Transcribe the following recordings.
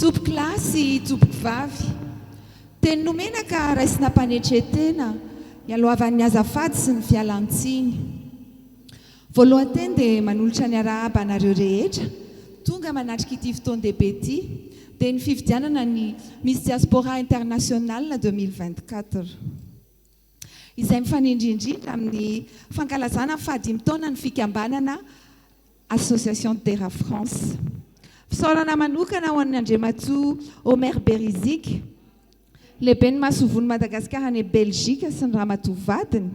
tompoko lahy sy tompoko vavy, teny nomenaka raisina mpanetretena hialohavan'ny azafady sy ny fialantsiny. Voalohanteny dia manolotra ny arahaba anareo rehetra tonga manatrika ity fotoan-dehibe ity dia ny fifidianana ny Miss Diaspora Internationale 2024. Izay mifanindrindrindra amin'ny fankalazana fahadimy taona ny fikambanana Association Terra France. Fisaorana manokana ho an'ny Andriamatoa Omer Berizik, lehibe ny masovony Madagasikara any Belzika sy ny ramatoa vadiny,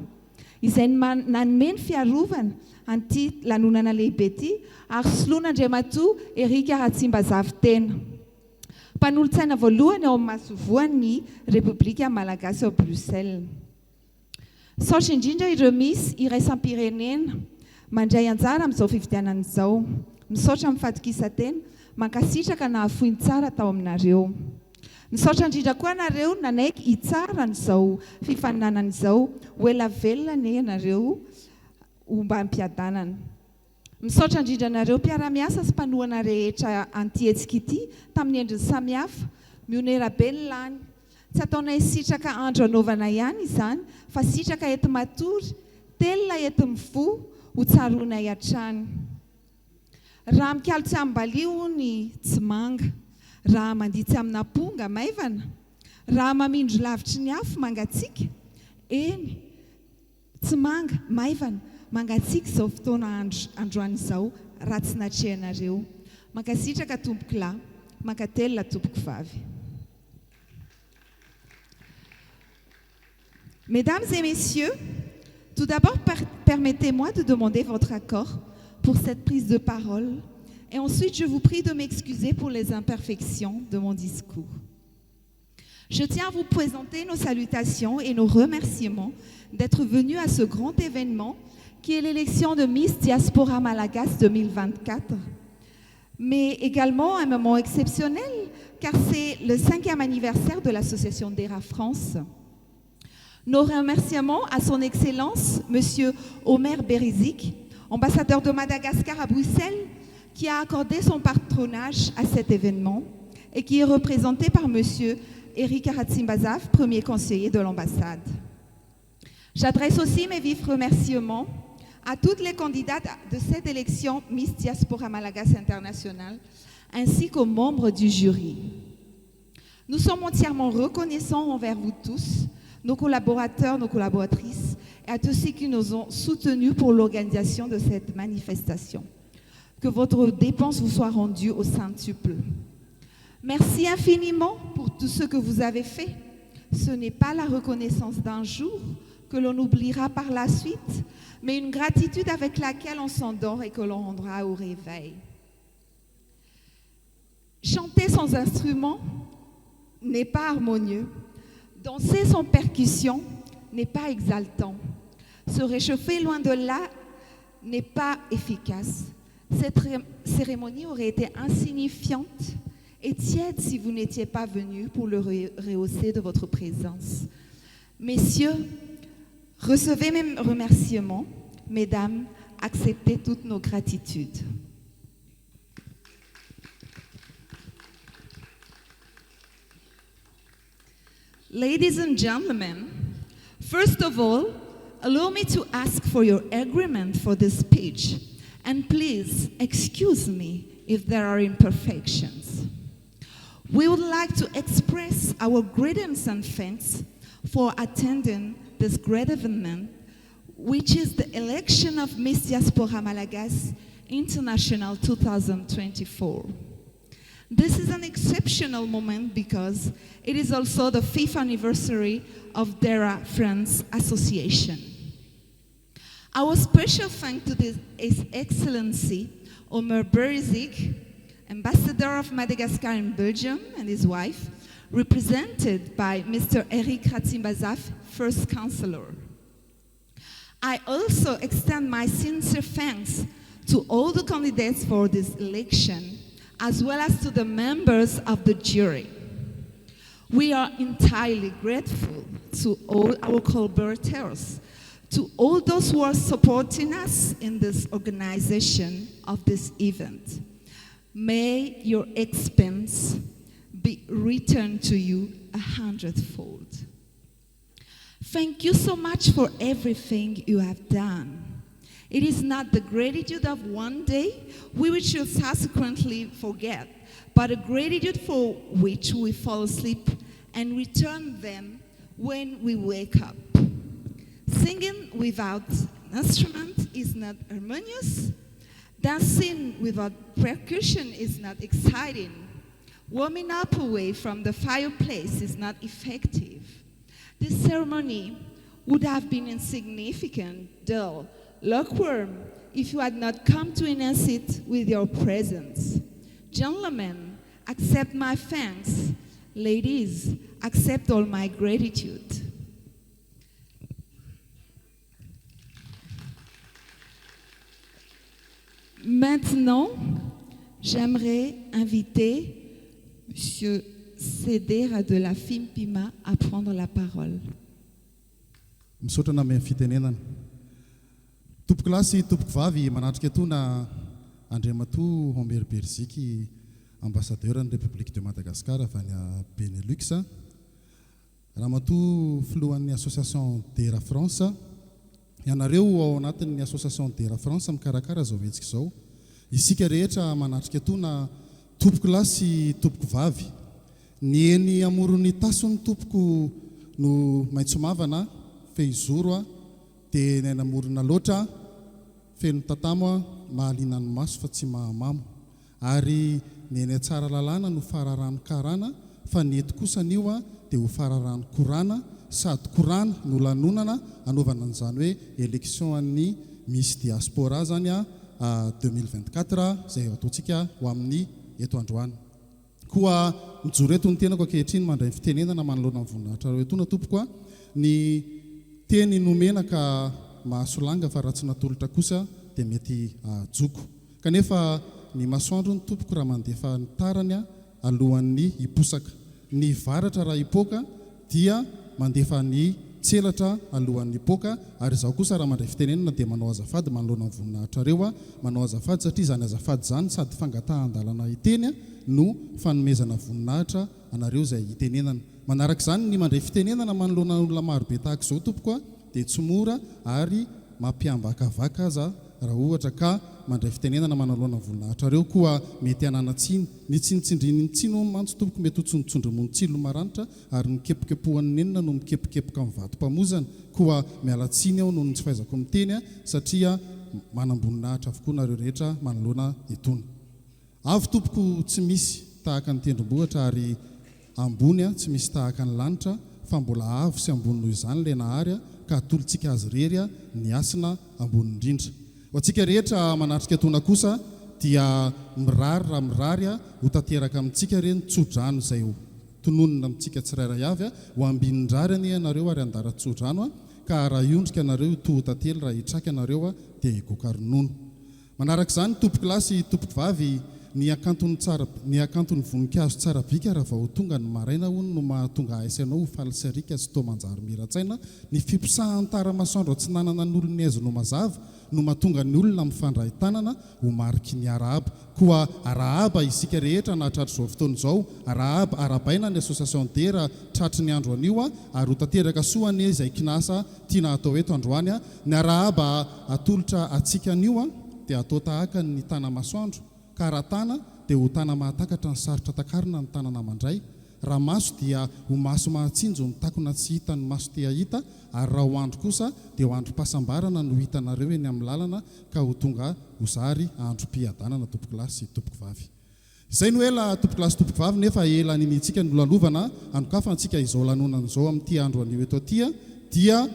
izay nanome ny fiarovana an'ity lanonana lehibe ity ary soloan'Andriamatoa Eric Ratsimbazavy tena. Mpanolontsaina voalohany ao amin'ny masovoan'ny Repoblika Malagasy ao Bruxelles. Saotra indrindra ireo misy iraisam-pirenena mandray anjara amin'izao fifidianana izao. Misaotra amin'ny fatokisa-tena, mankasitraka nahafoiny tsara tao aminareo. Misaotra indrindra koa anareo nanaiky hitsara n'izao fifaninanana izao, ho ela velona anie ianareo ho mba hampiadanana. Misaotra indrindra anareo mpiara-miasa sy mpanohana rehetra anty-hetsika ity tamin'ny endriny samihafa, mionera be ny lany. Tsy ataonay sitraka andro anaovana ihany izany, fa sitraka ety matory, telona ety mifo, ho tsaroanay hatrany. Raha mikalotsy amin'ny balio ny tsy manga, raha manditsy amina ponga maivana, raha mamindro lavitry ny afo mangatsika, eny, tsy manga, maivana, mangatsika izao fotoana androany izao, raha tsy natrehanareo. Mankasitraka tompoko lahy, mankatelina tompoko vavy. Mesdames et messieurs, tout d'abord, permettez-moi de demander votre accord pour cette prise de parole et ensuite je vous prie de m'excuser pour les imperfections de mon discours. Je tiens à vous présenter nos salutations et nos remerciements d'être venus à ce grand événement qui est l'élection de Miss Diaspora Malagasy 2024, mais également un moment exceptionnel car c'est le 5e anniversaire de l'Association Terra France. Nos remerciements à son Excellence, Monsieur Omer Berizik, ambassadeur de Madagascar à Bruxelles, qui a accordé son patronage à cet événement et qui est représenté par Monsieur Eric Ratsimbazavy, premier conseiller de l'ambassade. J'adresse aussi mes vifs remerciements à toutes les candidates de cette élection Miss Diaspora Malagasy International, ainsi qu'aux membres du jury. Nous sommes entièrement reconnaissants envers vous tous, nos collaborateurs, nos collaboratrices, et à tous ceux qui nous ont soutenus pour l'organisation de cette manifestation. Que votre dépense vous soit rendue au centuple. Merci infiniment pour tout ce que vous avez fait. Ce n'est pas la reconnaissance d'un jour que l'on oubliera par la suite, mais une gratitude avec laquelle on s'endort et que l'on rendra au réveil. Chanter sans instrument n'est pas harmonieux. Danser sans percussion n'est pas exaltant. Se réchauffer loin de là n'est pas efficace. Cette cérémonie aurait été insignifiante et tiède si vous n'étiez pas venus pour le rehausser de votre présence. Messieurs, recevez mes remerciements. Mesdames, acceptez toutes nos gratitudes. Ladies and gentlemen, first of all, allow me to ask for your agreement for this speech, and please excuse me if there are imperfections. We would like to express our greetings and thanks for attending this great event, which is the election of Miss Diaspora Malagasy International 2024. This is an exceptional moment because it is also the 5th anniversary of Terra France Association. Our special thanks to His Excellency Omer Berizik, Ambassador of Madagascar in Belgium, and his wife, represented by Mr. Eric Ratsimbazavy, First Counselor. I also extend my sincere thanks to all the candidates for this election, as well as to the members of the jury. We are entirely grateful to all our collaborators, to all those who are supporting us in this organization of this event. May your expense be returned to you 100-fold. Thank you so much for everything you have done. It is not the gratitude of one day we which will subsequently forget, but a gratitude for which we fall asleep and return them when we wake up. Singing without an instrument is not harmonious. Dancing without percussion is not exciting. Warming up away from the fireplace is not effective. This ceremony would have been insignificant, dull, lukewarm, if you had not come to enhance it with your presence. Gentlemen, accept my thanks. Ladies, accept all my gratitude. Maintenant, j'aimerais inviter M. Cedera de la Fimpima à prendre la parole. Misaotra amin'ny fitenenana. Tompoko lahy sy tompoko vavy manatrika etoana Andriamatoa Homer Berziky, ambassadeur ny République de Madagascar avy any Benelux. Ramatoa filohan'ny association Dera France. Ianareo ao anatin'ny association Dera France mikarakara zao hetsika izao. Isika rehetra manatrika etoana tompoko lahy sy tompoko vavy. Ny eny amoron'ny tason'ny tompoko no maitso mavana fehizoro dia ny namorona loatra feno tatamo mahaliana ny maso fa tsy mahamamo, ary ny eny tsara lalàna no fararano karana fa ny eto kosa anio dia ho fararano korana sady korana no lanonana anaovana an'izany hoe élection an'ny Miss Diaspora zany 2024 izay ataontsika ho amin'ny eto androany. Koa mijoro eto ny tenako ankehitriny mandray fitenenana manoloana amin'ny voninahitra reo etoana tompoko ny teny nomena ka mahasolanga fa raha tsy natolotra kosa dia mety joko. Kanefa ny masoandro ny tompoko raha mandefa ny tarany alohan'ny hiposaka. Ny varatra raha hipoaka dia mandefa ny tselatra alohan'ny hipoaka, ary izaho kosa raha mandray fitenenana dia manao azafady manoloana amin'ny voninahitra reo manao azafady satria izany azafady zany sady fangatahan-dalana hiteny no fanomezana voninahitra anareo izay hitenenana. Manaraka izany ny mandray fitenenana manoloana olona marobe tahaka izao tompoko dia tsy mora ary mampiambakavaka aza raha ohatra ka mandray fitenenana manoloana voninahitra reo koa mety hananatsiny ny tsinitsindriny ny tsino mantso tompoko mety ho tsondotsondro montsilo maranitra ary mikepokepohan'ny enina no mikepokepoka amin'ny vatom-pamozana koa mialatsiny aho noho ny tsy fahaizako miteny satria manamboninahitra avokoa nareo rehetra manoloana etony. Avy tompoko tsy misy tahaka ny tendrombohitra ary ambony tsy misy tahaka ny lanitra fa mbola avo sy ambony noho izany ilay nahary ka atolontsika azy rery ny asina ambony indrindra. Ho antsika rehetra manatrika etona kosa dia mirary raha mirary ho tanteraka amintsika reny tsodrano izay tononona amintsika tsirairay avy ho ambinin-drary any ianareo ary andara tsodrano ka raha iondrika anareo to tantely raha hitraka anareo dia higoaka ronono. Manaraka izany tompoko lahy sy tompoko vavy ny akanton'ny voninkazo tsara bika raha vao tonga ny maraina hono no mahatonga aisanao ho falsarika sy tao manjary miratsaina. Ny fipisahan-tara masoandro tsy nanana ny olony aizo no mazava no mahatonga ny olona mifandray tanana ho mariky ny arahaba. Koa arahaba isika rehetra na tratry izao fotoana izao arahaba arabaina ny association Dera tratry ny andro anio ary ho tanteraka soany izay kinasa tiana atao eto androany. Ny arahaba atolotra atsika anio dia atao tahaka ny tana masoandro karatana dia ho tana mahatakatra ny sarotra takarina ny tanana mandray. Raha maso dia ho maso mahatsinjo mitakona tsy hita ny maso te hahita, ary raha ho andro kosa dia ho androm-pahasambarana no hitanareo eny amin'ny lalana ka ho tonga ho zary androm-piadanana tompoko lahy sy tompoko vavy. Izay no ela tompoko lahy sy tompoko vavy nefa ela ninitsika ny lalovana anokafa antsika izao lanonana izao amin'ity andro anio eto aty dia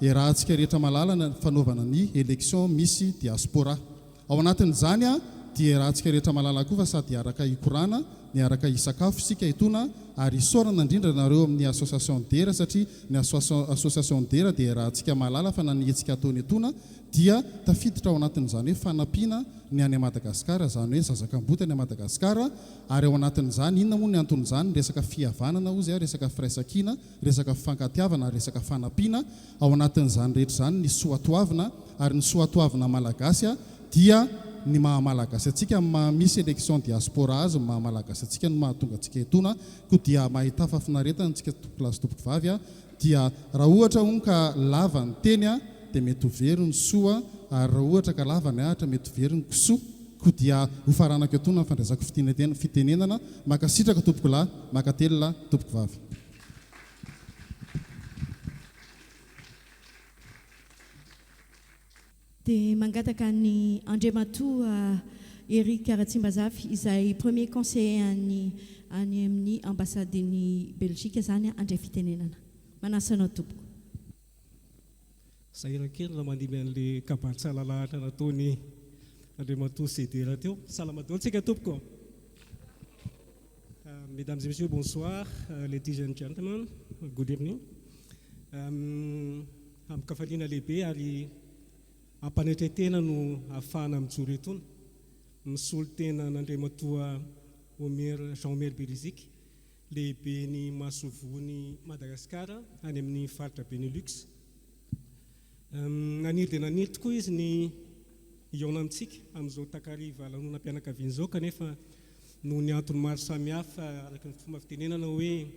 rahantsika rehetra malalana fanaovana ny élection Miss Diaspora. Ao anatin'izany dia rahantsika rehetra malala koa fa sady araka hikorana ny araka hisakafo sika etona ary isorana indrindra nareo amin'ny association Dera satria ny association Dera dia rahantsika malala fa nanitsika ataony etona dia tafiditra ao anatin'izany hoe fanampiana ny any Madagasikara, izany hoe zazakam-boty any Madagasikara, ary ao anatin'izany inona moa ny anton'izany resaka fihavanana ozy resaka firaisankina, resaka fifankatiavana, resaka fanampiana. Ao anatin'izany rehetra izany ny soatoavina, ary ny soatoavina malagasy dia ny mahamalagasy atsika misy élection diaspora azy mahamalagasy atsika no mahatonga atsika etona koa dia mahita fafinaretana antsika tompolasy tompoko vavy a dia raha ohatra onka lava ny teny a dia mety very ny soa ary raha ohatra ka lava ny ahatra mety very ny kisoa koa dia hofaranako etona ny fandraisako fitenenana makasitraka tompoko lahy makatelona tompoko vavy. Dia mangataka ny Andriamatoa Eric Karatsimbazafy izay premier conseiller any amin'ny ambasadeny Belgique zany andray fitenenana. Manasanao tompoko. Sahiran-kely raha mandimy an'ilay kabaly-tsalalahatra nataony Andriamatoa Sedera teo. Salamadao antsika tompoko. Mesdames et messieurs, bonsoir. Ladies and gentlemen, good evening. Amin'ny kafaliana lehibe ary ampanetretena no ahafahana mijoro etony misolo tena n'Andriamatoa Jean-Omer Bélizika lehibe ny masovony Madagasikara any amin'ny faritra Benelux. Naniry dia naniry tokoa izy ny iona amintsika amin'izao takariva lanonam-pianakaviana izao kanefa noho ny antony maro samihafa araka ny fomba fitenenana hoe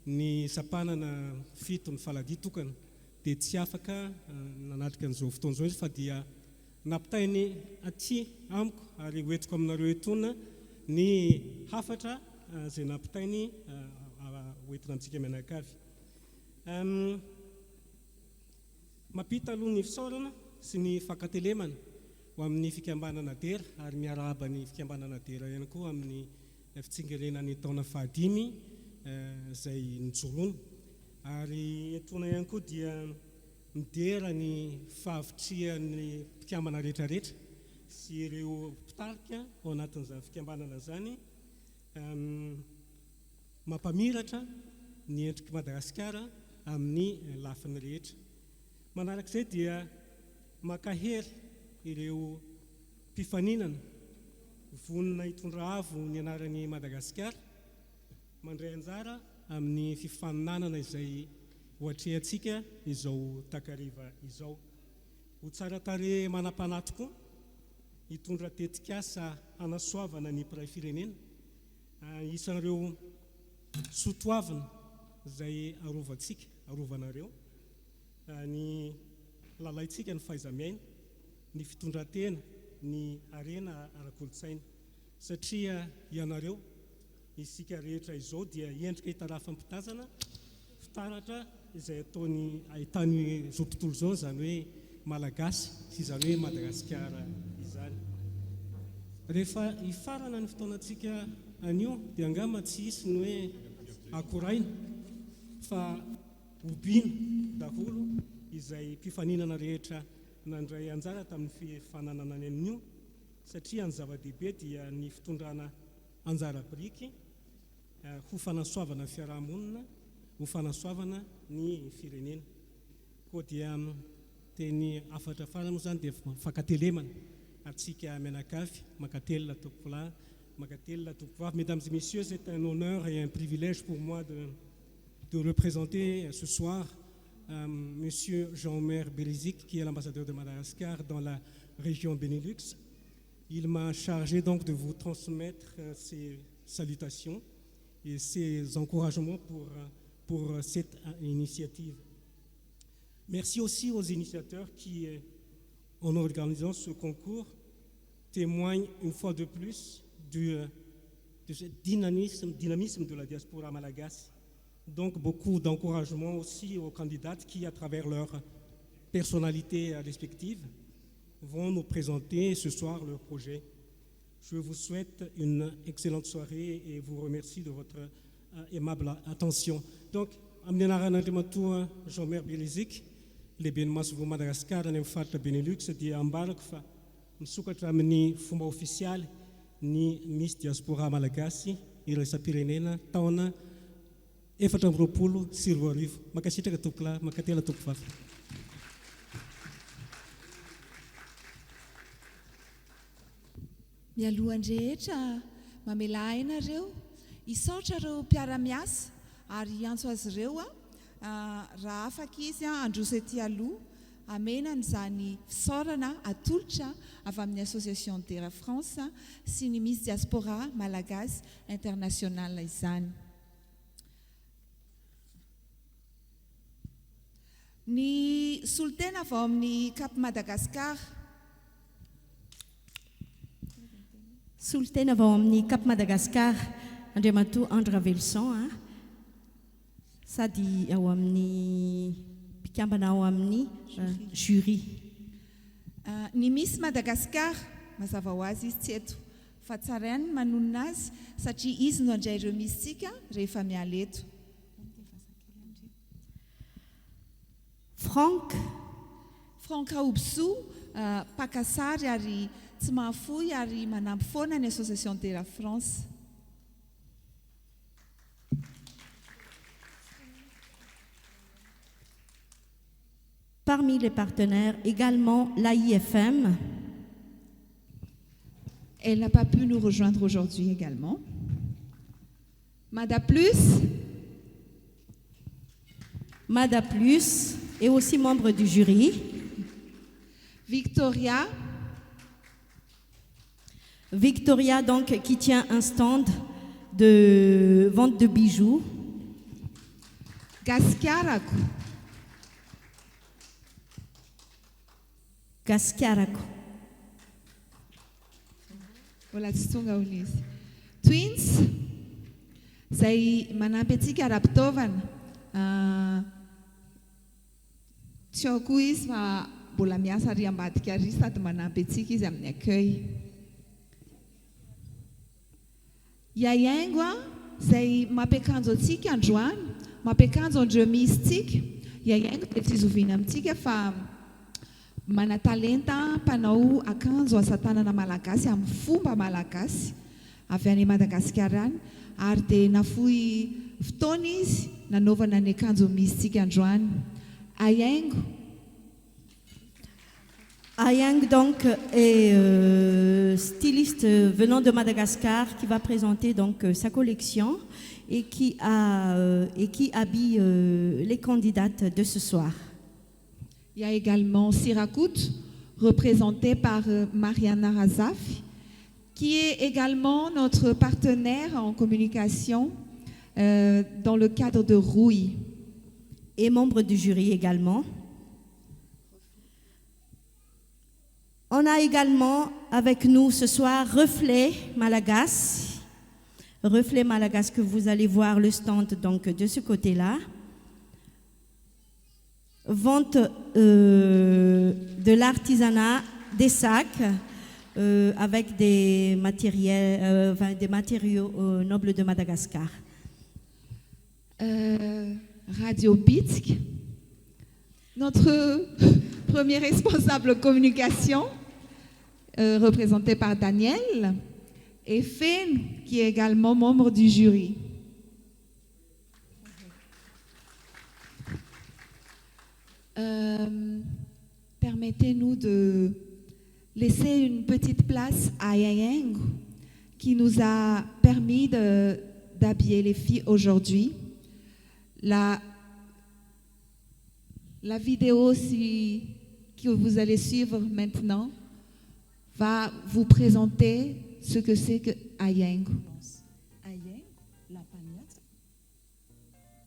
ny sapanana fito ny faladia tokana dia tsy afaka nanatrika an'izao fotoan'izao izy fa dia nampitainy aty amiko ary hoentiko aminareo etona ny hafatra izay nampitainy hoentina amintsika mianakavy. Mampita aloha ny fisaorana sy ny fankatelemana ho amin'ny fikambanana dera ary miarahaba ny fikambanana dera ihany koa amin'ny fitsingerenan'ny taona fahadimy izay nijoroana. Ary etona ihany koa dia midera ny fahavitrian'ny mpikambana rehetrarehetra sy ireo mpitarika ao anatin'izany fikambanana zany mampamiratra ny endriky Madagasikara amin'ny lafiny rehetra. Manarak'izay dia makahery ireo mpifaninana vonona hitondra avo ny anaran'ny Madagasikara mandray anjara amin'ny fifaninanana izay hoatrehantsika izao takariva izao. Ho tsara tare manam-panahy tokoa hitondra tetikasa hanasoavana ny mpiray firenena isan'ireo sotoavina izay arovanareo ny lalaitsika ny fahaizamiaina, ny fitondrantena, ny arena ara-kolontsaina satria ianareo isika rehetra izao dia endrika hitarafampitazana fitaratra izay ataony ahitany zao tontolo izao zany hoe malagasy sy zany hoe Madagasikara izany. Rehefa hifarana ny fotoanantsika anio dia angamba tsy hisy ny hoe akoraina fa obiana daholo izay mpifaninana rehetra nandray anjara tamin'ny fifananana any amin'io satria ny zava-dehibe dia ny fitondrana anjara biriky ho fanasoavana fiarahamonina, ho fanasoavana ny firenena. Koa dia teny afatra farany moa zany dia fankatelemana atsika mianakavy makatelona tompoko lahy, makatelona tompoko vavy. Mesdames et messieurs, c'est un honneur et un privilège pour moi de représenter ce soir Monsieur Jean-Omer Bélizika, qui est l'ambassadeur de Madagascar dans la région Benelux. Il m'a chargé donc de vous transmettre ses salutations et ses encouragements pour cette initiative. Merci aussi aux initiateurs qui, en organisant ce concours, témoignent une fois de plus de ce dynamisme de la diaspora malagasy. Donc beaucoup d'encouragement aussi aux candidates qui, à travers leur personnalité respective, vont nous présenter ce soir leur projet. Je vous souhaite une excellente soirée et vous remercie de votre aimable attention. Donc, Andriamatoa Jean-Omer Bélizika, lehibe ny masovo Madagasikara any amin'ny faritra Benelux dia ambarako fa misokatra amin'ny fomba ofisialy ny Miss Diaspora Malagasy iraisam-pirenena taona 2020. Makasitraka tompoko lahy, makatela tompoko vavy. Mialohan-drehetra mamela ainareo isaotra reo mpiara-miasa ary antso azy ireo raha afaka izy androso ety aloha amenany zany fisaorana atolotra avy amin'ny association Terra France sy ny Miss Diaspora Malagasy International izany. Ny solotena avy ao amin'ny Cap Madagascar. Solotena avy ao amin'ny Cap Madagascar, Andriamatoa Andra Velson, sady ao amin'ny mpikambana ao amin'ny jury. Ny Miss Madagascar, mazava ho azy izy tsy eto, fa tsara ihany manonona azy satria izy no andray ireo misitsika rehefa miala eto. Frank Aobsou, pakasary ary tsy mahafoy ary manampy foana ny association Terra France. Parmi les partenaires, également l'AIFM. Elle n'a pas pu nous rejoindre aujourd'hui également. Mada Plus. Mada Plus est aussi membre du jury. Victoria, donc, qui tient un stand de vente de bijoux. Gascarako. Voilà, tsy tonga ho izy. Twins, izay manampy antsika ara-pitaovana. Tsy ao koa izy fa mbola miasa ary ambadika ary sady manampy antsika izy amin'ny accueil. Yayango, izay mampiakanjo antsika androany, mampiakanjo andreo misitsika. Yayango dia tsy zoviana amintsika fa mana-talenta mpanao akanjo asa-tanana malagasy amin'ny fomba malagasy avy any Madagasikara any, ary dia nafoy fotoana izy nanaovana ny akanjo misitsika androany. Ayang donc est styliste venant de Madagascar qui va présenter donc sa collection et qui habille les candidates de ce soir. Il y a également Sirakout, représenté par Mariana Razaf, qui est également notre partenaire en communication dans le cadre de Rouille. Et membre du jury également. On a également avec nous ce soir Reflet Malagasy. Reflet Malagasy que vous allez voir le stand donc de ce côté-là. Vente de l'artisanat, des sacs avec des matériaux nobles de Madagascar. Radio Bitsk, notre premier responsable communication, représenté par Daniel, et Fen, qui est également membre du jury. Permettez-nous de laisser une petite place à Yayang, qui nous a permis d'habiller les filles aujourd'hui. La vidéo que vous allez suivre maintenant va vous présenter ce que c'est que Ayang. Ayang, la paniatra.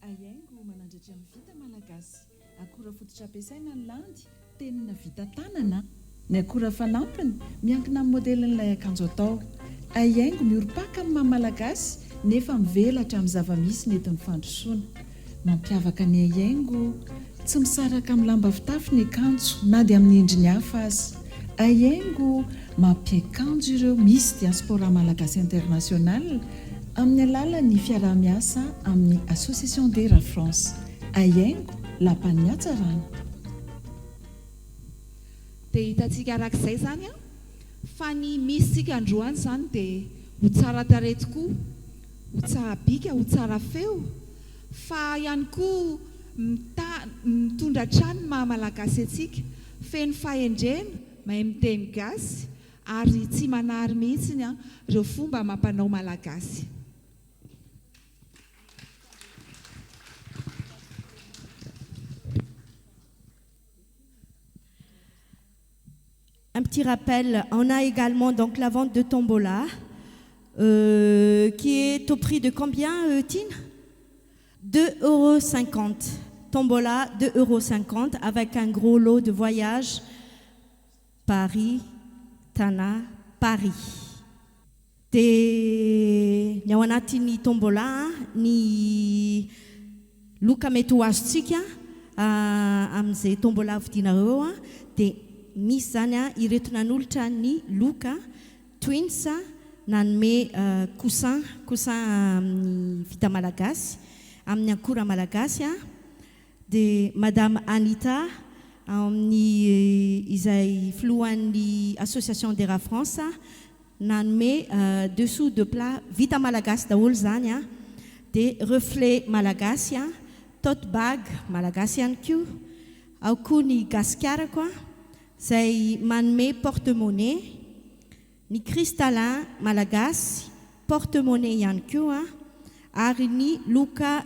Ayang, manandratra amin'ny vita malagasy. Akora fototra ampiasaina ny landy, tenina vita tanana. Ny akora fanampiny miankina amin'ny modelin'ilay akanjo atao. Ayang mioropaka amin'ny maha-malagasy nefa mivelatra amin'ny zava-misy nentin'ny fandrosoana. Mampiavaka ny Ayango, tsy misaraka amin'ny lamba fitafy ny akanjo na dia amin'ny endriny hafa azy. Ayango mampiakanjo ireo Miss Diaspora Malagasy International amin'ny alalan'ny fiaraha-miasa amin'ny Association Terra France. Ayango, lapany hatsarana. Dia hitantsika arak'izay zany fa ny misitsika androany zany dia ho tsara tarehy tokoa, ho tsara bika, ho tsara feo, fa ihany koa mitondra trano maha-malagasy antsika, feno fahendrena, mahay miteny gasy, ary tsy manary mihitsiny ireo fomba mampanao malagasy. un petit rappel, on a également donc la vente de tombola qui est au prix de combien, Tine? 2,50 €. Tombola, 2,50 € avec un gros lot de voyage Paris, Tana, Paris. Dia ny ao anatin'ny tombola ny loka mety ho azontsika amin'izay tombola vidinareo dia misy zany ireto nanolotra ny loka twins nanome coussin amin'ny vita malagasy amin'ny akora malagasy dia Madame Anita amin'ny izay filohan'ny Association d'Era France nanome dessous de plat vita malagasy daholo zany dia reflet malagasy tote bag malagasy ihany koa ao koa ny gaskiarako izay manome porte-monnaie ny cristallin malagasy porte-monnaie ihany koa ary ny loka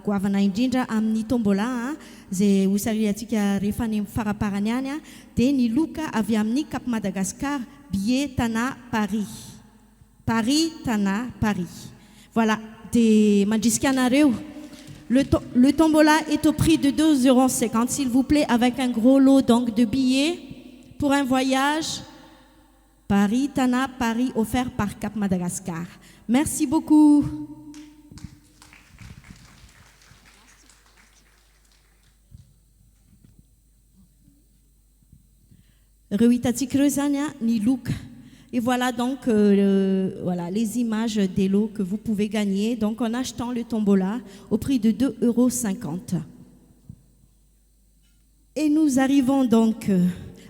goavana indrindra amin'ny tombola izay hosariantsika rehefa any amin'ny faraparany any dia ny loka avy amin'ny Cap Madagascar billet Tana Paris. Paris, Tana, Paris. Voilà, des Mandjiskianareo. Le tombola est au prix de 2,50 €, s'il vous plaît, avec un gros lot donc de billets pour un voyage Paris, Tana, Paris, offert par Cap Madagascar. Merci beaucoup. Et voilà donc voilà, les images des lots que vous pouvez gagner donc en achetant le tombola au prix de 2,50 €. Et nous arrivons donc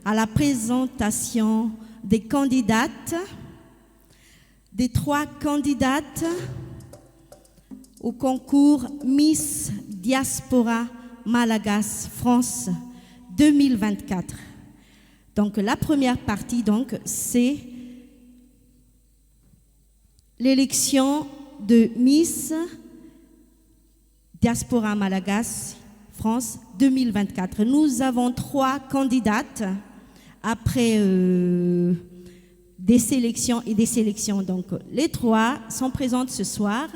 à la présentation des candidates, des 3 candidates au concours Miss Diaspora Malagas France 2024. Donc la première partie donc c'est l'élection de Miss Diaspora Malagas France 2024. Nous avons 3 candidates après des sélections et des sélections. Donc les 3 sont présentes ce soir.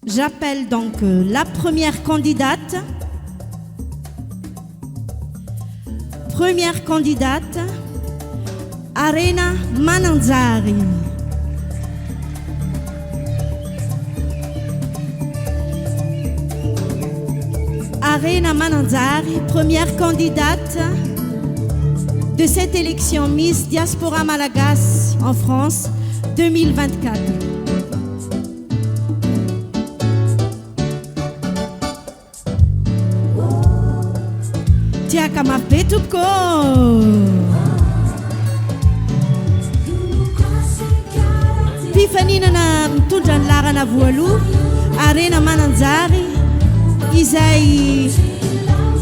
J'appelle donc la première candidate. Première candidate, Arena Mananzari. Arena Mananzari, première candidate de cette élection Miss Diaspora Malagas en France 2024. Tiaka mapetupko. Pifaninana mitondra ny larana voaloha Arena Mananjary izay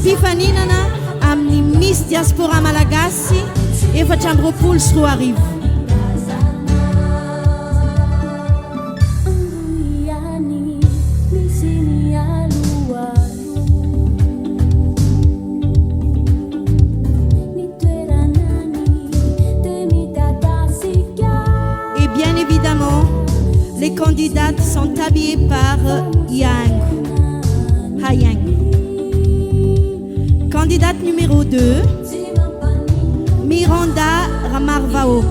pifaninana amin'ny Miss Diaspora Malagasy 420 Et bien évidemment, les candidates sont habillées par Yang. Candidate numéro 2, Miranda Ramarvaok.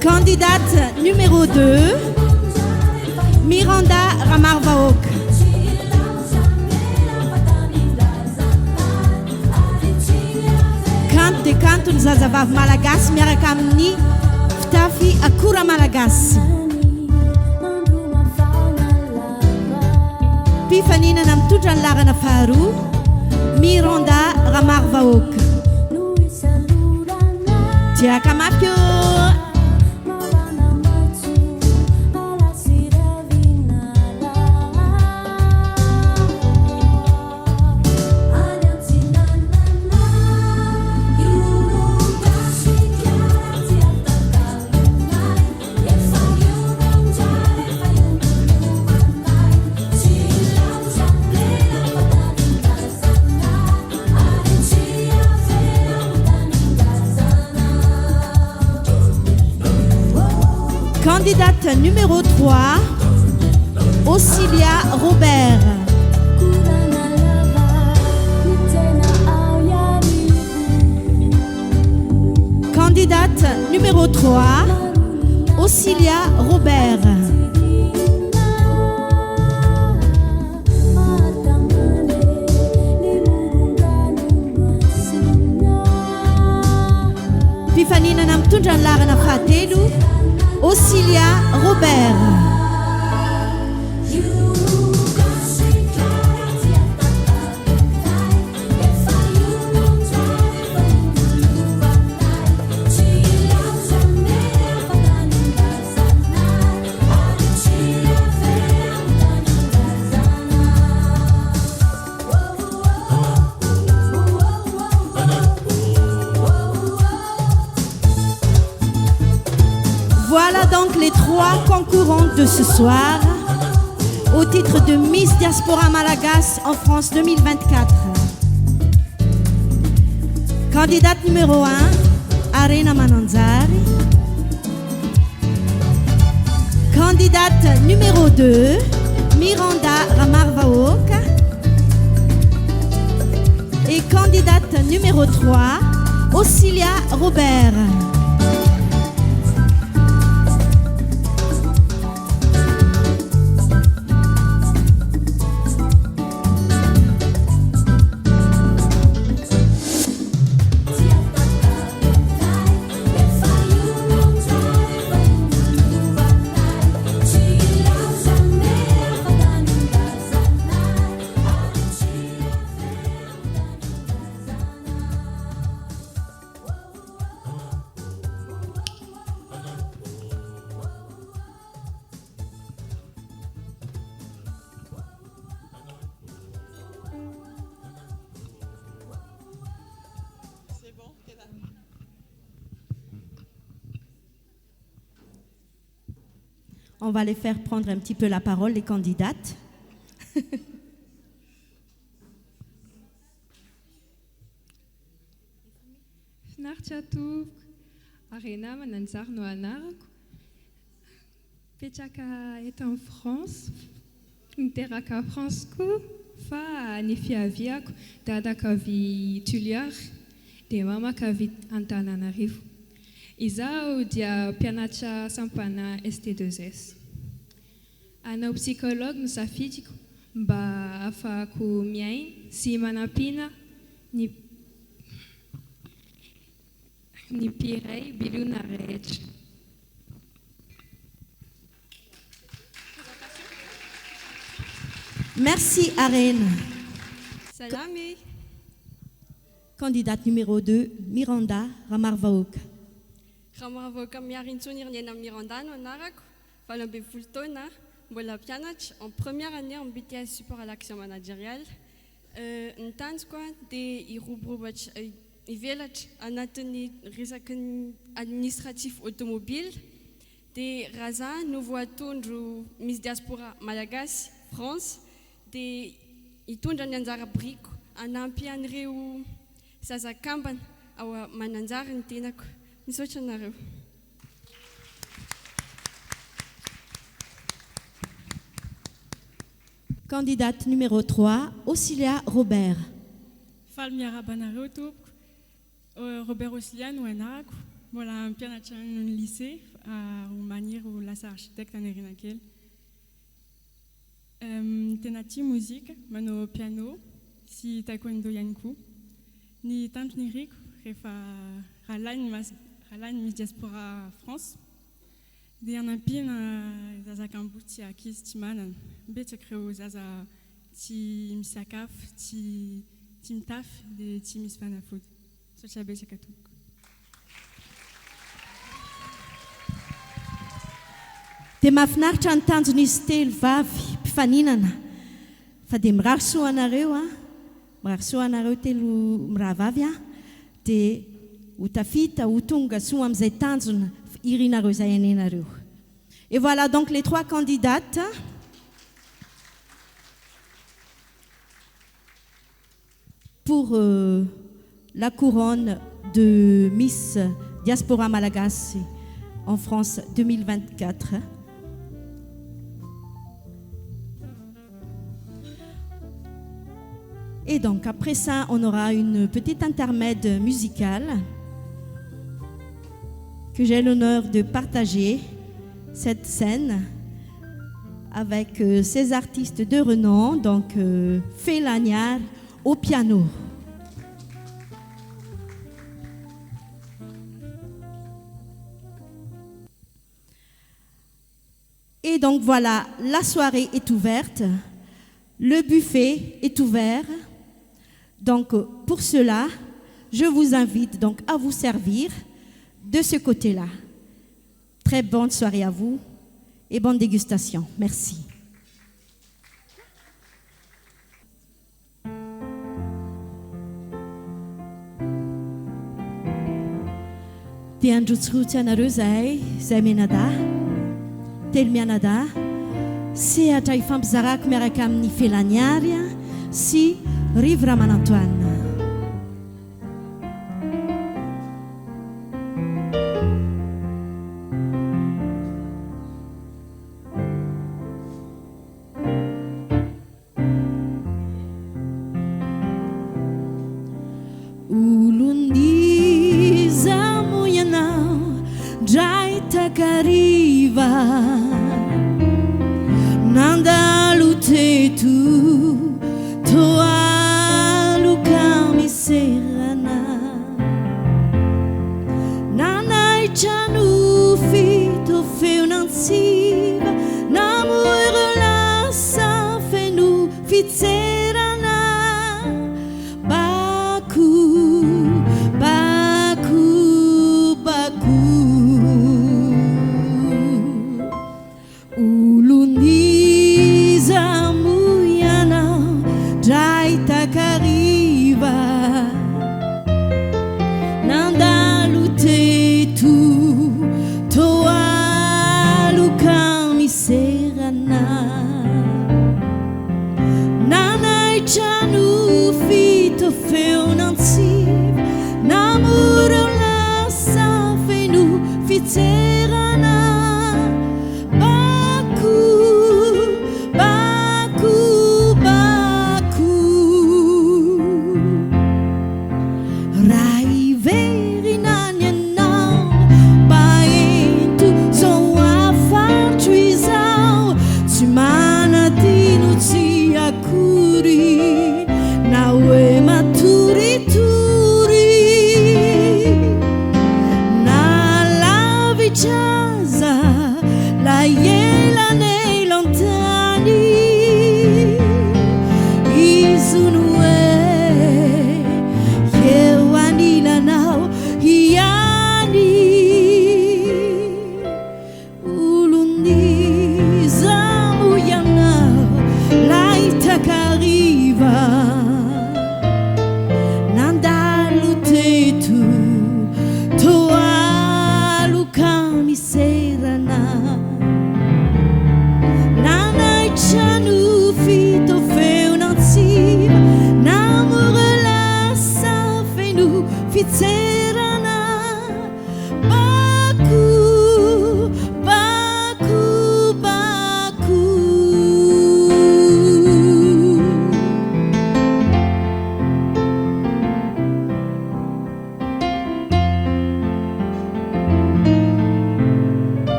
Candidate numéro 2, Miranda Ramarvaok. Kanto ny zazavavy malagasy miaraka amin'ny fitafy akora malagasy. Pifaninana mitondra ny larana faharoa, Miranda Ramarvaok. Tiaka mapio. Candidate numéro 3, Ocilia Robert. Candidate numéro 3, Ocilia Robert. Pifanina namtondra ny larana fahatelo, Ocilia Robert. Voilà donc les 3 concurrentes de ce soir au titre de Miss Diaspora Malagasy en France 2024. Candidate numéro 1, Arena Mananzari. Candidate numéro 2, Miranda Ramarvaoka. Et candidate numéro 3, Ocilia Robert. On va les faire prendre un petit peu la parole, les candidates. Finaritra Arena Mananzary no anarako. Petraka eto en France. Niteraka France koa fa ny fiaviako dadaka avy Tuliary dia mamaka avy Antananarivo. Izaho dia mpianatra sampana ST2S. Anao psychologue no safidiko mba afahako miaina sy manampiana ny mpiray bilona rehetra. Merci Arène. Salami. Candidate numéro 2, Miranda Ramarvaoka. Ramarvaoka miarintsonirny amin'ny Miranda no anarako, 24 taona, mbola mpianatra en première année en BTS support à l'action managériale. Ny tanjoko dia iroborobotra ivelatra anatin'ny resaky administratif automobile dia raha zah no voatondro Miss Diaspora Malagasy France dia hitondra ny anjara briko anampy an'ireo zazakambana ao mananjary ny tenako. Misaotra anareo. Candidate numéro 3, Ocilia Robert. Faly miaraba anareo tompoko. Robert Ocilia no anarako. Mbola mpianatra ny lycée ho maniry ho lasa architecte any Arinakely. Tena tia mozika, manao piano sy taekwondo ihany koa. Ny tanjony riko rehefa raha lany Miss Diaspora France dia anampiana zazakambo tsy ankizy tsy manana. Betsaka ireo zaza tsy misakafo, tsy mitafy dia tsy misy fanafody. Misaotra betsaka tompoko. Dia mahafinaritra ny tanjon'izy telo vavy mpifaninana fa dia mirary soa anareo telo mirahavavy dia ho tafita ho tonga soa amin'izay tanjona irinareo izay anenareo. Et voilà donc les 3 candidates. Pour la couronne de Miss Diaspora Malagasy en France 2024. Et donc après ça, on aura une petite intermède musicale que j'ai l'honneur de partager cette scène avec ces artistes de renom, donc Feu Lagnard au piano. Et donc voilà, la soirée est ouverte, le buffet est ouvert. Donc pour cela, je vous invite donc à vous servir de ce côté-là. Très bonne soirée à vous et bonne dégustation. Merci. Dia androtsorotsy anareo zahay menada telo mianada sehatra ifampizarako miaraka amin'ny Feu Lagnard sy Rive Ramanantoine.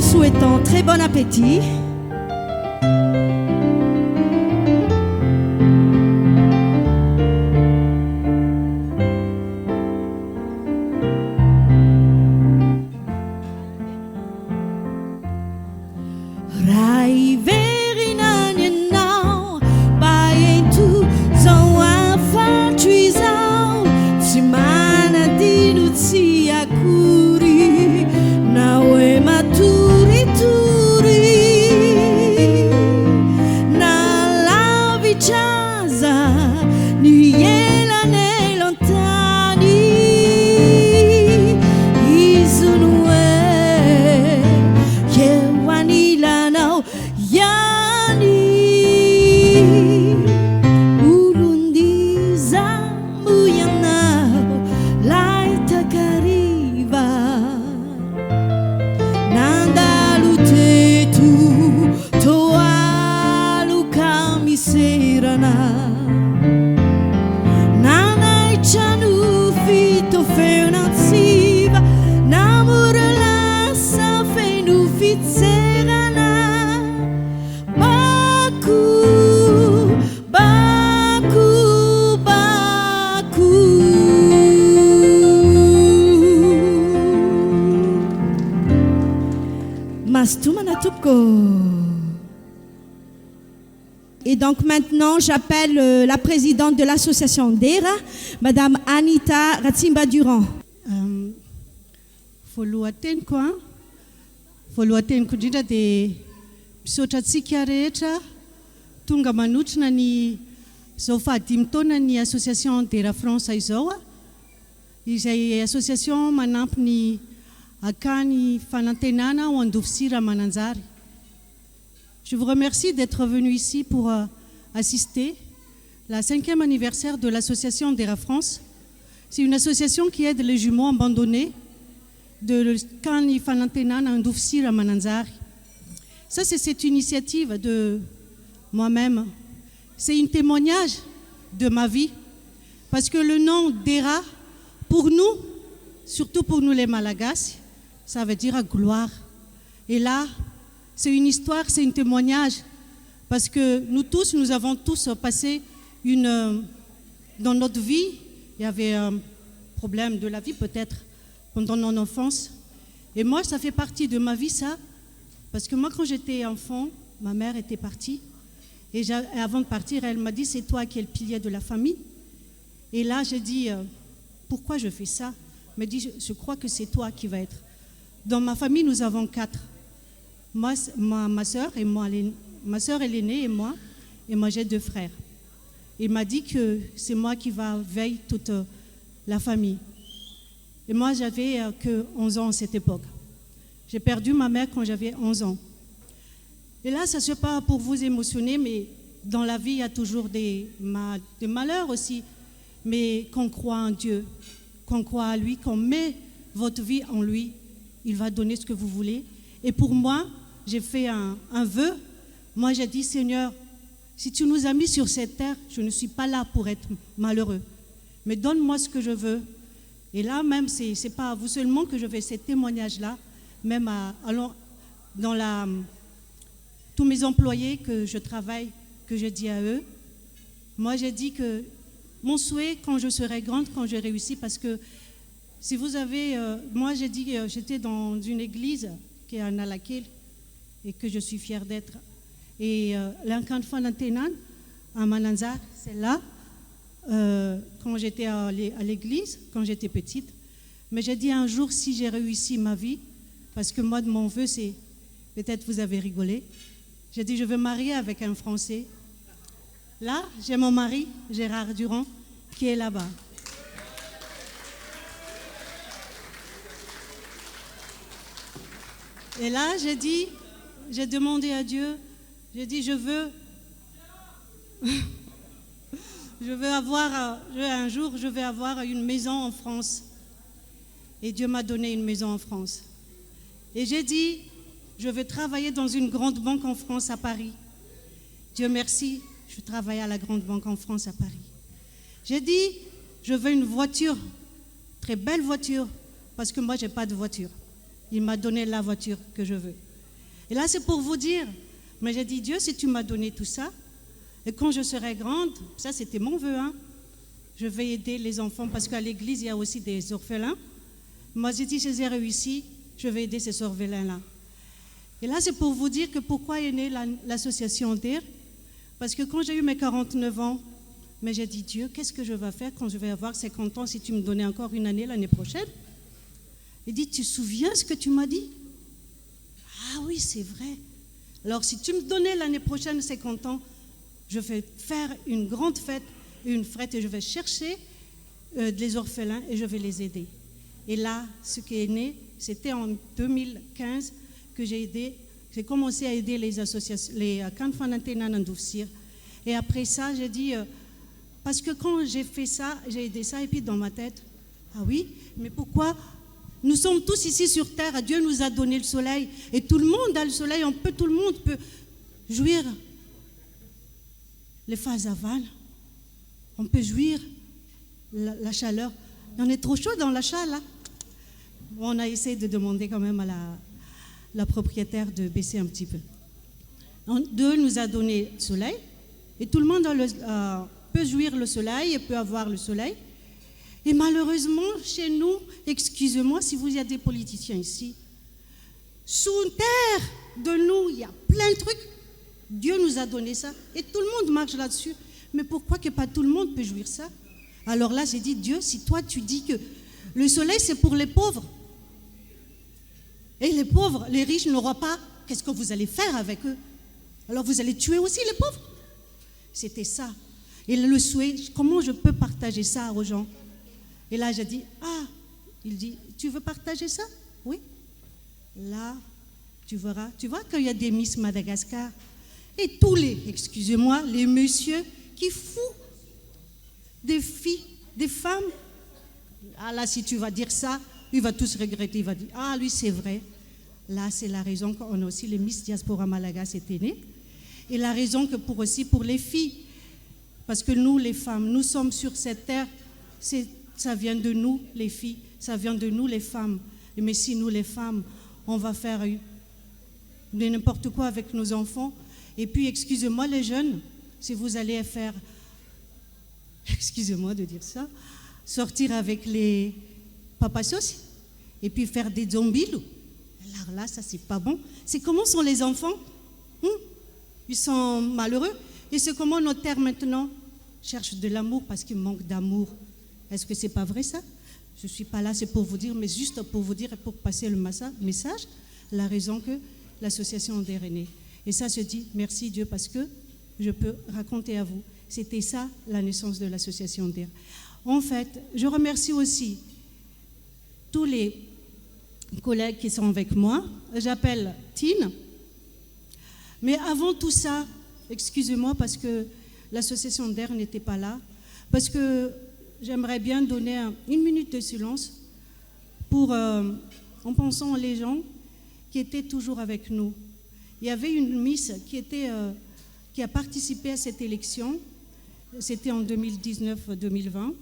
Souhaitant très bon appétit. Yeah. Bosco. Et donc maintenant, j'appelle la présidente de l'association DERA, Madame Anita Ratsimba-Durand. Voalohateniko indrindra dia misaotra antsika rehetra tonga manotrona ny zao fahadimy taona ny association DERA France izao izay association manampy ny akany fanantenana ao Andovisira Mananjary. Je vous remercie d'être venu ici pour assister la 5e anniversaire de l'association DERA France. C'est une association qui aide les jumeaux abandonnés de Kani Fanantenana Andovisira Mananjary. Ça, c'est cette initiative de moi-même. C'est un témoignage de ma vie. Parce que le nom DERA, pour nous, surtout pour nous les Malagasy, ça veut dire gloire. Et là, c'est une histoire, c'est un témoignage. Parce que nous tous, nous avons tous passé dans notre vie, il y avait un problème de la vie peut-être pendant notre enfance. Et moi, ça fait partie de ma vie, ça. Parce que moi, quand j'étais enfant, ma mère était partie. Et avant de partir, elle m'a dit, c'est toi qui es le pilier de la famille. Et là, j'ai dit, pourquoi je fais ça? Elle m'a dit, je crois que c'est toi qui vas être. Dans ma famille, nous avons 4. Moi, ma soeur et moi, ma soeur est l'aînée et moi j'ai 2 frères. Il m'a dit que c'est moi qui va veiller toute la famille. Et moi, j'avais que 11 ans à cette époque. J'ai perdu ma mère quand j'avais 11 ans. Et là, ça ne se pas pour vous émotionner, mais dans la vie, il y a toujours des malheurs aussi. Mais qu'on croit en Dieu, qu'on croit à lui, qu'on met votre vie en lui, il va donner ce que vous voulez. Et pour moi, j'ai fait un vœu. Moi, j'ai dit, Seigneur, si tu nous as mis sur cette terre, je ne suis pas là pour être malheureux. Mais donne-moi ce que je veux. Et là, même, ce n'est pas à vous seulement que je fais ces témoignages-là, même tous mes employés que je travaille, que je dis à eux. Moi, j'ai dit que mon souhait, quand je serai grande, quand je réussis, parce que si vous avez... moi, j'ai dit que j'étais dans une église qui est à Nalakil et que je suis fière d'être. Et l'Incan Fanantenan, à Mananzar, c'est là. Quand j'étais à l'église, quand j'étais petite. Mais j'ai dit un jour, si j'ai réussi ma vie, parce que moi, mon vœu, c'est, peut-être vous avez rigolé, j'ai dit, je veux marier avec un Français. Là, j'ai mon mari, Gérard Durand, qui est là-bas. Et là, j'ai demandé à Dieu, j'ai dit, je veux un jour, je vais avoir une maison en France. Et Dieu m'a donné une maison en France. Et j'ai dit, je vais travailler dans une grande banque en France à Paris. Dieu merci, je travaille à la grande banque en France à Paris. J'ai dit, je veux une voiture, très belle voiture, parce que moi, je n'ai pas de voiture. Il m'a donné la voiture que je veux. Et là, c'est pour vous dire, mais j'ai dit, Dieu, si tu m'as donné tout ça, et quand je serai grande, ça c'était mon vœu, je vais aider les enfants parce qu'à l'église, il y a aussi des orphelins. Moi, j'ai dit, je les ai réussi, je vais aider ces orphelins-là. Et là, c'est pour vous dire que pourquoi est née l'association DERA. Parce que quand j'ai eu mes 49 ans, mais j'ai dit, Dieu, qu'est-ce que je vais faire quand je vais avoir 50 ans si tu me donnais encore une année l'année prochaine? Il dit, tu te souviens ce que tu m'as dit? Ah oui, c'est vrai. Alors, si tu me donnais l'année prochaine 50 ans, je vais faire une grande fête, et je vais chercher des orphelins et je vais les aider. Et là, ce qui est né, c'était en 2015 que j'ai commencé à aider les associations, les Kanfanantena Nandufsir. Et après ça, j'ai dit, parce que quand j'ai fait ça, j'ai aidé ça, et puis dans ma tête, ah oui, mais pourquoi? Nous sommes tous ici sur terre, Dieu nous a donné le soleil, et tout le monde a le soleil, tout le monde peut jouir les phases aval, on peut jouir la chaleur. On est trop chaud dans l'achat là. On a essayé de demander quand même à la propriétaire de baisser un petit peu. Dieu nous a donné le soleil et tout le monde peut jouir le soleil et peut avoir le soleil. Et malheureusement, chez nous, excusez-moi si vous y a des politiciens ici, sous terre, de nous, il y a plein de trucs. Dieu nous a donné ça. Et tout le monde marche là-dessus. Mais pourquoi que pas tout le monde peut jouir ça? Alors là, j'ai dit, Dieu, si toi tu dis que le soleil, c'est pour les pauvres, et les pauvres, les riches n'auront pas, qu'est-ce que vous allez faire avec eux? Alors vous allez tuer aussi les pauvres? C'était ça. Et le souhait, comment je peux partager ça aux gens? Et là, j'ai dit, il dit, tu veux partager ça? Oui. Là, tu verras. Tu vois qu'il y a des Miss Madagascar et tous les, excusez-moi, les messieurs qui foutent des filles, des femmes. Ah là, si tu vas dire ça, il va tous regretter. Il va dire, lui, c'est vrai. Là, c'est la raison qu'on a aussi les Miss Diaspora Malaga, c'était né. Et la raison que pour les filles, parce que nous, les femmes, nous sommes sur cette terre, ça vient de nous, les filles, ça vient de nous, les femmes. Mais si nous, les femmes, on va faire n'importe quoi avec nos enfants, et puis, excusez-moi les jeunes, si vous allez faire, excusez-moi de dire ça, sortir avec les papassos, et puis faire des zombies, alors là, ça, c'est pas bon. C'est comment sont les enfants? Ils sont malheureux. Et c'est comment nos terres maintenant cherchent de l'amour parce qu'ils manquent d'amour. Est-ce que c'est pas vrai ça? Je suis pas là, c'est pour vous dire, mais juste pour vous dire et pour passer le message, la raison que l'association DER est née. Et ça se dit, merci Dieu, parce que je peux raconter à vous. C'était ça la naissance de l'association DER. En fait, je remercie aussi tous les collègues qui sont avec moi. J'appelle Tine. Mais avant tout ça, excusez-moi parce que l'association DER n'était pas là, parce que j'aimerais bien donner une minute de silence en pensant aux gens qui étaient toujours avec nous. Il y avait une Miss qui a participé à cette élection, c'était en 2019-2020,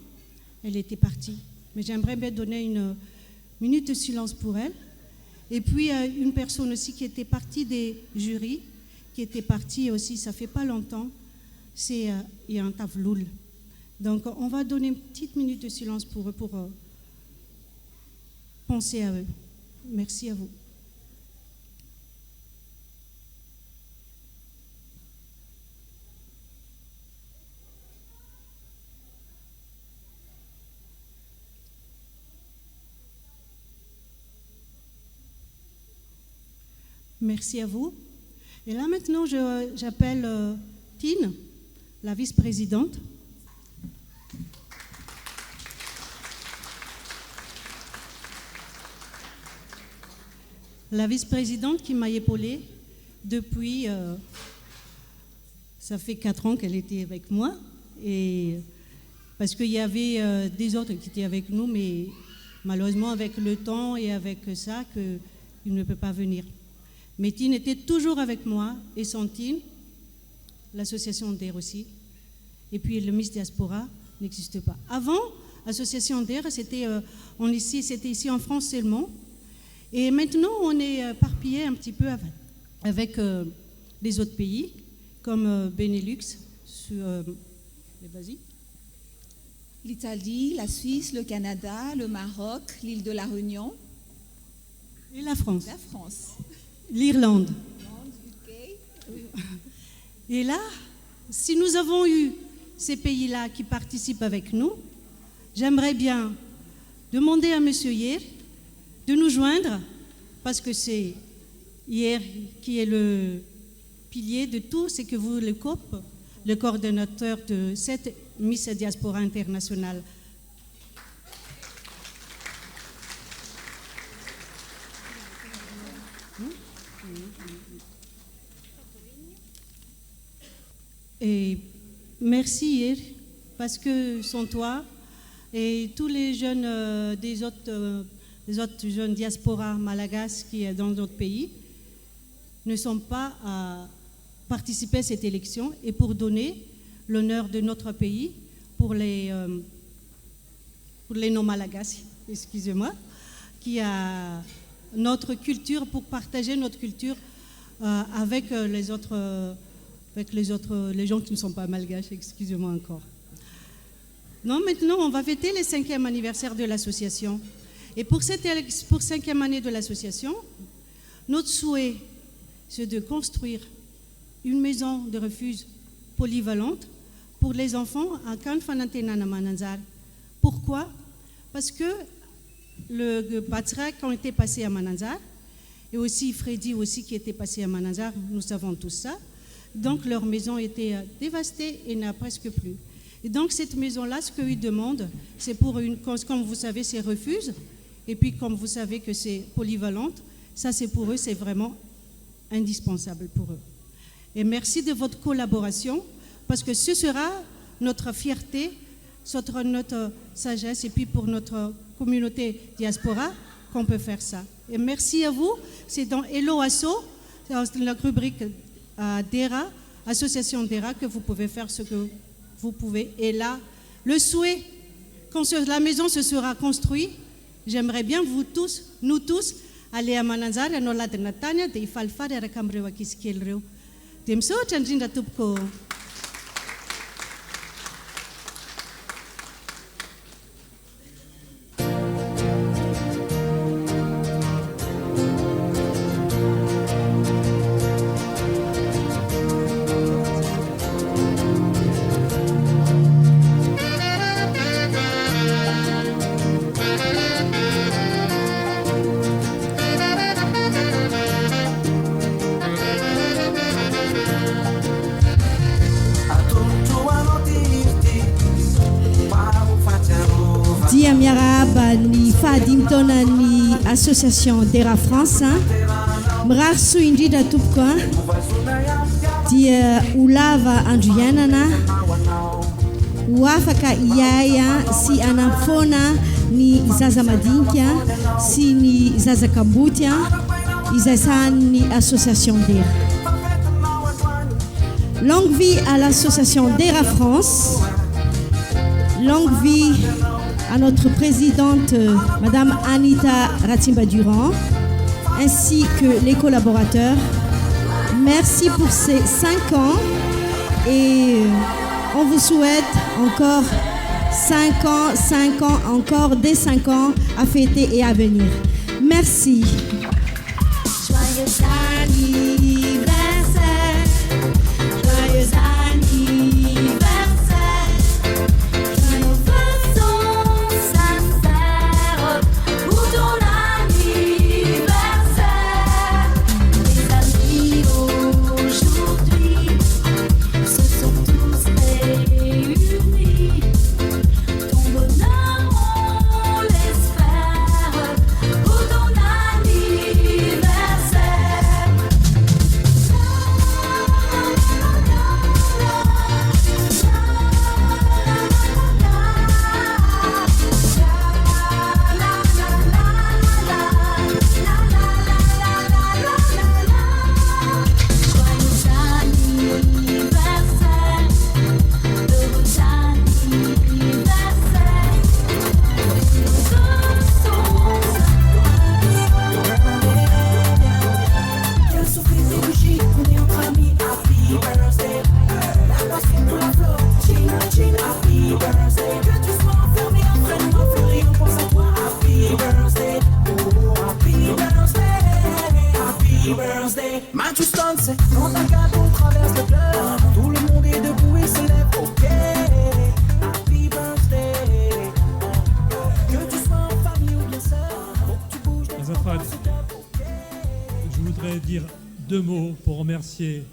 elle était partie. Mais j'aimerais bien donner une minute de silence pour elle. Et puis une personne aussi qui était partie des jurys, qui était partie aussi, ça fait pas longtemps, c'est Yann Tavloul. Donc on va donner une petite minute de silence pour eux, pour penser à eux. Merci à vous. Merci à vous. Et là maintenant, j'appelle Tine, la vice-présidente. La vice-présidente qui m'a épaulée depuis, ça fait 4 ans qu'elle était avec moi, et parce qu'il y avait des autres qui étaient avec nous, mais malheureusement avec le temps et avec ça, qu'ils ne peuvent pas venir. Mais Tine était toujours avec moi, et sans Tine, l'association DER aussi, et puis le Miss Diaspora n'existe pas. Avant, l'association DER, c'était ici en France seulement, et maintenant on est éparpillé un petit peu avec les autres pays, comme Benelux, vas-y. L'Italie, la Suisse, le Canada, le Maroc, l'île de la Réunion. Et la France. La France. L'Irlande. Et là, si nous avons eu ces pays-là qui participent avec nous, j'aimerais bien demander à M. Hier de nous joindre, parce que c'est Hier qui est le pilier de tout ce que vous, le COP, le coordonnateur de cette Miss Diaspora internationale. Et merci Hier, parce que sans toi et tous les jeunes des autres jeunes diasporas malagasy qui sont dans notre pays ne sont pas à participer à cette élection, et pour donner l'honneur de notre pays pour les non-malagasy, excusez-moi, qui a notre culture, pour partager notre culture avec les gens qui ne sont pas malgaches, excusez-moi encore. Non, maintenant, on va fêter le 5e anniversaire de l'association. Et pour 5e année de l'association, notre souhait, c'est de construire une maison de refuge polyvalente pour les enfants à Kanfanantenana Mananzar. Pourquoi? Parce que le Batsrak ont été passés à Mananzar, et aussi Freddy aussi qui était passé à Mananzar, nous savons tout ça. Donc leur maison était dévastée et n'a presque plus. Et donc cette maison-là, ce qu'ils demandent, c'est pour une cause, comme vous savez, c'est refuge, et puis comme vous savez que c'est polyvalente, ça c'est pour eux, c'est vraiment indispensable pour eux. Et merci de votre collaboration, parce que ce sera notre fierté, notre sagesse, et puis pour notre communauté diaspora, qu'on peut faire ça. Et merci à vous. C'est dans Hello Asso, dans la rubrique DERA, Association DERA, que vous pouvez faire ce que vous pouvez. Et là, le souhait, quand la maison se sera construite, j'aimerais bien vous tous, nous tous, aller à Mananzar, à Nolad Natania, de Ifalfar, à Kamrewa Kiskilreo. Demso, Chandrinda Tupko. Dia miarahaba ny fahadimitaona ny association DERA France mirary soa indrindra tompoko dia ho lava andro iainana ho afaka iay sy anampifoana ny zaza madinika sy ny zazakamboty izay sahan'ny association DERA. Longue vie à l'association DERA France, longue vie à notre présidente, Madame Anita Ratimba-Durand, ainsi que les collaborateurs. Merci pour ces 5 ans et on vous souhaite encore 5 ans, encore des 5 ans à fêter et à venir. Merci. Joyeux anniversaire, joyeux anniversaire. Je voudrais dire 2 mots pour remercier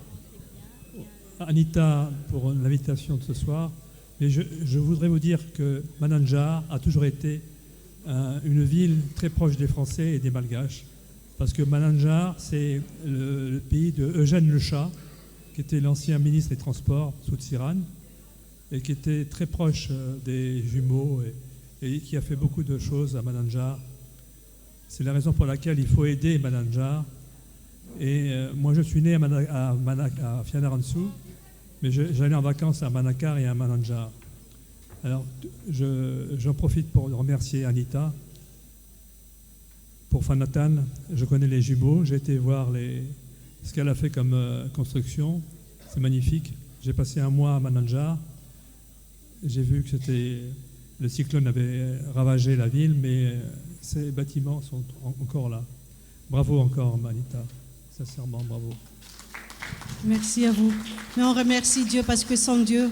Anita pour l'invitation de ce soir. Et je voudrais vous dire que Mananjar a toujours été une ville très proche des Français et des Malgaches. Parce que Mananjar, c'est le pays de Eugène Lechat, qui était l'ancien ministre des Transports sous Tsiran, et qui était très proche des jumeaux et qui a fait beaucoup de choses à Mananjar. C'est la raison pour laquelle il faut aider Mananjar. Et moi, je suis né à Fianarantsoa, mais j'allais en vacances à Manakar et à Mananjar. Alors, j'en profite pour remercier Anita. Pour Fanatan, je connais les jumeaux, j'ai été voir ce qu'elle a fait comme construction. C'est magnifique. J'ai passé 1 mois à Mananjar. J'ai vu que le cyclone avait ravagé la ville, mais ces bâtiments sont encore là. Bravo encore, Anita. Sincèrement, bravo. Merci à vous. Mais on remercie Dieu parce que sans Dieu,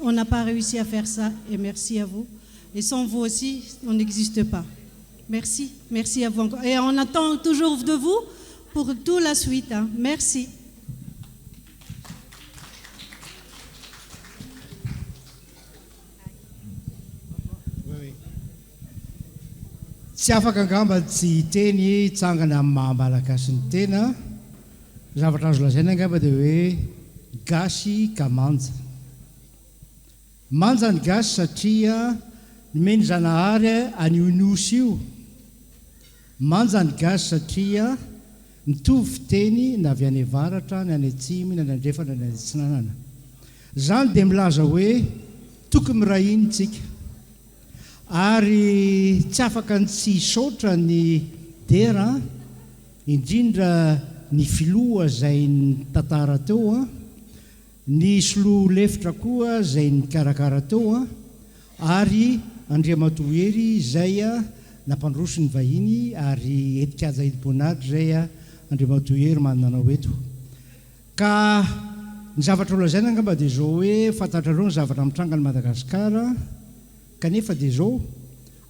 on n'a pas réussi à faire ça. Et merci à vous. Et sans vous aussi, on n'existe pas. Merci. Merci à vous encore. Et on attend toujours de vous pour toute la suite. Hein. Merci. Tsy afaka angamba tsy teny tsangana amin'ny mahamalagasy ny tena zavatra azo lazaina angamba dia hoe gasy ka manja. Manja ny gasy satria nomeny Zanahary an'io nosy io. Manja ny gasy satria mitovy fiteny na avy any avaratra na any atsimy na any andrefana na any atsinanana. Zany dia milaza hoe tokony mirahiny tsika. Ary tsy afaka ny tsy saotra ny dera, indrindra ny filoha izay ny tantara teo, ny soloa lefitra koa izay ny karakara teo, ary Andriamatohery izay nampandroso ny vahiny ary etikaja edi-bonahitra izay Andriamatohery mananao eto. Ka ny zavatra lazaina angamba dia izao hoe fantatrareo ny zavatra mitranga ny Madagasikara. Kanefa dia izao,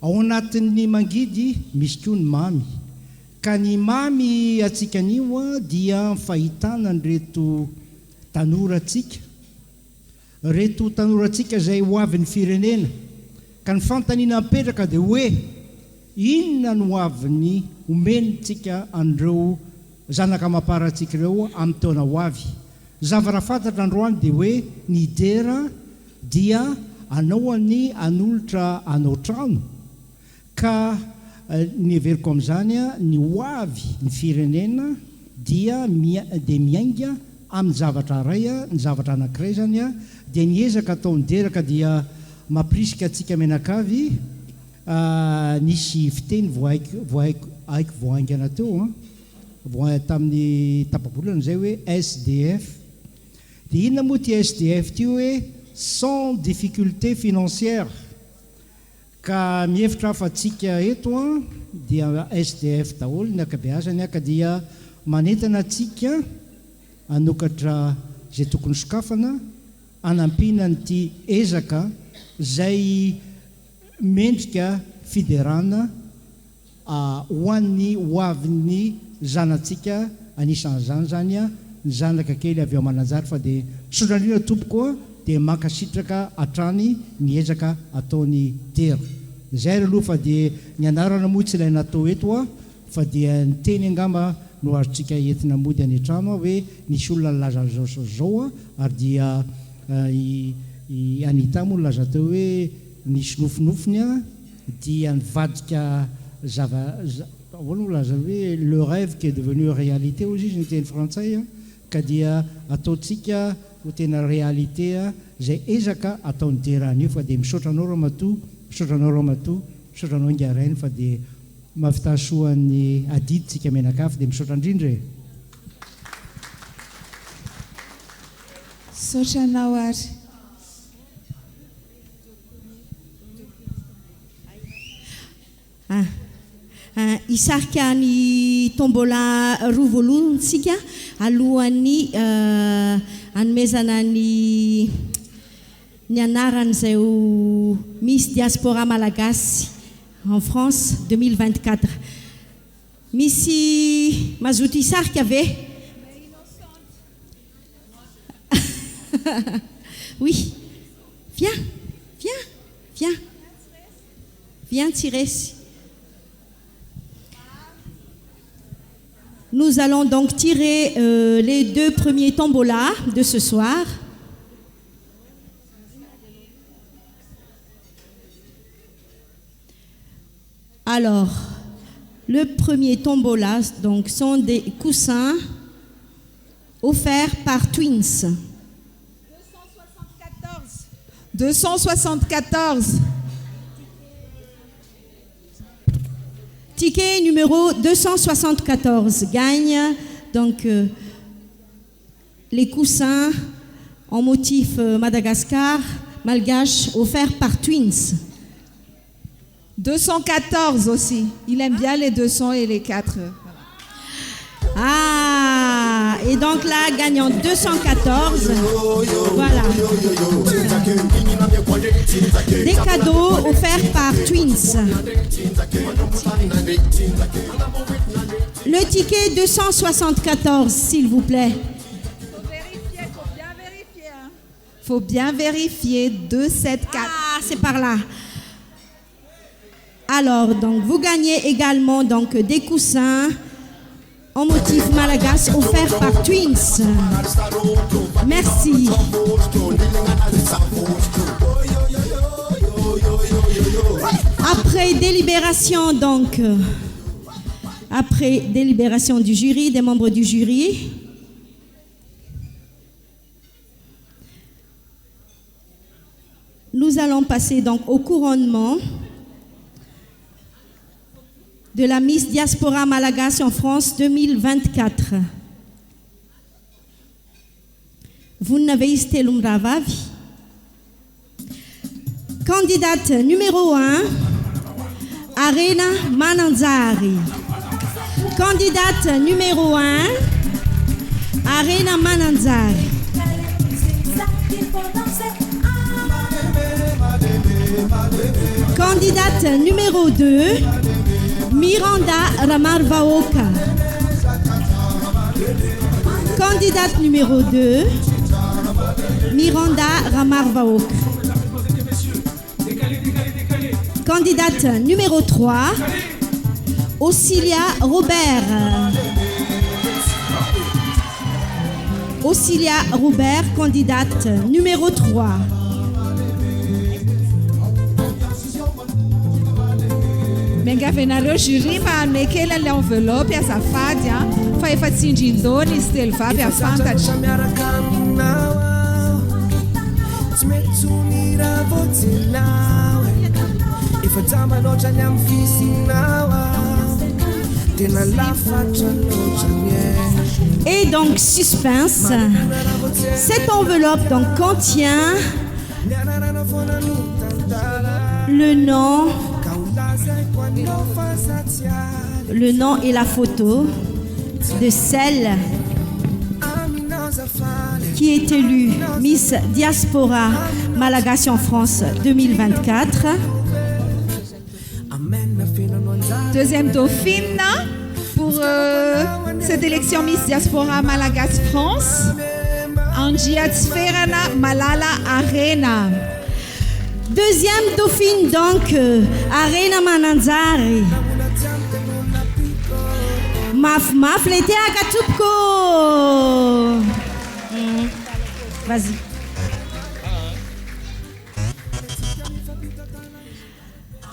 ao anatin'ny mangidy misy koa ny mamy. Ka ny mamy atsika anio dia fahitana reto tanorantsika. Reto tanorantsika izay ho avy ny firenena. Ka ny fantaniana mipetraka dia hoe inona no avy ny omenitsika an'ireo zanaka mamparatsika ireo amin'ny taona ho avy. Zavatra fantatra androany dia hoe ny dera dia anaoany anolotra anao trano, ka ny everiko amin'izany ny ho avy ny firenena dia miainga amin'ny zavatra iray, ny zavatra anankiray zany dia ny ezaka ataony deraka dia mampirisika antsika menakavy. Nisy fiteny voahaiko voahaingana teo tamin'ny tapabolana izay hoe SDF. Dia inona moa ty SDF ty hoe sans difficulté financière. Ka mihevitra fa tsika eto dia SDF daholo ny ankabeazany ka dia manentana atsika anokatra izay tokony sokafana anampina nyty ezaka izay mendrika fiderana ho an'ny ho avin'ny zanatsika anisan'izany zany ny zanaka kely avy ao Mananjary fa dia sotrandrina tompoko dia mankasitraka hatrany ny ezaka ataony tera. Izay aloha fa dia ny anarana moa tsy ilay natao eto fa dia ny teny angamba no azotsika entina mody any an-trano hoe nisy olona nilaza zao ary dia Anita moa nilaza teo hoe nisy nofinofiny dia nivadika ahoana milaza hoe le rêve qui est devenu réalité ozy izy ny teny frantsay ka dia ataontsika ho tena réalité izay ezaka ataony derany io fa dia misaotranao Ramatoa, misaotranao Ramatoa, misaotranao Ingarainy fa dia mavitasoan'ny adiditsika menakafy dia misaotra indrindra e. Saotranao ary. Isarika ny tombola roa voalohantsika alohan'ny hanomezana ny anaran'izay Miss Diaspora Malagasy en France 2024. Misy mazoto isarika ve? Oui. Viens tirer. Nous allons donc tirer les deux premiers tombolas de ce soir. Alors, le premier tombola donc, sont des coussins offerts par Twins. 274. Ticket numéro 274 gagne donc les coussins en motif Madagascar, malgache, offerts par Twins. 214 aussi. Il aime bien les 200 et les 4. Ah, Et donc là, gagnant 214. Voilà. Des cadeaux offerts par Twins. Le ticket 274, s'il vous plaît. Faut bien vérifier 274. Ah, c'est par là. Alors, donc, vous gagnez également donc, des coussins en motif malagas offerts par Twins. Merci. Après délibération, donc, après délibération du jury, des membres du jury, nous allons passer donc au couronnement de la Miss Diaspora Malagas en France 2024. Vous n'avez Stelum Ravavi. Candidate numéro 1, Arena Mananzari. Candidate numéro 1, Arena Mananzari. Candidate numéro 2, Miranda Ramarvaoka. Candidate numéro 2, Miranda Ramarvaoka. Candidate numéro 3, Auxilia Robert. Auxilia Robert, candidate numéro 3. Mengavenareo jury ma hanome kely le enveloppe azafady a fa efa tsindrin-dony izy telo vavy afantatra. Et donc suspense, cette enveloppe donc contient le nom et la photo de celle qui est élue Miss Diaspora Malagas en France 2024. Deuxième dauphine pour cette élection Miss Diaspora Malagas France, Angia Sferana Malala Arena. Deuxième dauphine donc, Arena Mananzari. Maf l'été à Katupko. Vas-y.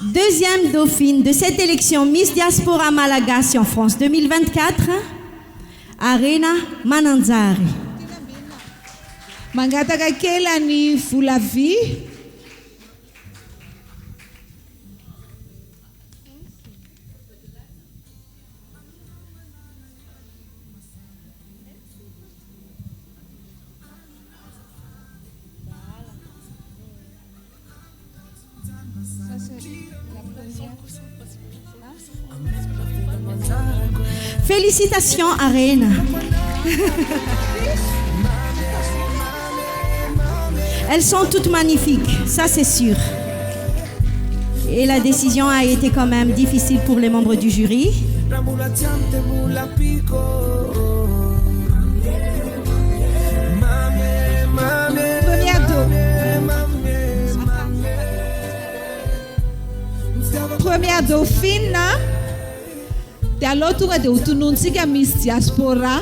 Deuxième dauphine de cette élection Miss Diaspora Malagas en France 2024, Arena Mananzari. Mangataka kelani Fulavi. Félicitations Arena. Elles sont toutes magnifiques, ça c'est sûr. Et la décision a été quand même difficile pour les membres du jury. Première dauphine dia aloha dia hotonontsika Miss Diaspora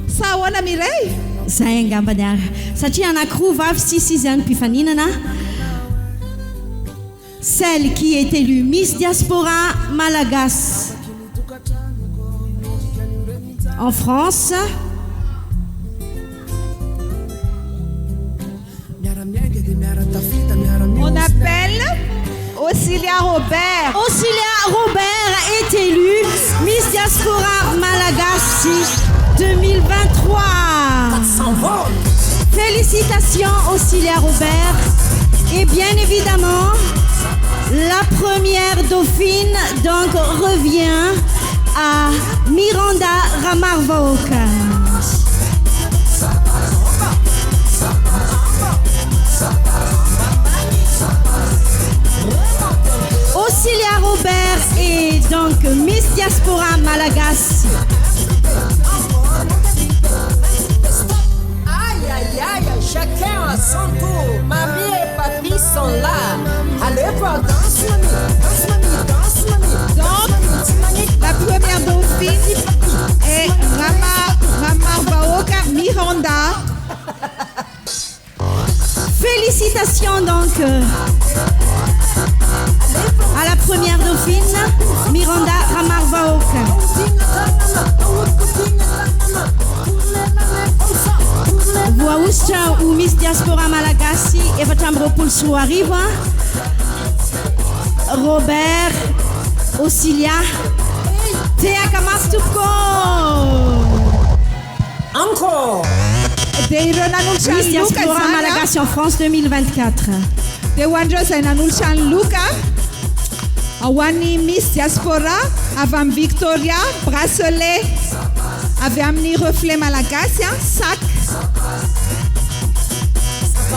sa ahoana miray zay angambany ary satria anankiroa vavy sisy izy any mpifaninana. Celle qui est élue Miss Diaspora Malagas en France, on appelle Auxilia Robert. Auxilia Robert est élue Miss Diaspora Malagas 2023. Félicitations Auxilia Robert. Et bien évidemment, la première dauphine donc revient à Miranda Ramarvaoka. diaspora malagasy. Aïe, aïe, aïe, chacun à son tour. Mamie et papy sont là. Allez, voir, danse, mamie. Donc, la première dauphine est Ramarvaoka Miranda. Félicitations donc à la première dauphine, Miranda Ramarvaoka. Voaustra ou Miss Diaspora Malagasy efatra amby roapolo sy roa arivo Robert Osilia Teaka mafy tompoko. Encore. Miss Diaspora Malagasy en France 2024. Dia ho andreo izay nanolotra ny loka ho an'ny Miss Diaspora avy amin'ny Victoria bracelet avy amin'ny reflet malagasy sac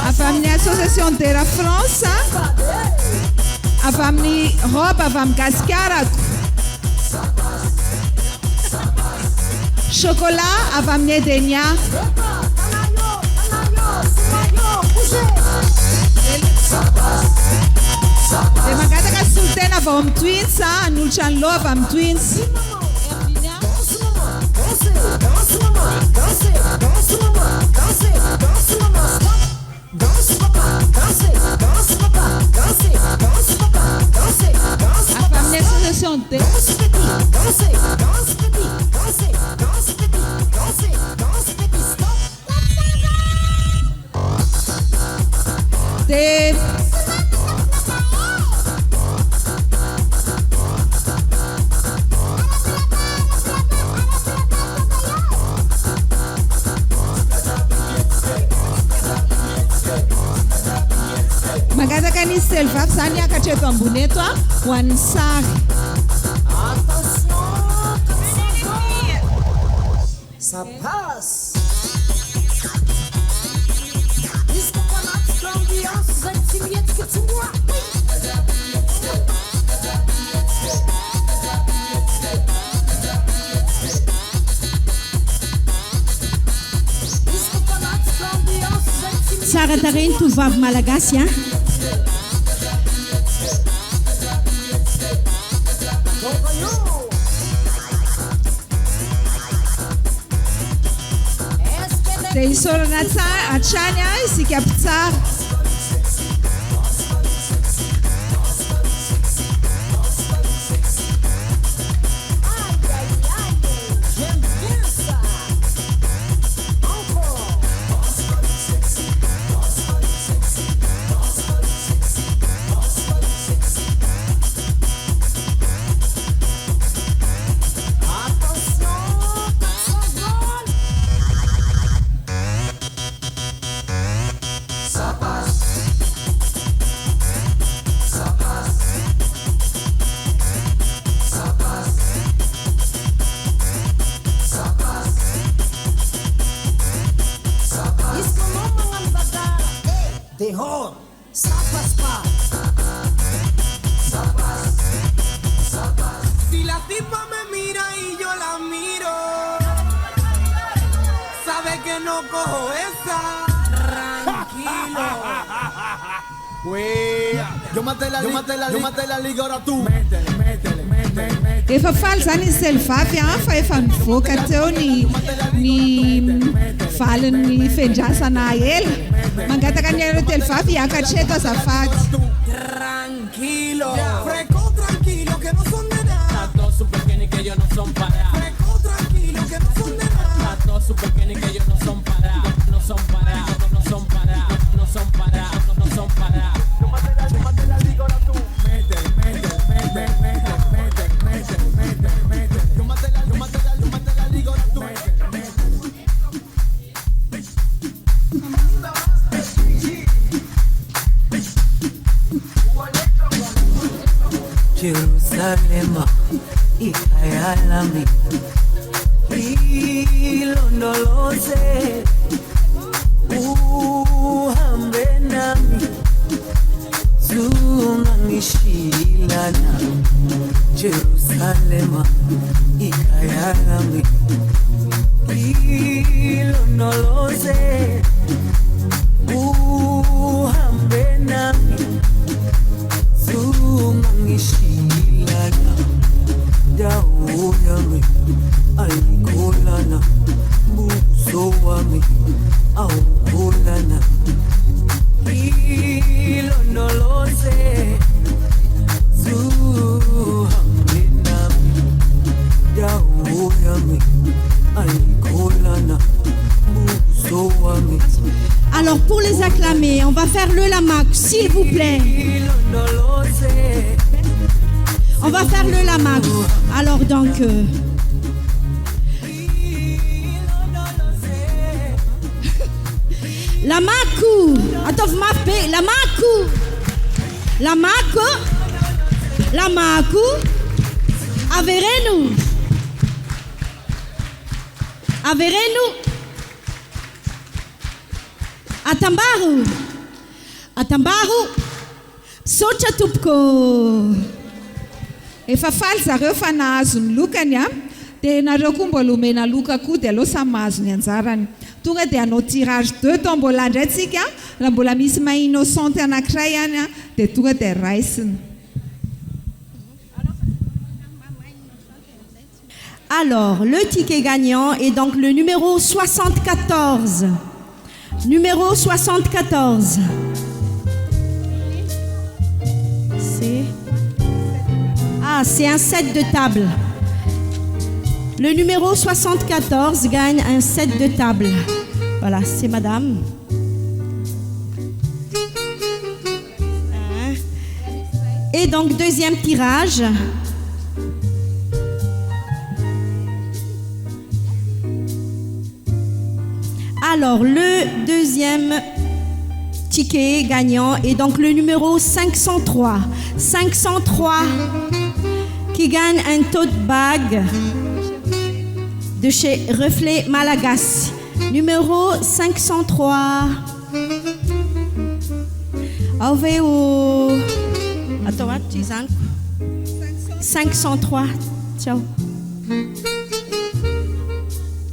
avy amin'ny association Terra France avy amin'ny robe avy amin'ny Gaskarako chocolat avy amin'ny Edenia dia mangataka solitena avy ao amin'ny Twins hanolotra ny loha avy amin'ny Twins. Avy amin'ny association de magataka ny selvavy zany akatreto ambony eto ho an'ny sary. Ça passe. Isko fanatika ambiance zay tsy mihetsika tsy moa. Isko fanatika ambiance zay tsy Tsara tarehy ny tovovavy malagasy dia isaorana hatrany isika mpitsara. Dehors, ça passe pas. Si la tipa me mira y yo la miro, sabe que no cojo esa. Tranquilo. Yo maté la liga, ahora tú. Métele. Efa faly zany ny selvavy fa efa nivoaka teo ny valin'ny fendrasana ela. Mangataka ny areo televavy hiakatreto azafady. Tranquilo. Freco tranquilo que no son de nada. Las dos super que que ellos no son para. Freco tranquilo que no son de nada. Las dos super que ellos no son para. No son para. No son para. No son para. No son para. Yo maté la liga, ahora tú. Métele. Yo maté la liga, ahora tú. Jerusalema ikayalami ilondoloze uhambe nami zungangishilana Jerusalema londoloze uhambe nami zungangishilana dawo yami ayikholana buso wami awukholana ilondoloze zuhambe nami dawo yami ayikholana buso wami. Alors pour les acclamer, on va faire le lamac, s'il vous plaît. On va faire le lamac. Alors donc... Lamaku, attends, mappé, lamaku, lamaku, lamaku, averenu, averenu, atambaru, atambaru, socha tupko. Efa faly zareo fa nahazo ny lokany a, dia nareo koa mbola omena loka koa dia aleo samy mahazo ny anjarany. Tonga dia hanao tirage 2 tombola indray tsika, raha mbola misy maha innocente anankiray ihany a, dia tonga dia raisiny. Alors, le ticket gagnant est donc le numéro 74. Numéro 74. C'est un set de table. Le numéro 74 gagne un set de table. Voilà, c'est madame. Et donc, deuxième tirage. Alors, le deuxième ticket gagnant est donc le numéro 503. 503 qui gagne un tote bag de chez Reflet Malagasy. Numéro 503. Attends, 503. Ciao.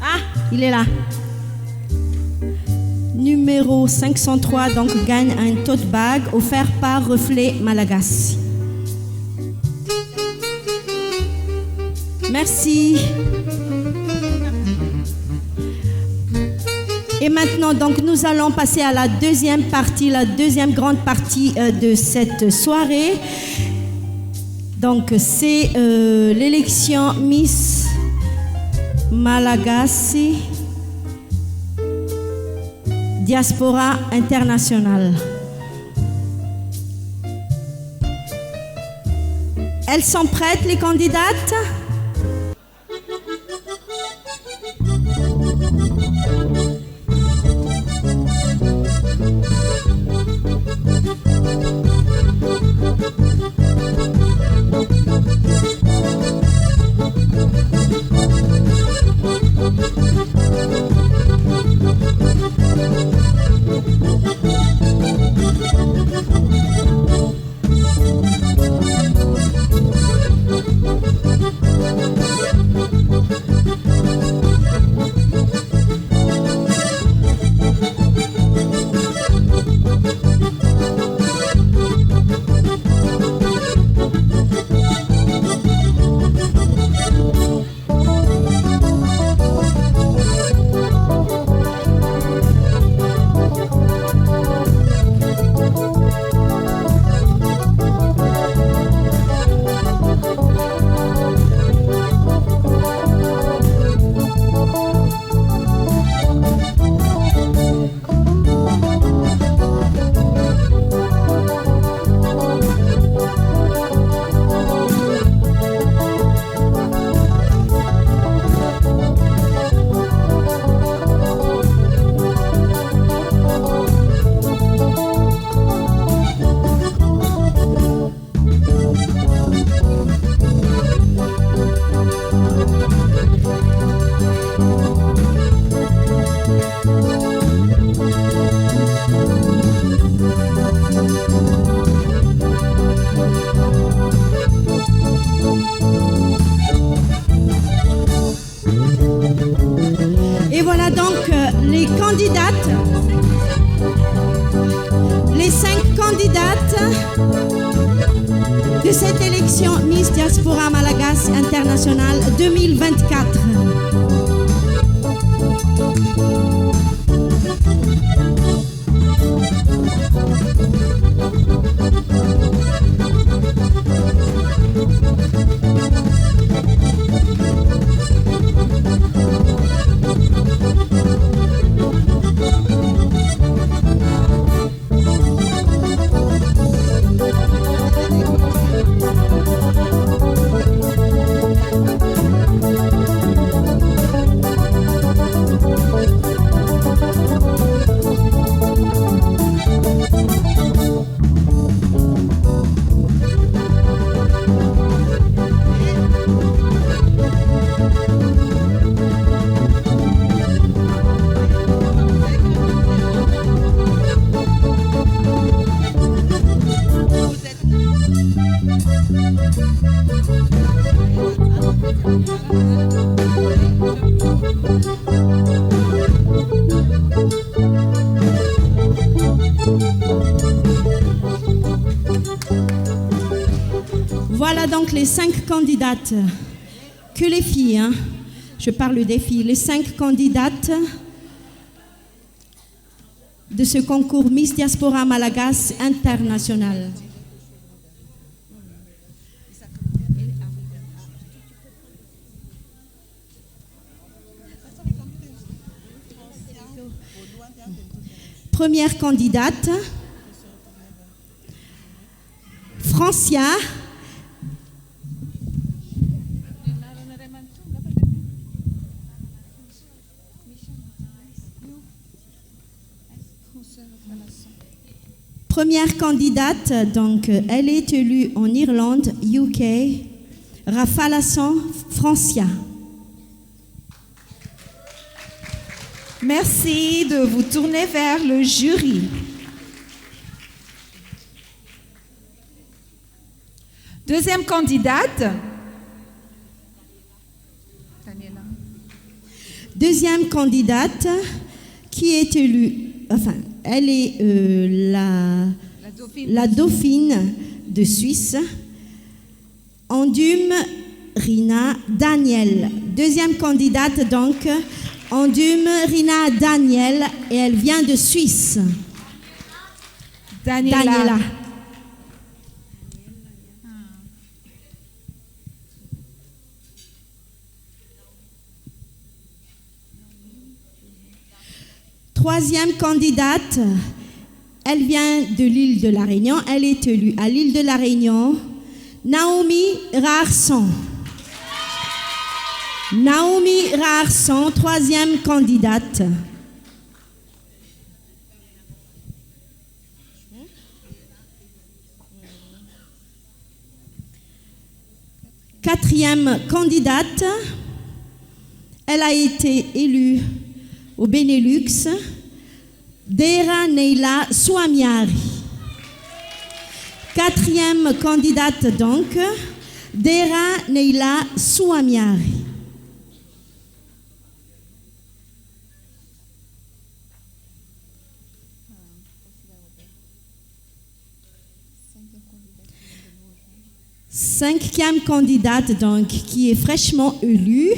Ah, il est là. Numéro 503 donc gagne un tote bag offert par Reflet Malagasy. Merci. Et maintenant, donc, nous allons passer à la deuxième partie, la deuxième grande partie de cette soirée. Donc, c'est l'élection Miss Malagasy Diaspora Internationale. Elles sont prêtes, les candidates ? candidats candidates. Les 5 candidates de cette élection Miss Diaspora Malagasy International 2024. Voilà donc les 5 candidates que les filles, hein, je parle des filles, les 5 candidates de ce concours Miss Diaspora Malagasy International. Première candidate, Francia. Première candidate, donc elle est élue en Irlande, UK, Rafalasson Francia. Merci de vous tourner vers le jury. Deuxième candidate. Deuxième candidate qui est élue, enfin, elle est la dauphine de Suisse, Andume Rina Daniel. Deuxième candidate donc, Andume Rina Daniel, et elle vient de Suisse. Daniela. Troisième candidate, elle vient de l'île de la Réunion, elle est élue à l'île de la Réunion, Naomi Rarson. Naomi Rarson, troisième candidate. Quatrième candidate, elle a été élue au Benelux, Dera Neila Swamiari. Quatrième candidate donc, Dera Neila Swamiari. Cinquième candidate donc, qui est fraîchement élue,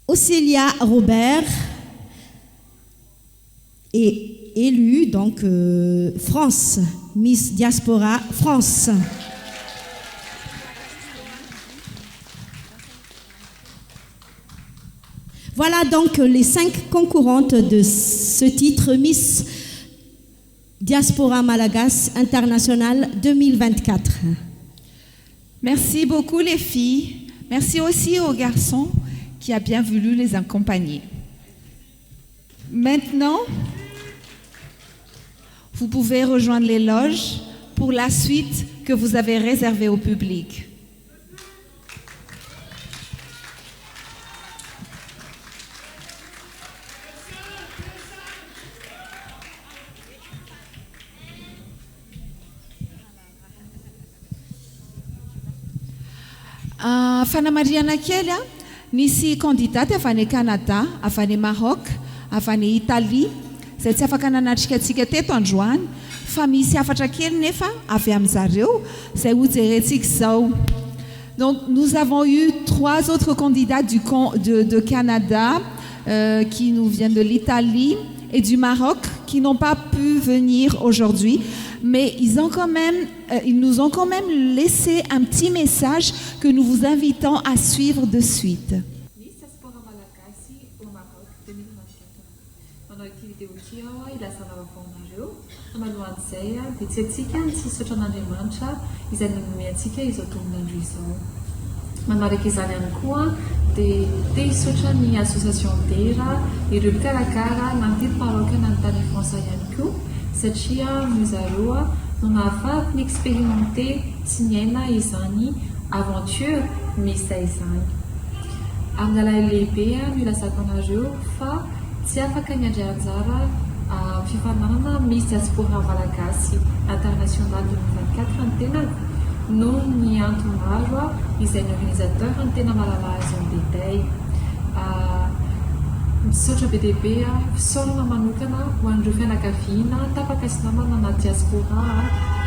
Océlia Robert, est élue donc France, Miss Diaspora France. Voilà donc les 5 concurrentes de ce titre Miss Diaspora Malagasy International 2024. Merci beaucoup les filles. Merci aussi aux garçons qui a bien voulu les accompagner. Maintenant, vous pouvez rejoindre les loges pour la suite que vous avez réservée au public. Fanamariana kely Nisy candidaty avy any Canada, avy any Maroc, avy any Italie, izay tsy afaka nanatrika antsika teto androany, fa misy afatra kely nefa avy amin'zareo, izay hojerentsika izao. Donc nous avons eu 3 autres candidats de Canada qui nous viennent de l'Italie et du Maroc qui n'ont pas pu venir aujourd'hui, mais ils nous ont quand même laissé un petit message que nous vous invitons à suivre de suite. Manaraka izany ihany koa dia te hisaotra ny association Tera ireo mpikarakara na ny tety paroka na ny tany Fransa ihany koa satria ny zareo no nahafahaky ny expérimenté sy niaina izany aventure misy izany. Amin'ny alalan'ny lehibe no ilazako anareo fa tsy afaka ny andray anjara fifananana Miss Diaspora Malagasy International 2024 ny tenako noho ny antony maro izay ny organisateur ny tena mahalala azy en détail. Misaotra be dia be fisaorana manokana ho an'ireo fianakaviana tapaka sy namana na diaspora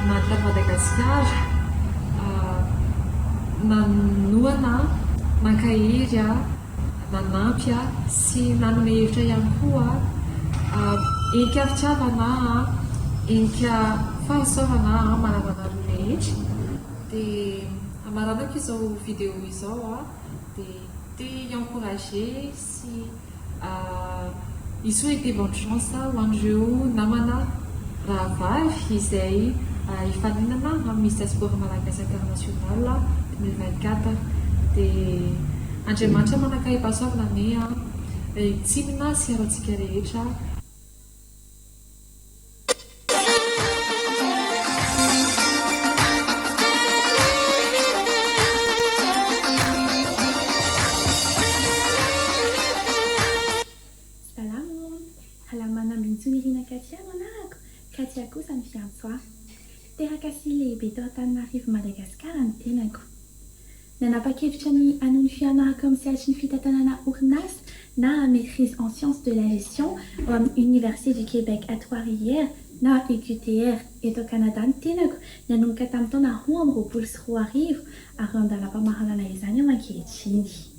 na tany Madagasikara nanoana nankahery nanampy sy nanome hevitra ihany koa enika fitiavana enika fahasoavana manamana roa rehetra. Dia amaranako izao vidéo izao dia te encourager sy souhaiter bonne chance ho an'ireo namana rahavavy izay hifaninana amin'ny Miss Diaspora Malagasy International 2024 dia Andriamanitra manakay pasoavana ane tsimina sy aratsika rehetra. Katia kosa ny fiantsoa teraka sy lehibe tao Antananarivo Madagasikara ny tenako. Nanapa-kevitra ny anohy fianarako amin'ny sehatry ny fitantanana orinasa na maîtrise en sciences de la gestion Université du Québec à Trois-Rivières na UQTR eto Canada ny tenako nanomboka tamin'ny taona 2024 ary andalam-pamaranana izany ao ankehitriny.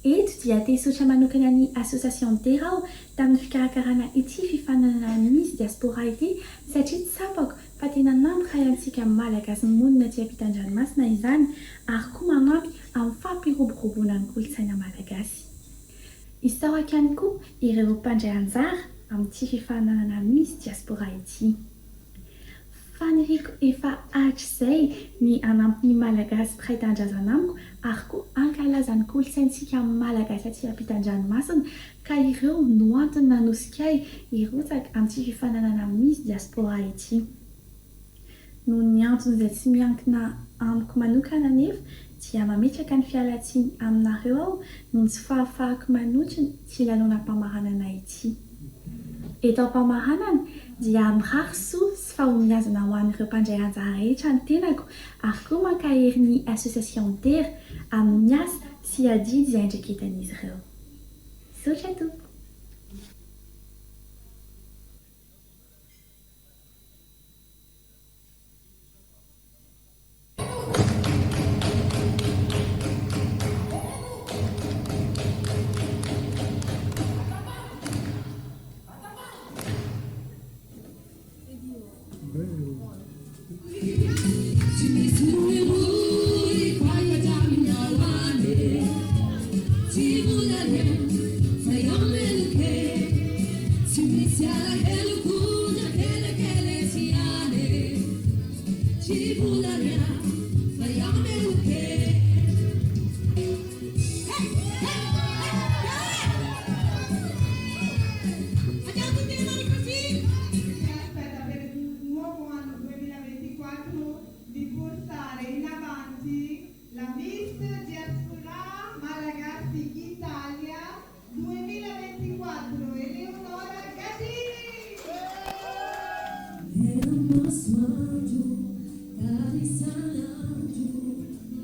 Eto dia te hisaotra manokana ny association Tera tamin'ny fikarakarana ity fifananana Miss Diaspora ity satria tsapako fa tena nampy antsika malagasy monina aty ampitan-dranomasina izany ary koa manampy amin'ny fampiroboroboana ny kolontsaina malagasy. Isaoraka ihany koa ireo mpandray anjara amin'ity fifananana Miss Diaspora ity. Faniriko efa hatrizay ny anampy ny malagasy mpiray tanindrazana amiko ary koa ankalazany kolontsaintsika malagasy aty ampitan-dranomasina ka ireo no antony nanosikay hirotsaka amin'ity fifananana Miss Diaspora ity. Noho ny antony izay tsy miankina amiko manokana nefa dia mametraka ny fialatsiny aminareo aho noho tsy fahafahako manotriny tsy lanonam-pamaranana ity. Eto am-pamaranana dia mirary soa sy fahombiazana ho an'ireo mpandray anjara rehetra ny tenako ary koa mankahery ny association Tera amin'ny asa sy adidy izay andraikentan'izy ireo. Misaotra tompoko.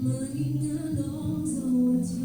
Money no longer what you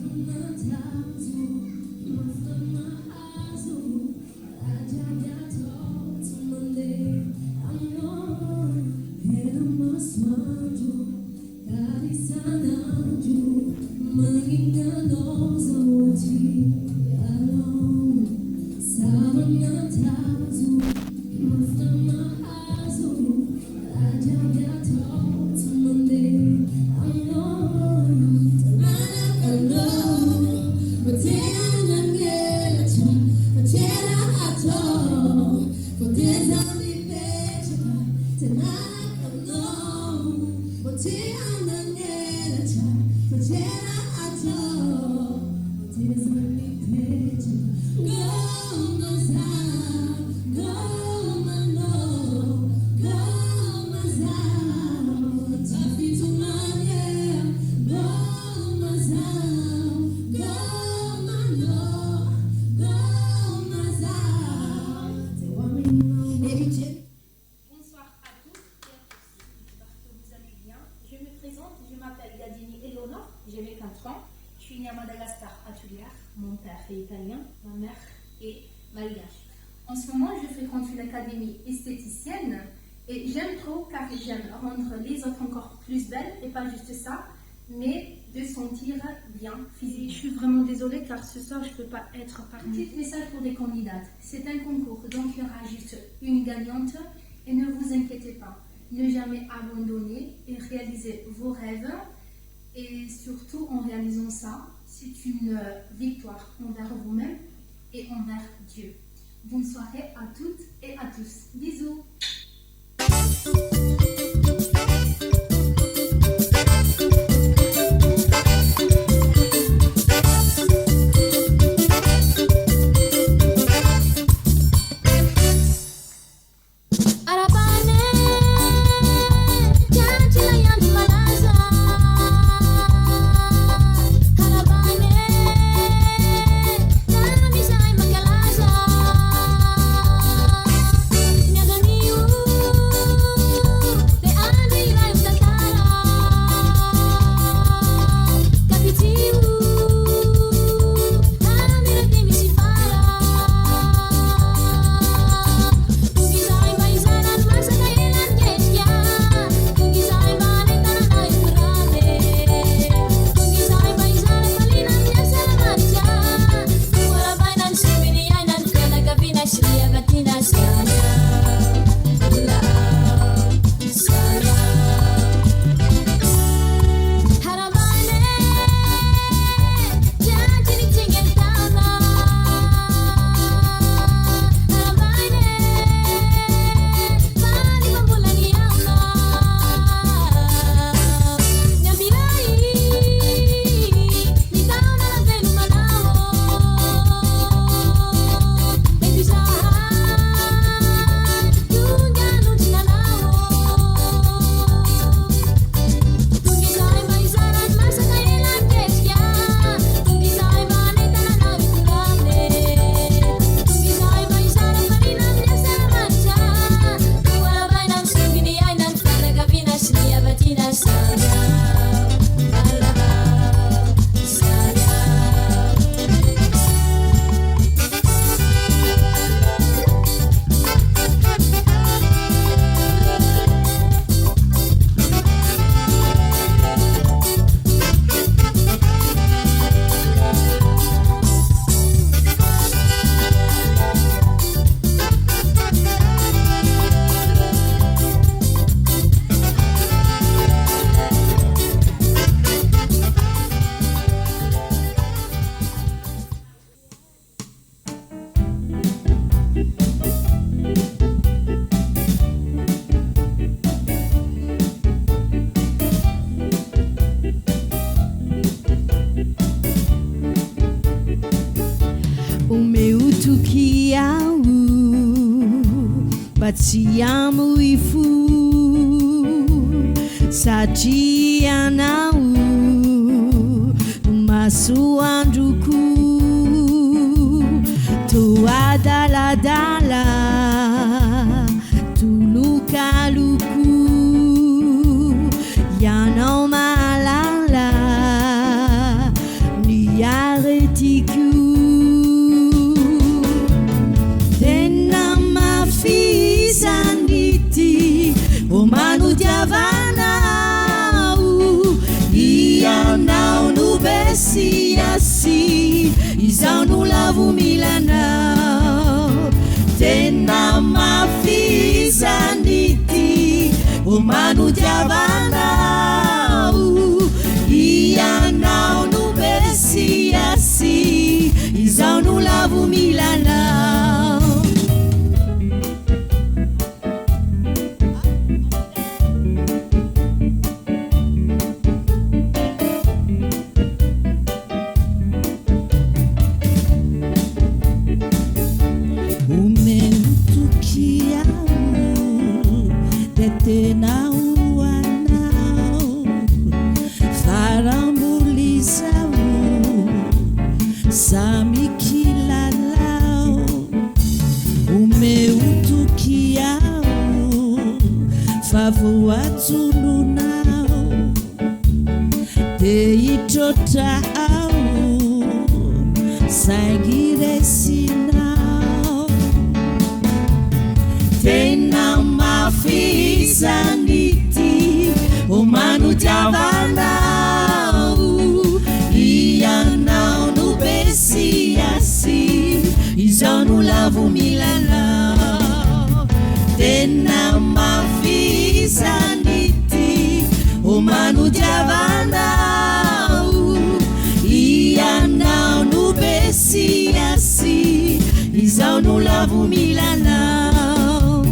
fait italien, ma mère est malgache. En ce moment, je fréquente une académie esthéticienne et j'aime trop car j'aime rendre les autres encore plus belles et pas juste ça, mais de sentir bien physiquement. Je suis vraiment désolée car ce soir je ne peux pas être parmi. Petit message pour les candidates. C'est un concours, donc il y aura juste une gagnante et ne vous inquiétez pas. Ne jamais abandonner et réaliser vos rêves. Et surtout en réalisant ça, c'est une victoire envers vous-même et envers Dieu. Bonne soirée à toutes et à tous. Bisous. Batsiamo i fu satrianao masoandroko toa daladala tolokaloko ianao mahalala ny aretiko o manudiavanao ianao no besiasi izao no lavumilanao tena mafizaniti o manudiavanao ianao no besiasi izao no lavumilanao. saingy resinao tena mafizanity omanodiavanao ianao no besiasi izao no lavomilanao tena mafizanity omanodiavanao ianao no besiasi izao no lavomilanao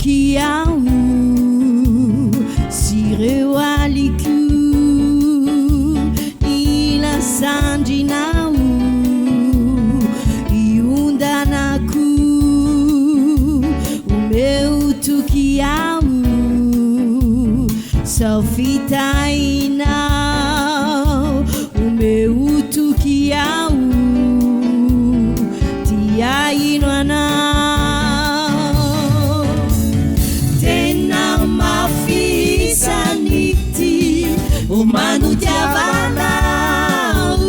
Kiau sireu aliku ila sandinau iundanaku o meu tukiau salfitainau o meu tukiau tiainoana omanodiavanao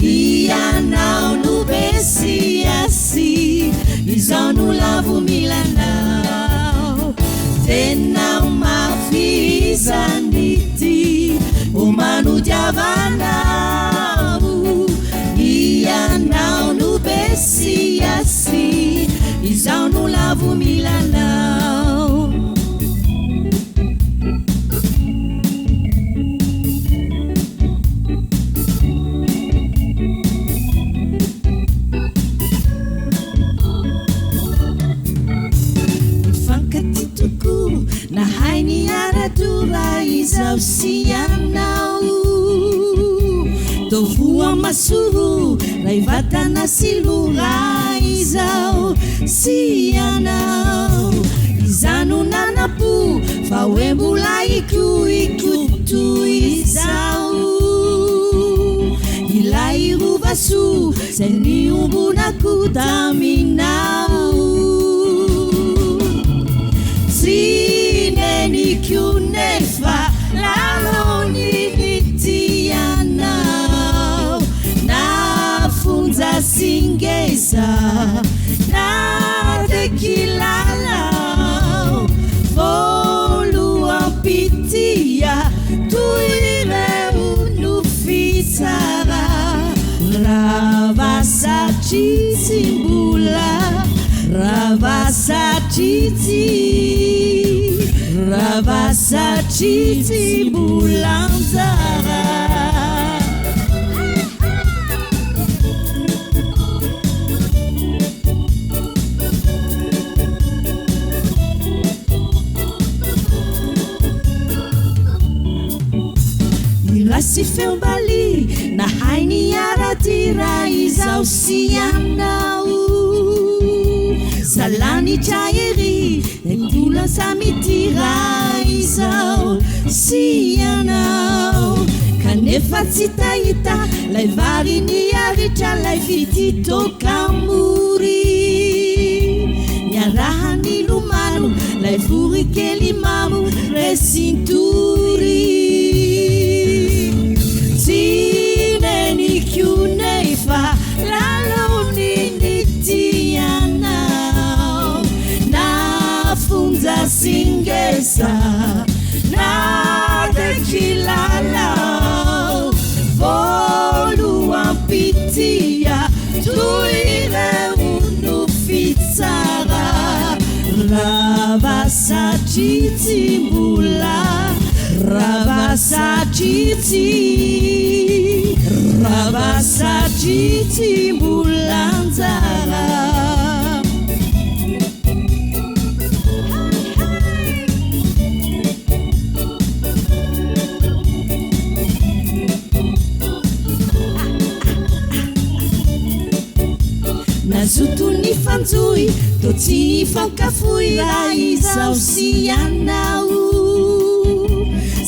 ianao no besiasi izao no lavomilanao tena mafizanity omanodiavanao ianao no besiasi izao no lavomilanao na haini aradura izao sianao tovua masuru raivatana silura izao sianao izano nanapu fawembula ikutu izao ilai ruvasu seniumbunaku daminao sineni kunefa lalonitianao nafunza singeza na tekilalau voluampitia tuire unufisara ravasacitimbula ravasacitibulanzara irasi feumbali na haini aratira izao sianao salani chairi endula samitira izao sianao kanefa tsitaita lai varini aritra lai fititokamuri niarahani lumano lai vorikely mamo resinturi tsineni kunefa laloninitia funza singesa na tekilalau voluampitia tuire unufitsara ravasacitimbula ravasacitibulanzara nazotony fanjoy to tsy fankafoy raha izao sianao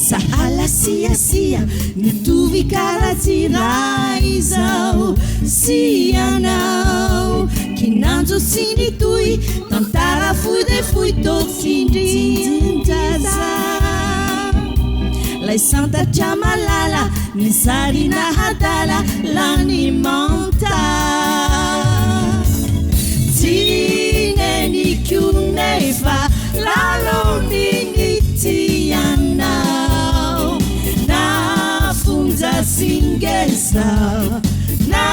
sahala siasia nitovy karatsira izao sy anao kinanjo sy nitoy tantara foy de foy tofindrindraza lay santatra malala ny zarina hadala lany manta tineniko nefa laloniny tianao na funza singesa na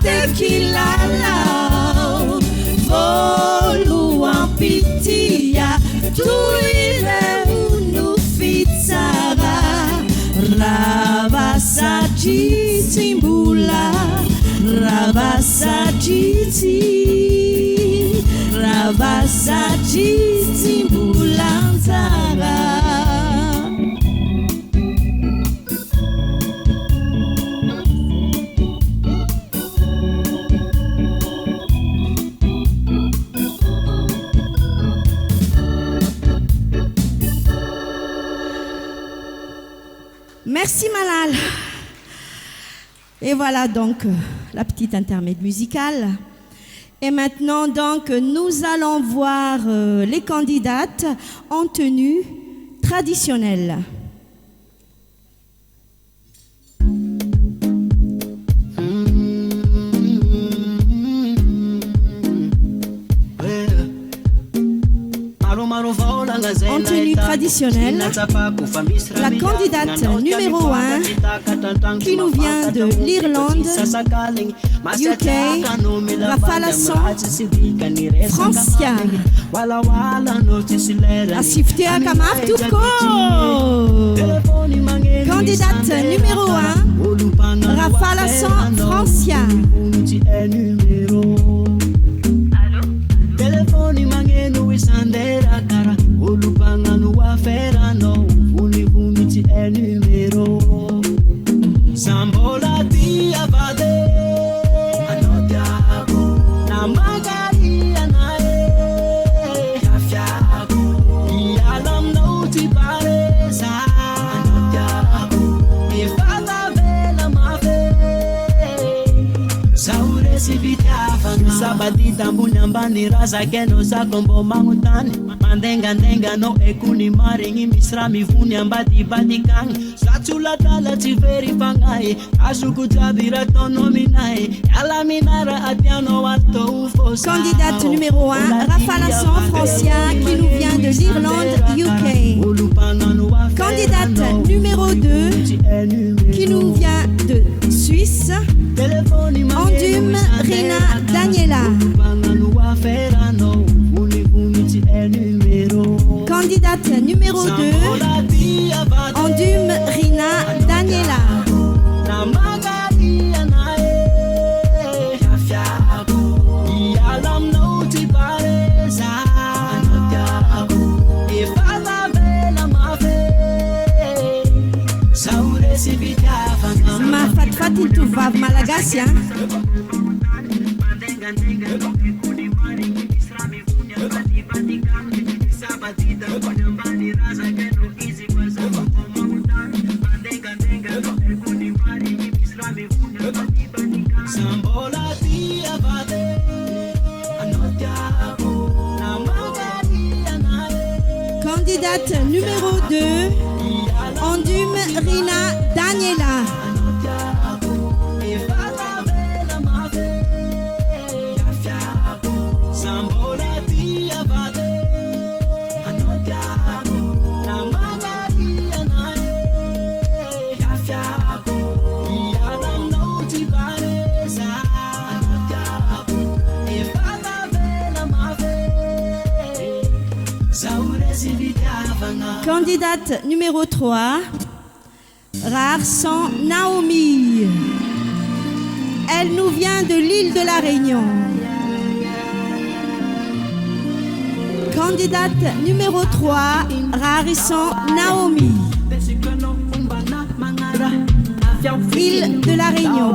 de kilalau voluan pitia tuile unu fitsara ravasati timbula ravasati timbulanzara. Merci Malal. Et voilà donc la petite intermède musicale. Et maintenant donc nous allons voir les candidates en tenue traditionnelle. En tenue traditionnelle, la candidate numéro 1 qui nous vient de l'Irlande, UK, Rafalasson, Francia. Asiftea Kamaftuko. Candidate numéro 1, Rafalasson, Francia. Telefoni mangenu isandera kara ulupanganu waferano univumiti numero sambola dia vade anotiago na magari anae kafiago yalam nauti paresa anotiago ifala vela mafe saure sivitiafana sabati tambunyambani raza keno sakombo mangutani mandenga no ekuni maringi misra mivuni ambati batikang satula tala tiveri pangai asuku tabira tonominae ala minara atiano wato ufo. Candidate numéro 1 Rafalasson Francia qui nous vient de l'Irlande, UK. Candidate numéro 2 qui nous vient de Suisse, Andum Rina Daniela. Candidate numéro 2 Andum Rina Daniela. Ma fatfati tu vav Malagasy hein? Candidate numéro 2 Andum Rina Daniela. Candidate numéro 3, Rarsan Naomi. Elle nous vient de l'île de la Réunion. Candidate numéro 3, Rarsan Naomi. Île de la Réunion.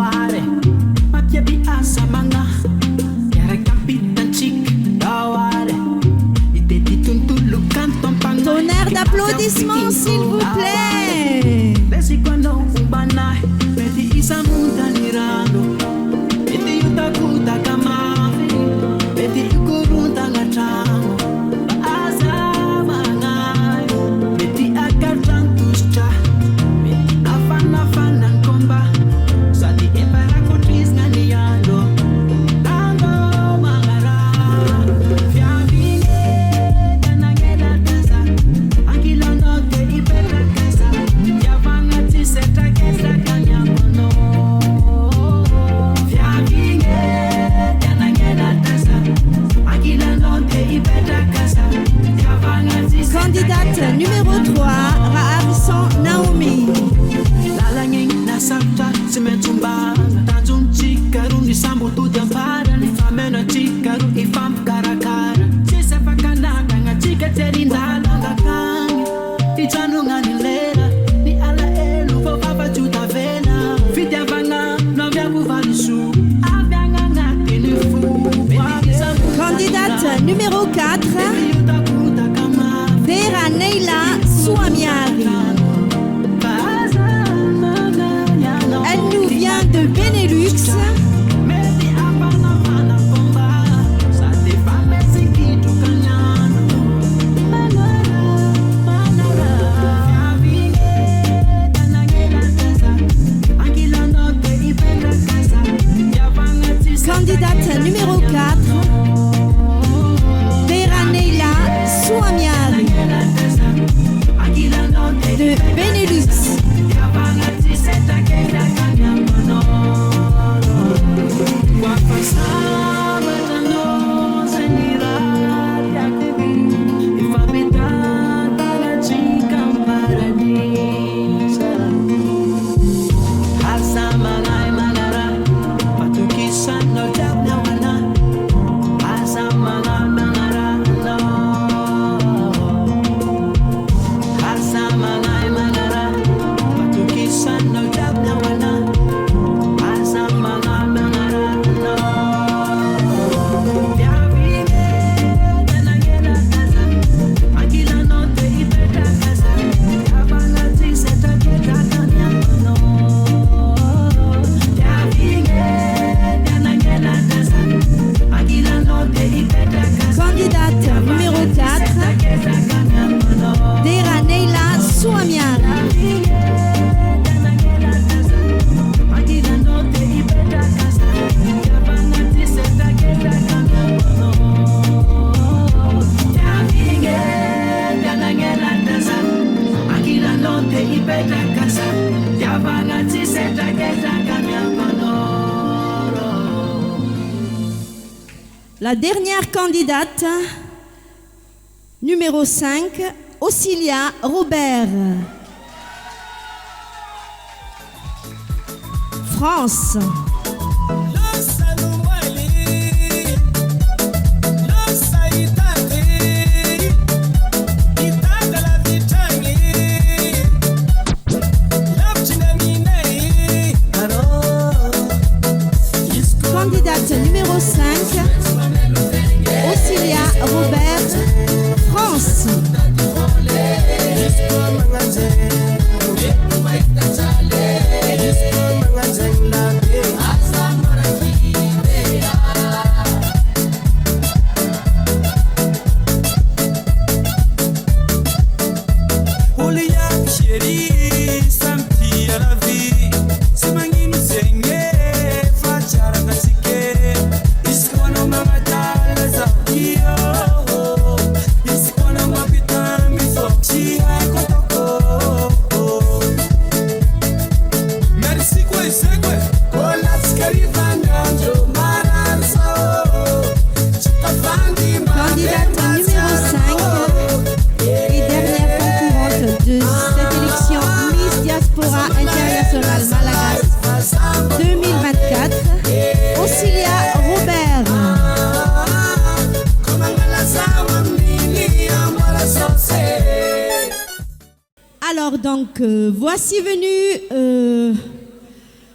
Tonnerre d'applaudissements, s'il vous plaît. numéro 4, Vera Neila Souamiari. Elle nous vient de Benelux. Candidate numéro 4, Vera Neila Souamiari de Benelux. La dernière candidate, numéro 5, Osilia Robert. France. Candidate numéro 5, Osilia Robert, France. Voici venu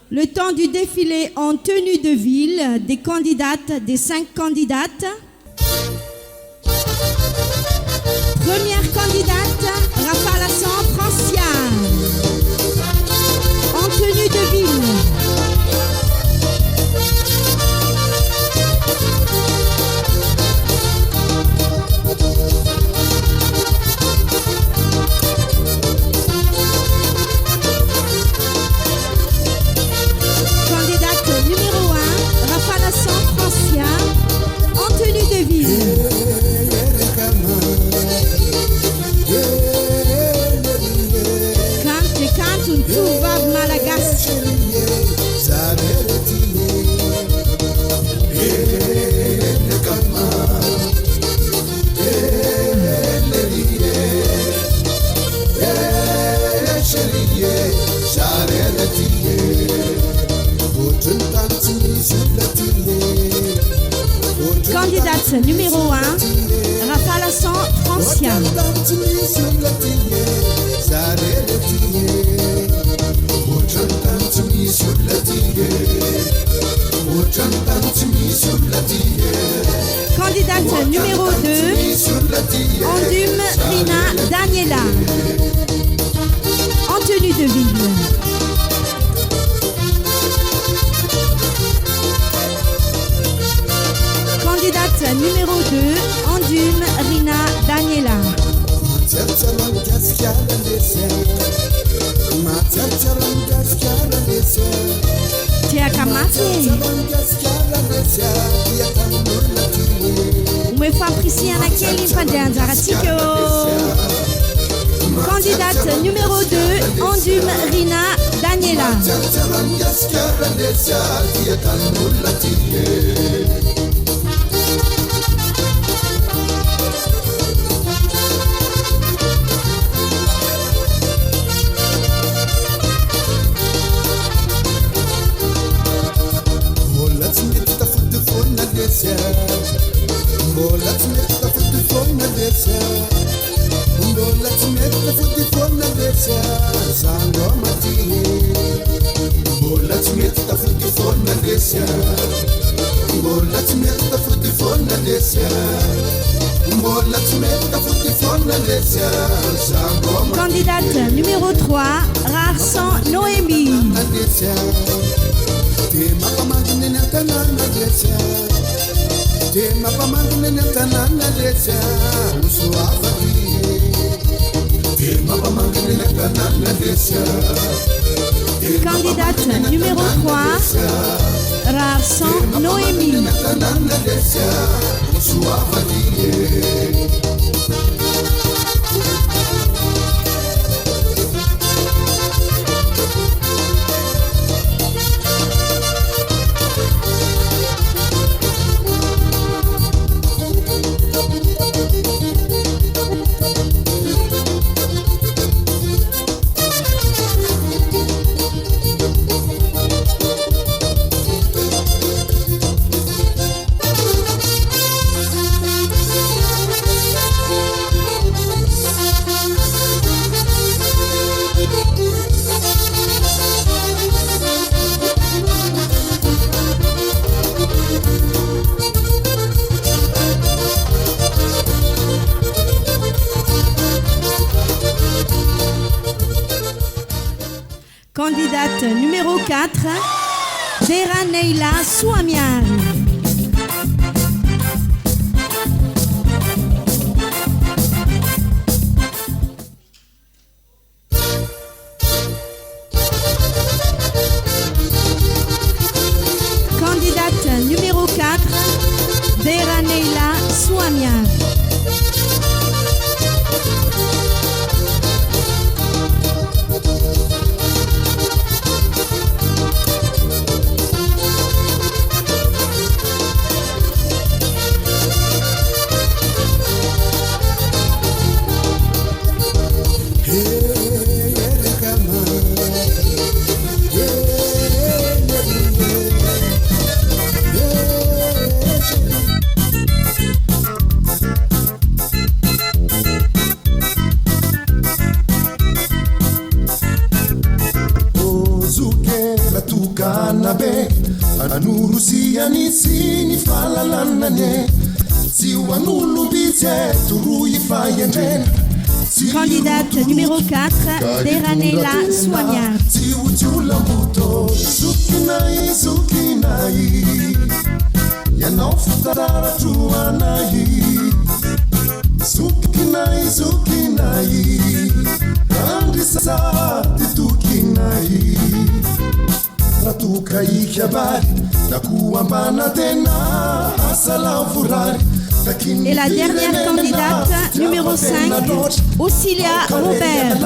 le temps du défilé en tenue de ville des candidates, des 5 candidates. Première candidate, Rafale Hassan, Francia, en tenue de ville. En tenue de ville. Cante un tuvav malagas. Candidate numéro 1, Rafale Hassan, Francia. Candidate numéro 2, Andume Rina Daniela, en tenue de ville. Candidate numéro 2, Andume Rina Daniela. Tia Kamati. Umefamprisiana keli mpande anjaratikyo. Candidate numéro 2, Andume Rina Daniela. Candidate numéro 3, Rarsan Noémie. Candidate numéro 3, Rarsan Noémie. Candidate numéro 4, Dera Neila Souamian. Candidate numéro 4, Dera Neila Souamian. Candidate numéro 4, Dera Neila Souamian. Et la dernière candidate, numéro 5, Osilia Robert.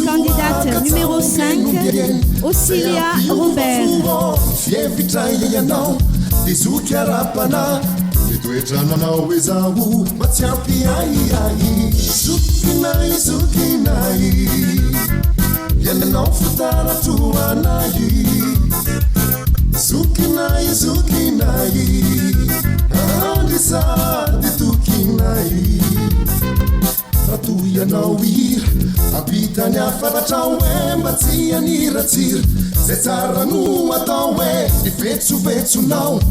Candidate numéro 5, Osilia Robert. zao fitaratoanay zokinay zokinay andrisady tokinay ratoyanao ira apitany afaratra hoe mba tsy aniratsira zay tsara no atao hoe ifetsovetsonao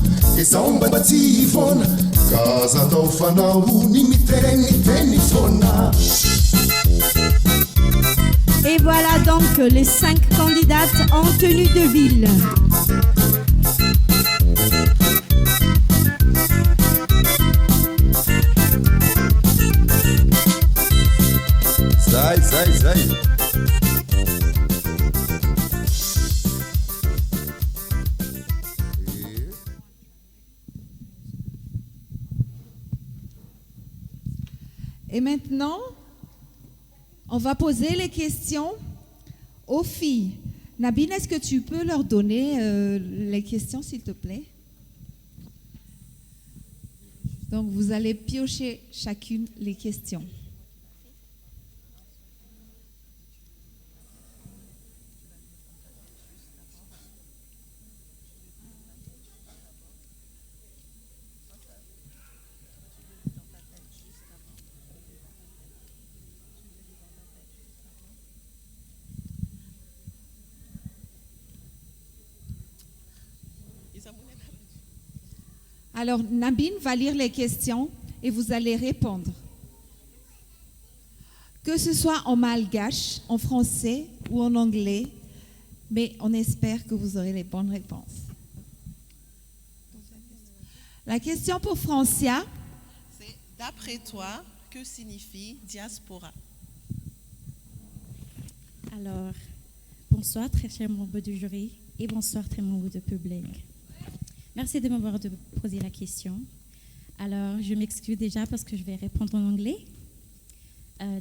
izao mba tsy ivona ka za tao fanao ny miteniteny fona. Et voilà donc les 5 candidates en tenue de ville. Zay, zay, zay. Et maintenant, on va poser les questions aux filles. Nabine, est-ce que tu peux leur donner les questions, s'il te plaît? Donc, vous allez piocher chacune les questions. Alors, Nabine va lire les questions et vous allez répondre. Que ce soit en malgache, en français ou en anglais, mais on espère que vous aurez les bonnes réponses. La question pour Francia. C'est d'après toi, que signifie diaspora? Alors, bonsoir très chers membres du jury et bonsoir très membres du public. Merci de m'avoir posé la question. Alors, je m'excuse déjà parce que je vais répondre en anglais.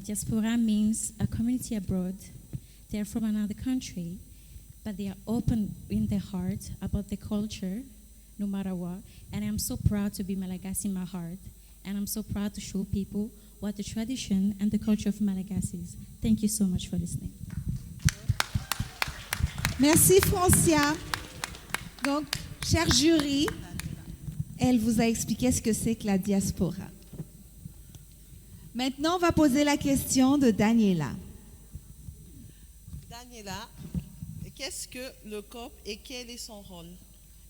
Diaspora means a community abroad. They are from another country, but they are open in their heart about their culture, no matter what. And I'm so proud to be Malagasy in my heart. And I'm so proud to show people what the tradition and the culture of Malagasy is. Thank you so much for listening. Merci, Francia. Donc, cher jury, elle vous a expliqué ce que c'est que la diaspora. Maintenant, on va poser la question de Daniela. Daniela, qu'est-ce que le COP et quel est son rôle?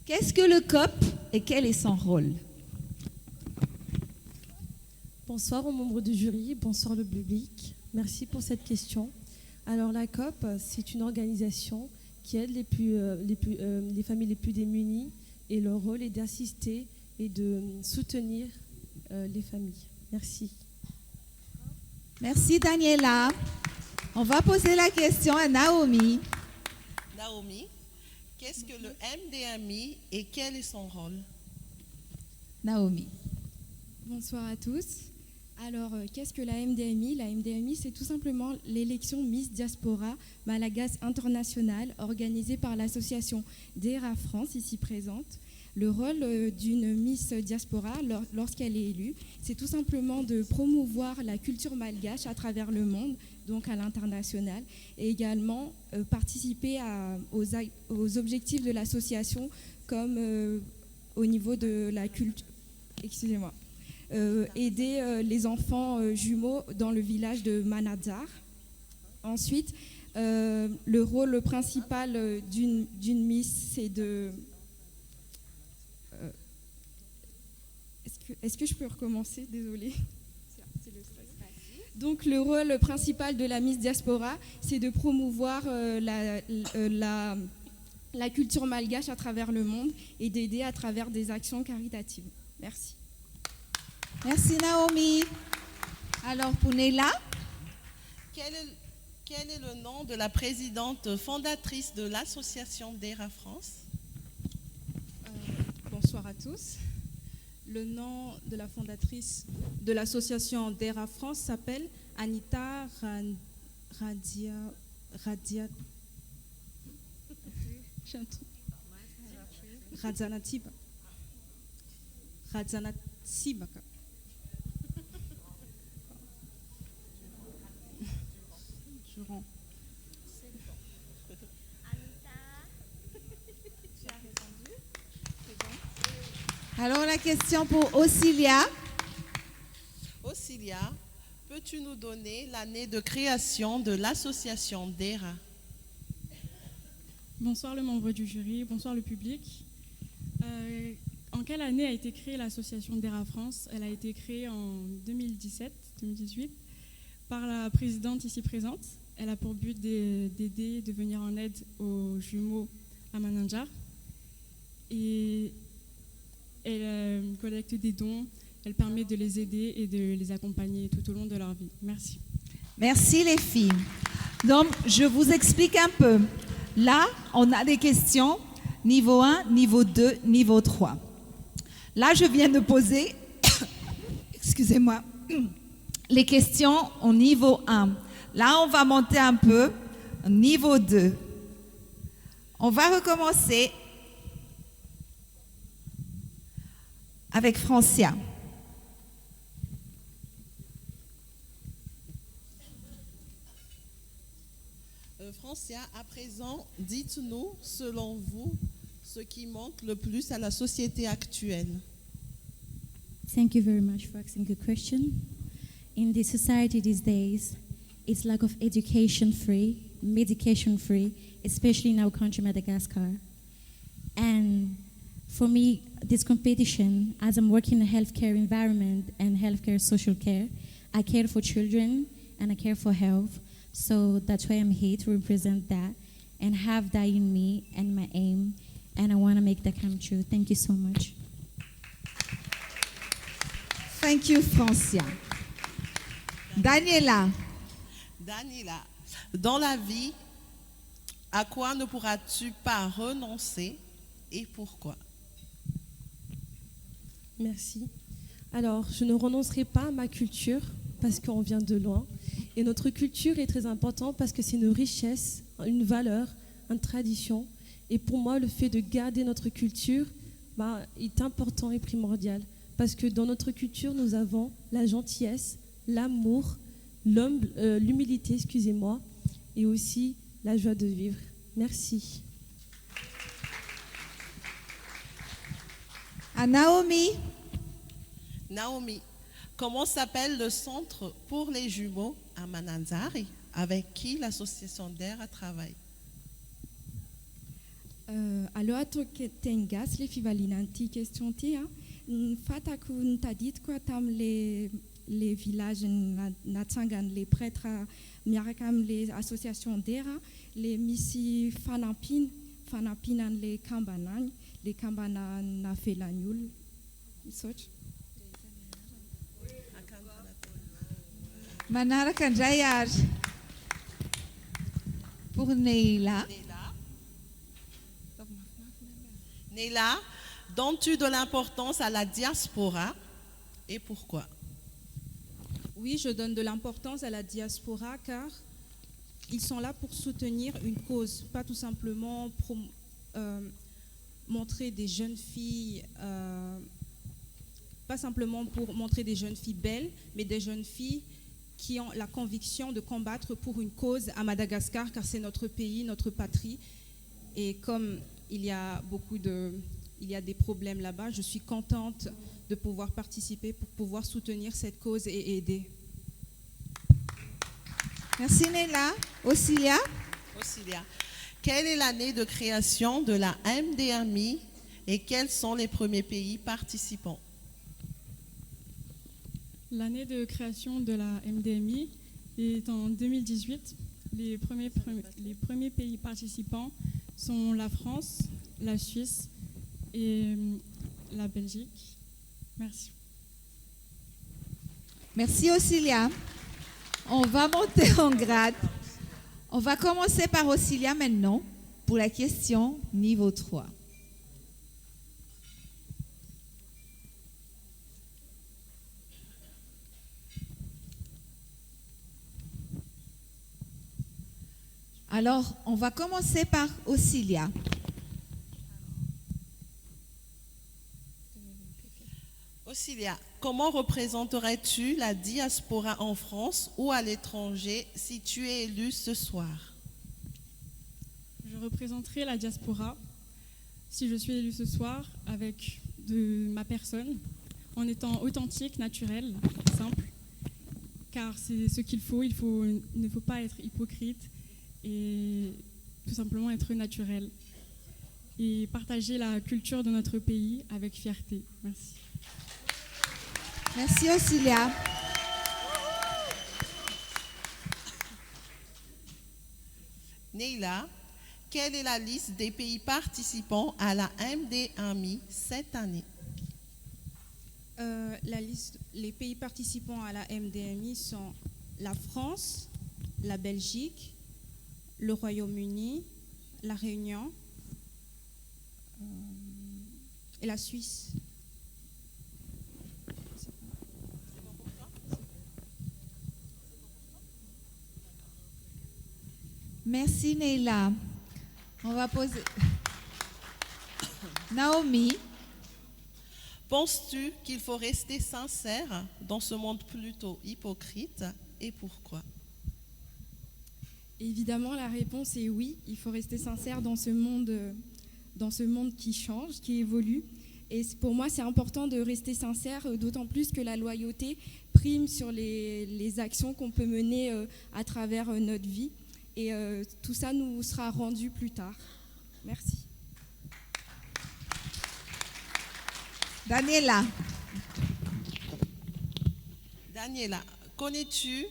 Qu'est-ce que le COP et quel est son rôle? Bonsoir aux membres du jury, bonsoir le public. Merci pour cette question. Alors la COP, c'est une organisation qui aide les familles les plus démunies et leur rôle est d'assister et de soutenir les familles. Merci. Merci Daniela. On va poser la question à Naomi. Naomi, qu'est-ce que le MDMI et quel est son rôle? Naomi. Bonsoir à tous. Alors, qu'est-ce que la MDMI? La MDMI, c'est tout simplement l'élection Miss Diaspora Malagasy International organisée par l'association DERA France, ici présente. Le rôle d'une Miss Diaspora, lorsqu'elle est élue, c'est tout simplement de promouvoir la culture malgache à travers le monde, donc à l'international, et également participer aux objectifs de l'association, comme au niveau de la culture. Excusez-moi. Aider les enfants jumeaux dans le village de Manadzar. Ensuite, le rôle principal d'une Miss, c'est de... Est-ce que je peux recommencer? Désolée. C'est le stress. Donc, le rôle principal de la Miss Diaspora, c'est de promouvoir la culture malgache à travers le monde et d'aider à travers des actions caritatives. Merci. Merci Naomi. Alors pour Néla. Quel est le nom de la présidente fondatrice de l'association DERA France? Bonsoir à tous. Le nom de la fondatrice de l'association DERA France s'appelle Anita Radzanatsibaka. Alors la question pour Osilia. Osilia, peux-tu nous donner l'année de création de l'association DERA? Bonsoir le membre du jury, bonsoir le public. En quelle année a été créée l'association DERA France? Elle a été créée en 2017-2018 par la présidente ici présente. Elle a pour but d'aider, de venir en aide aux jumeaux à Mananjar. Et elle collecte des dons, elle permet de les aider et de les accompagner tout au long de leur vie. Merci. Merci les filles. Donc, je vous explique un peu. Là, on a des questions niveau 1, niveau 2, niveau 3. Là, je viens de poser, excusez-moi, les questions au niveau 1. Là, on va monter un peu au niveau 2. On va recommencer avec Francia. Francia, à présent, dites-nous, selon vous, ce qui manque le plus à la société actuelle. Thank you very much for asking the question. In the society these days, it's lack of education free, medication free, especially in our country, Madagascar. And for me, this competition, as I'm working in a healthcare environment and healthcare social care, I care for children and I care for health. So that's why I'm here to represent that and have that in me and my aim. And I want to make that come true. Thank you so much. Thank you, Francia. Daniela. Daniela, dans la vie, à quoi ne pourras-tu pas renoncer et pourquoi? Merci. Alors, je ne renoncerai pas à ma culture parce qu'on vient de loin. Et notre culture est très importante parce que c'est une richesse, une valeur, une tradition. Et pour moi, le fait de garder notre culture est important et primordial. Parce que dans notre culture, nous avons la gentillesse, l'amour, l'humilité, excusez-moi, et aussi la joie de vivre. Merci. À Naomi. Naomi, comment s'appelle le centre pour les jumeaux à Mananzari, avec qui l'association DERA travaille? Alors, tengas les fivalinanti question tia. Fata kun tadit quoi tam les villages natsangan les prêtres miarakam les associations DERA les misi fanapinan les kambana na felanyul soch. Manaraka Jayar. Pour Neila. Neila, donnes-tu de l'importance à la diaspora et pourquoi? Oui, je donne de l'importance à la diaspora car ils sont là pour soutenir une cause, pas tout simplement pour montrer des jeunes filles, pas simplement pour montrer des jeunes filles belles, mais des jeunes filles qui ont la conviction de combattre pour une cause à Madagascar, car c'est notre pays, notre patrie. Et comme il y a des problèmes là-bas, je suis contente de pouvoir participer pour pouvoir soutenir cette cause et aider. Merci Néla. Osilia. Osilia, quelle est l'année de création de la MDMI et quels sont les premiers pays participants? L'année de création de la MDMI est en 2018. Les premiers pays participants sont la France, la Suisse et la Belgique. Merci. Merci Osilia. On va monter en grade. On va commencer par Osilia maintenant pour la question niveau 3. Alors, on va commencer par Osilia. Osilia, comment représenterais-tu la diaspora en France ou à l'étranger si tu es élue ce soir? Je représenterai la diaspora si je suis élue ce soir avec de ma personne en étant authentique, naturelle, simple. Car c'est ce qu'il faut. Il ne faut pas être hypocrite et tout simplement être naturel. Et partager la culture de notre pays avec fierté. Merci. Merci Osilia. Neila, quelle est la liste des pays participants à la MDAMI cette année? Les pays participants à la MDAMI sont la France, la Belgique, le Royaume-Uni, la Réunion et la Suisse. Merci Neila. On va poser. Naomi. Penses-tu qu'il faut rester sincère dans ce monde plutôt hypocrite et pourquoi? Évidemment, la réponse est oui. Il faut rester sincère dans ce monde qui change, qui évolue. Et pour moi, c'est important de rester sincère, d'autant plus que la loyauté prime sur les actions qu'on peut mener à travers notre vie. Et tout ça nous sera rendu plus tard. Merci. Daniela. Daniela, connais-tu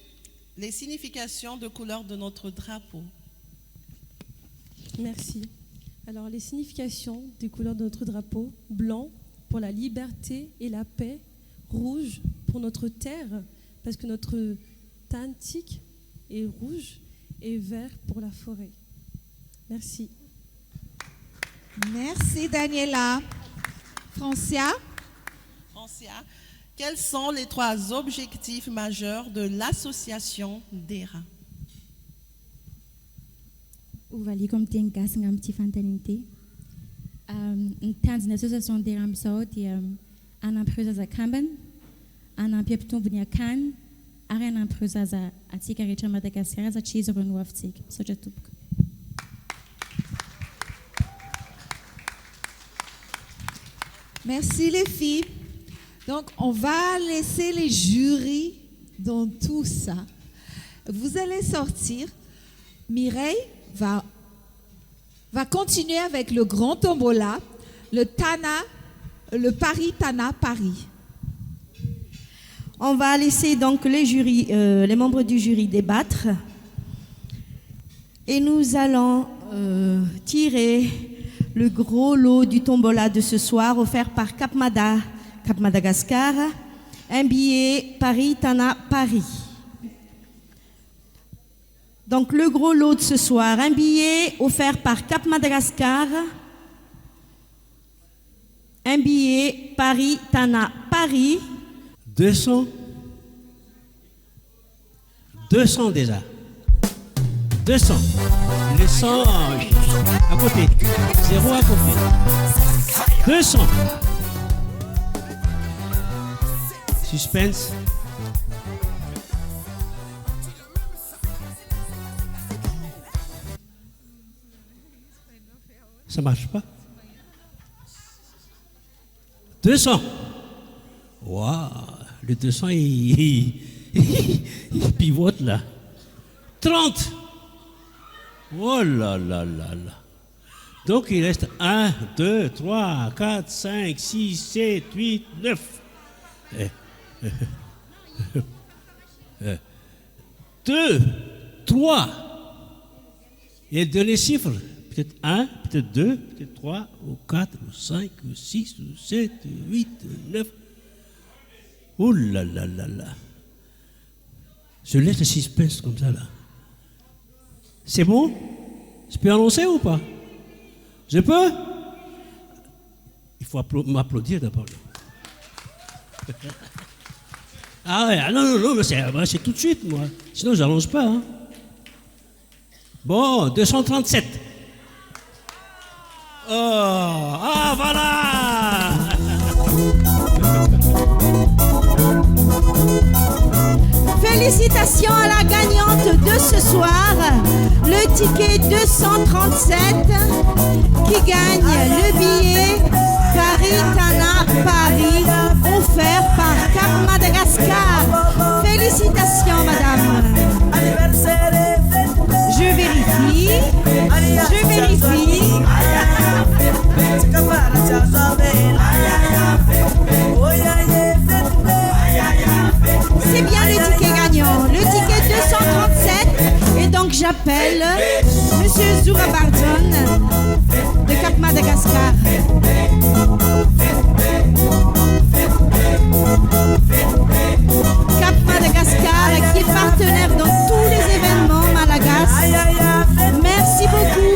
les significations de couleurs de notre drapeau? Merci. Alors, les significations des couleurs de notre drapeau: blanc pour la liberté et la paix, rouge pour notre terre, parce que notre tantique est rouge, et vert pour la forêt. Merci. Merci Daniela. Francia. Francia, quels sont les 3 objectifs majeurs de l'association DERA? Uvali comme tenka sangam tifantaninte. Tanz na association DERA msaoti empresa za Kamban, pia vnia kan. Arena empresa za atika recha Madagascar za chizo renuavtik. Soja tupka. Merci les filles. Donc, on va laisser les jurys dans tout ça. Vous allez sortir. Mireille va continuer avec le grand tombola, le Paris-Tana Paris. On va laisser donc les membres du jury débattre. Et nous allons tirer le gros lot du tombola de ce soir offert par Cap Madagascar, un billet Paris-Tana Paris. Donc le gros lot de ce soir, un billet offert par Cap Madagascar, un billet Paris-Tana Paris. 200 déjà. 200. Les 100 à côté. 0 à côté. 200. Suspense. Ça marche pas. 200. Waouh, le 200 il pivote là. 30. Oh là là là là. Donc il reste 1, 2, 3, 4, 5, 6, 7, 8, 9. 2, 3. Et le dernier chiffre, peut-être 1, peut-être 2, peut-être 3, ou 4, ou 5, ou 6, ou 7, ou 8, ou 9. Oh là là là là. Je laisse le suspense comme ça là. C'est bon? Je peux annoncer ou pas? Je peux? Il faut m'applaudir d'abord. Ah ouais, non, c'est tout de suite moi. Sinon j'annonce pas. Hein. Bon, 237. Oh, ah voilà. Félicitations à la gagnante de ce soir, le ticket 237 qui gagne le billet Paris-Tana offert par Cap Madagascar. Félicitations, madame. Je vérifie. Je vérifie. C'est bien le ticket gagnant, le ticket 237. Et donc j'appelle Monsieur Zoura Bardon de Cap Madagascar. Cap Madagascar qui est partenaire dans tous les événements Malagas. Merci beaucoup.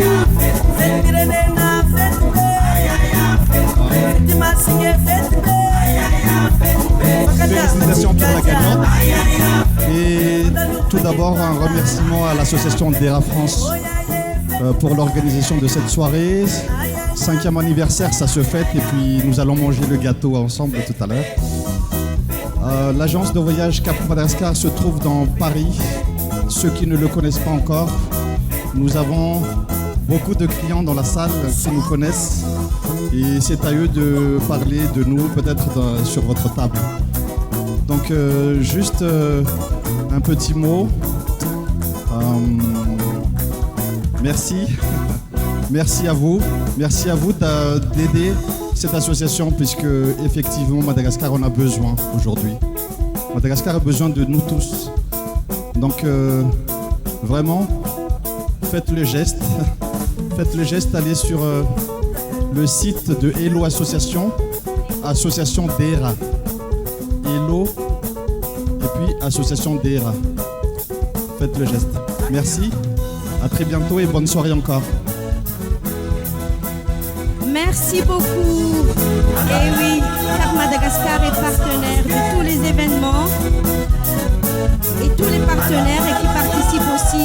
Félicitations pour la gagnante. Et tout d'abord, un remerciement à l'association DERA France pour l'organisation de cette soirée. 5e anniversaire, ça se fête et puis nous allons manger le gâteau ensemble tout à l'heure. L'agence de voyage Cap Madagascar se trouve dans Paris. Ceux qui ne le connaissent pas encore, nous avons beaucoup de clients dans la salle qui nous connaissent et c'est à eux de parler de nous peut-être sur votre table. Donc juste un petit mot. Merci. Merci à vous d'aider cette association puisque effectivement Madagascar en a besoin aujourd'hui. Madagascar a besoin de nous tous. Donc vraiment, faites le geste. Faites le geste, allez sur le site de Hello Association, Association DERA. Hello et puis Association DERA. Faites le geste. Merci, à très bientôt et bonne soirée encore. Merci beaucoup. Et oui, Cap Madagascar est partenaire de tous les événements et tous les partenaires et qui participent aussi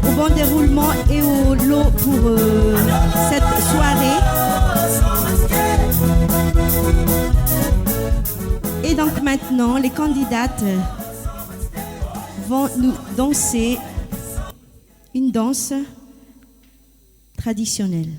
au bon déroulement et au lot pour cette soirée. Et donc maintenant, les candidates vont nous danser une danse traditionnelle.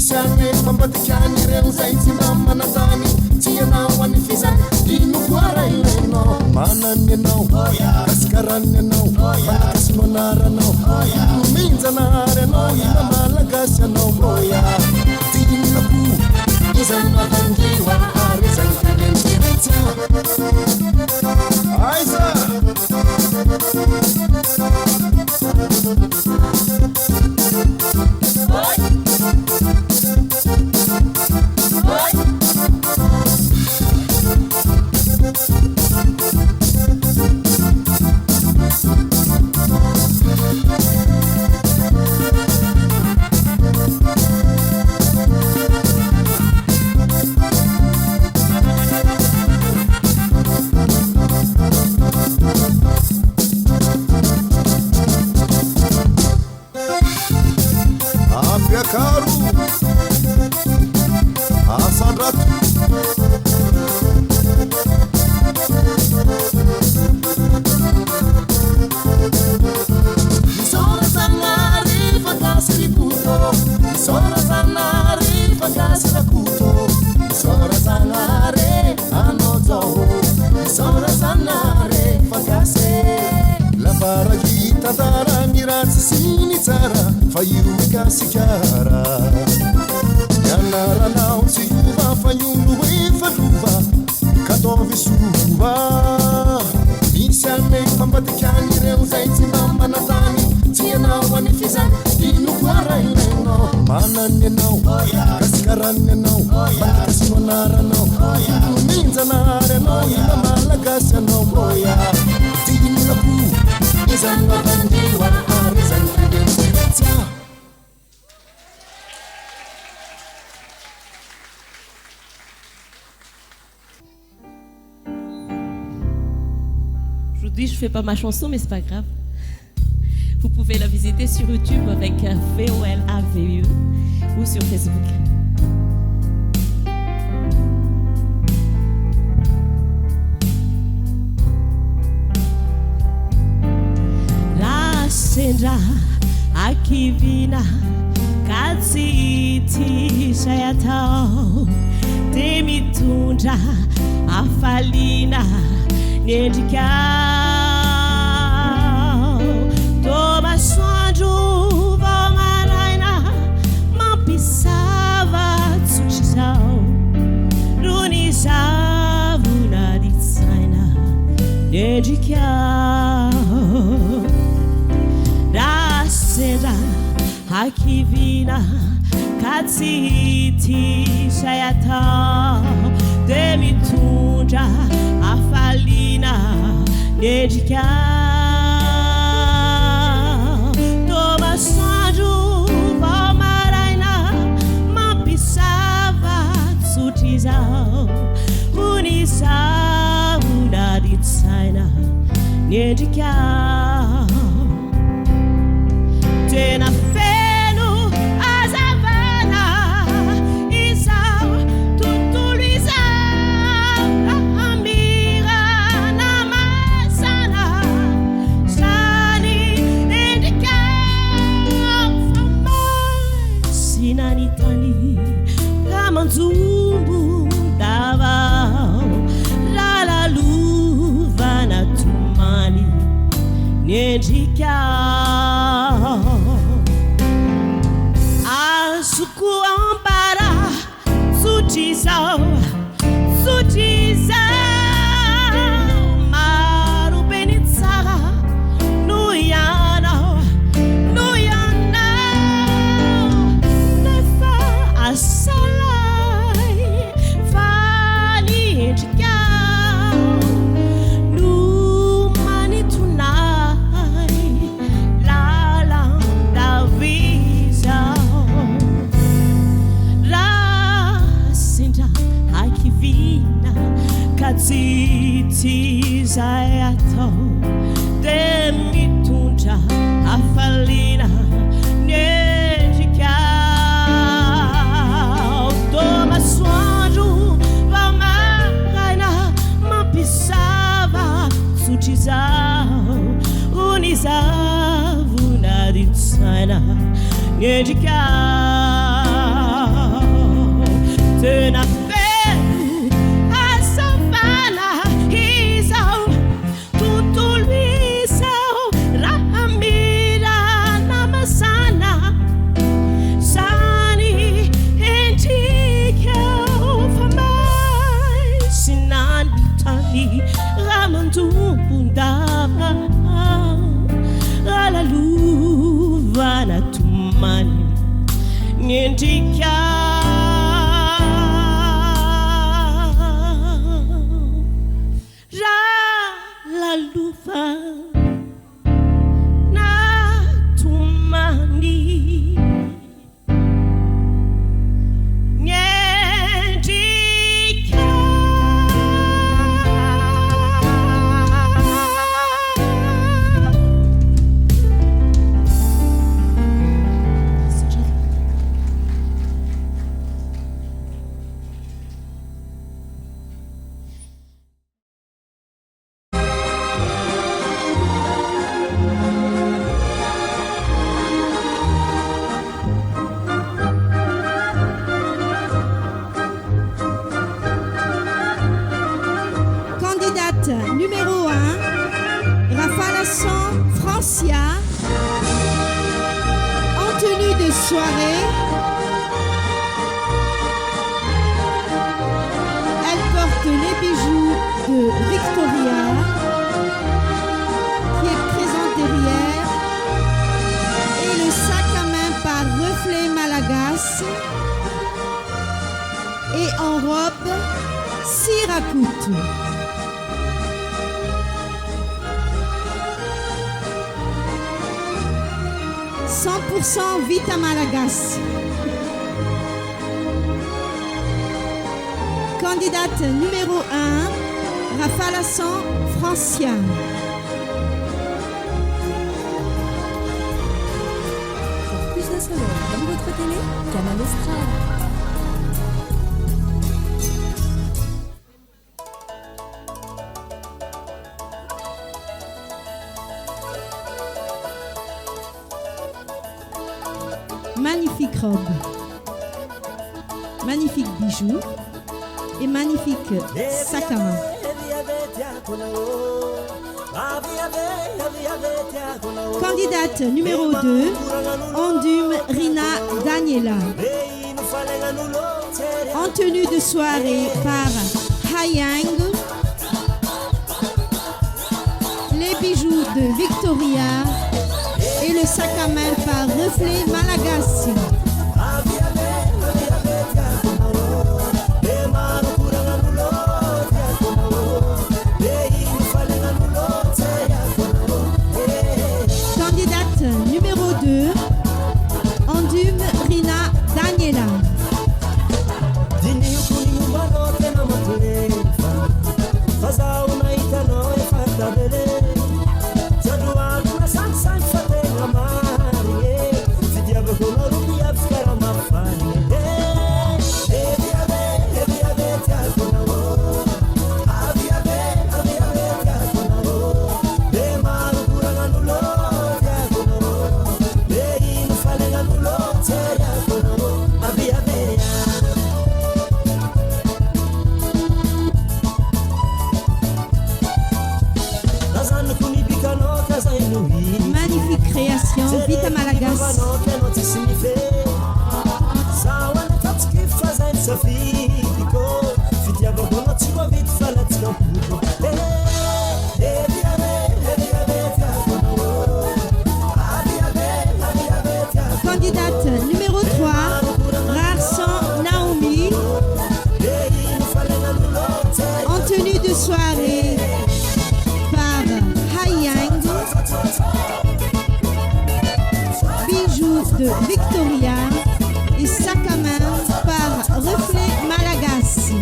Misy agny fambatikany ireo zay tsy mba manana manatany tsy anao any fizany ino koara ilainao manany anao kasikarany anao fanakasinao anaranao minjanary anao ina malagasy anao moya tinako izany mavangiwa ary izany tenenteretsa aiza Aujourd'hui, je fais pas ma chanson, mais c'est pas grave. Vous pouvez la visiter sur YouTube avec VOLAVE ou sur Facebook. La sendra akivina katsiti shayatao temitundra afalina nendikao toma soandro vao maraina mampisava tsotr'izao rony zavona ditsaina nendrikao raha sendra hakivina katsity sayatao de mitondra afalina nendrikao toma soandro vao maraina mampisava tsotr'izao rony zavona ditsaina nendrikao tena feno azavana izao tontolo izao amira namasana zany endrikao famansinanitany kamanjombo davao lalalovana tomany nendrikao azoko ambara sotrizao maro be ny tsara noho ianao nefa asalay fa ny endrikao no manitonay lalandavizao raha sendra hakivina katsity zay atao de mitondra afalina nendrikao toma soandro vao maraina mampisava tsotr'izao rony zavona ditsaina nendrikao tena feno Numéro 1, Rafale Francia, en tenue de soirée. Elle porte les bijoux de Victoria, qui est présente derrière, et le sac à main par reflet Malagas, et en robe Siracoute. « 100% Vita Malagas ». Candidate numéro 1, Rafale Francia. Pour plus de soleil dans votre télé, Canal Estrade. Magnifique robe, magnifique bijoux et magnifique sac à main. Candidate numéro 2, Ondume Rina Daniela. En tenue de soirée par Hayang. Les bijoux de Victoria. Et le sac à main par reflet Malagasy. Candidate numéro 2, Ondume Rina Daniela. Magnifique création, Vita Malagas. Candidate numéro 3, Rarsan Naomi. En tenue de soirée par Hayang. Bijoux de Victoria et sac à main par reflet Malagasy.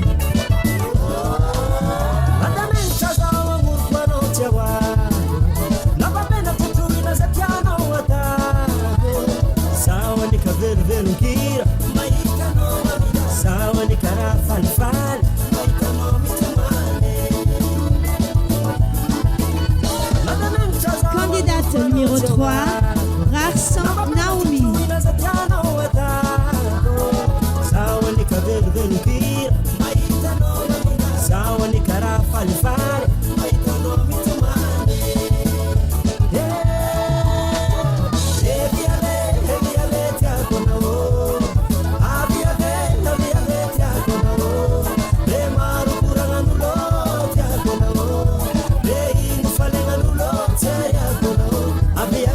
Candidate numéro 3, Rarsan Naomi. Abia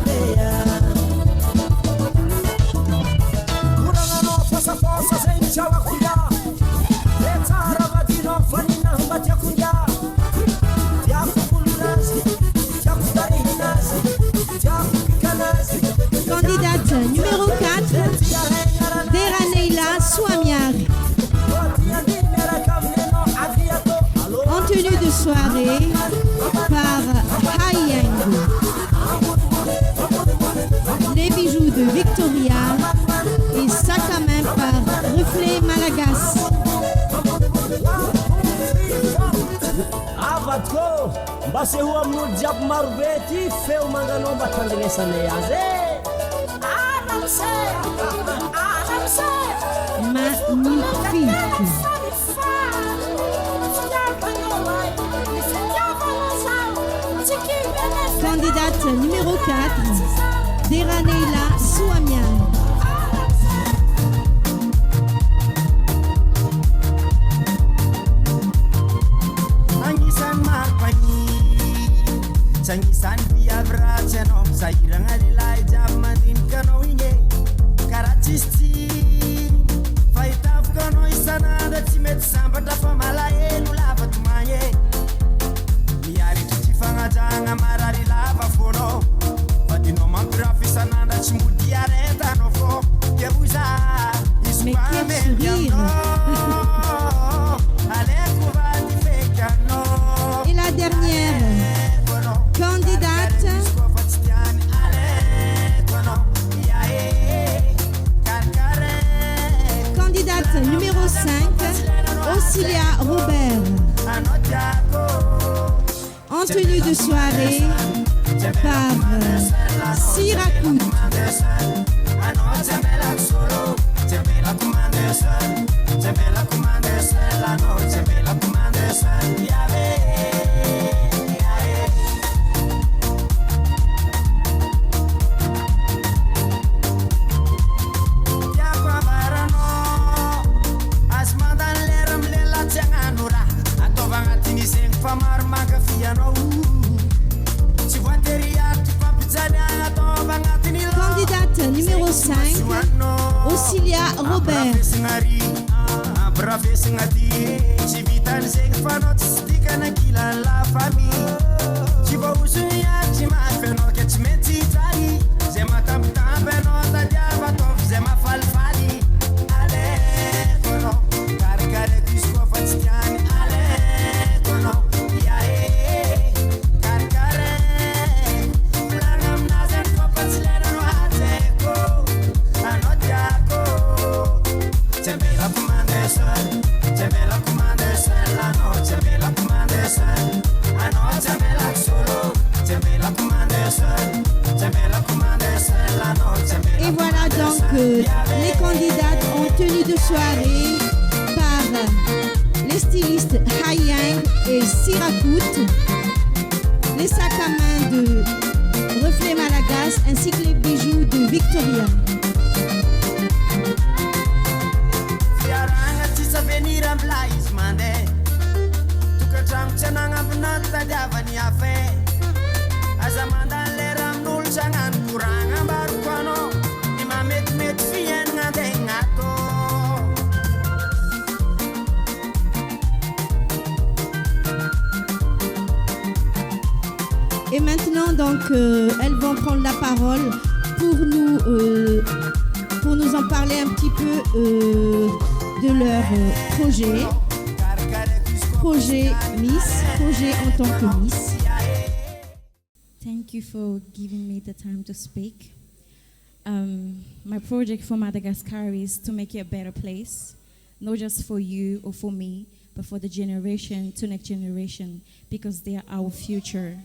Reflet Malagasy. Avatko, mba sehoa amin'olo jiaby marobe ty feo manganao mba tandrinesanay azy e. Magnifique. Candidate numéro 4, Deraneila Souamian. Angisan marpani, sangisan biavra cheno, sairang alilai jamadin kano inye, karachisti, faitaf kano isanada timet samba dafa malaelu lava tumanye, miari tutifanga janga marari lava fono, fatino mamgrafi sanada chimudi areta no fo, kebuza, isupame diamno, Et la dernière candidate, candidate numéro 5, Auxilia Robert. En tenue de soirée par Sirakout. Candidate numéro 5, Auxilia Robert. Et voilà donc les candidates en tenue de soirée par les stylistes Hayang et Sirakout, les sacs à main de Reflet Malagasy ainsi que les bijoux de Victoria. Et maintenant, donc, elles vont prendre la parole pour nous en parler un petit peu de leur projet Miss, projet en tant que Miss. Thank you for giving me the time to speak. My project for Madagascar is to make it a better place, not just for you or for me, but for the generation to next generation, because they are our future.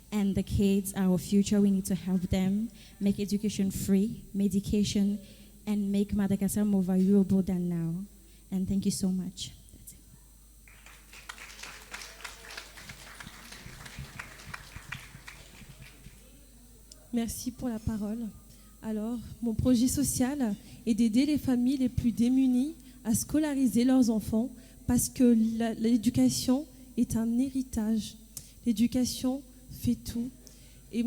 And the kids are our future. We need to help them make education free, medication, and make Madagascar more valuable than now. And thank you so much. That's it. Merci pour la parole. Alors, mon projet social est d'aider les familles les plus démunies à scolariser leurs enfants parce que l'éducation est un héritage. L'éducation fait tout. Et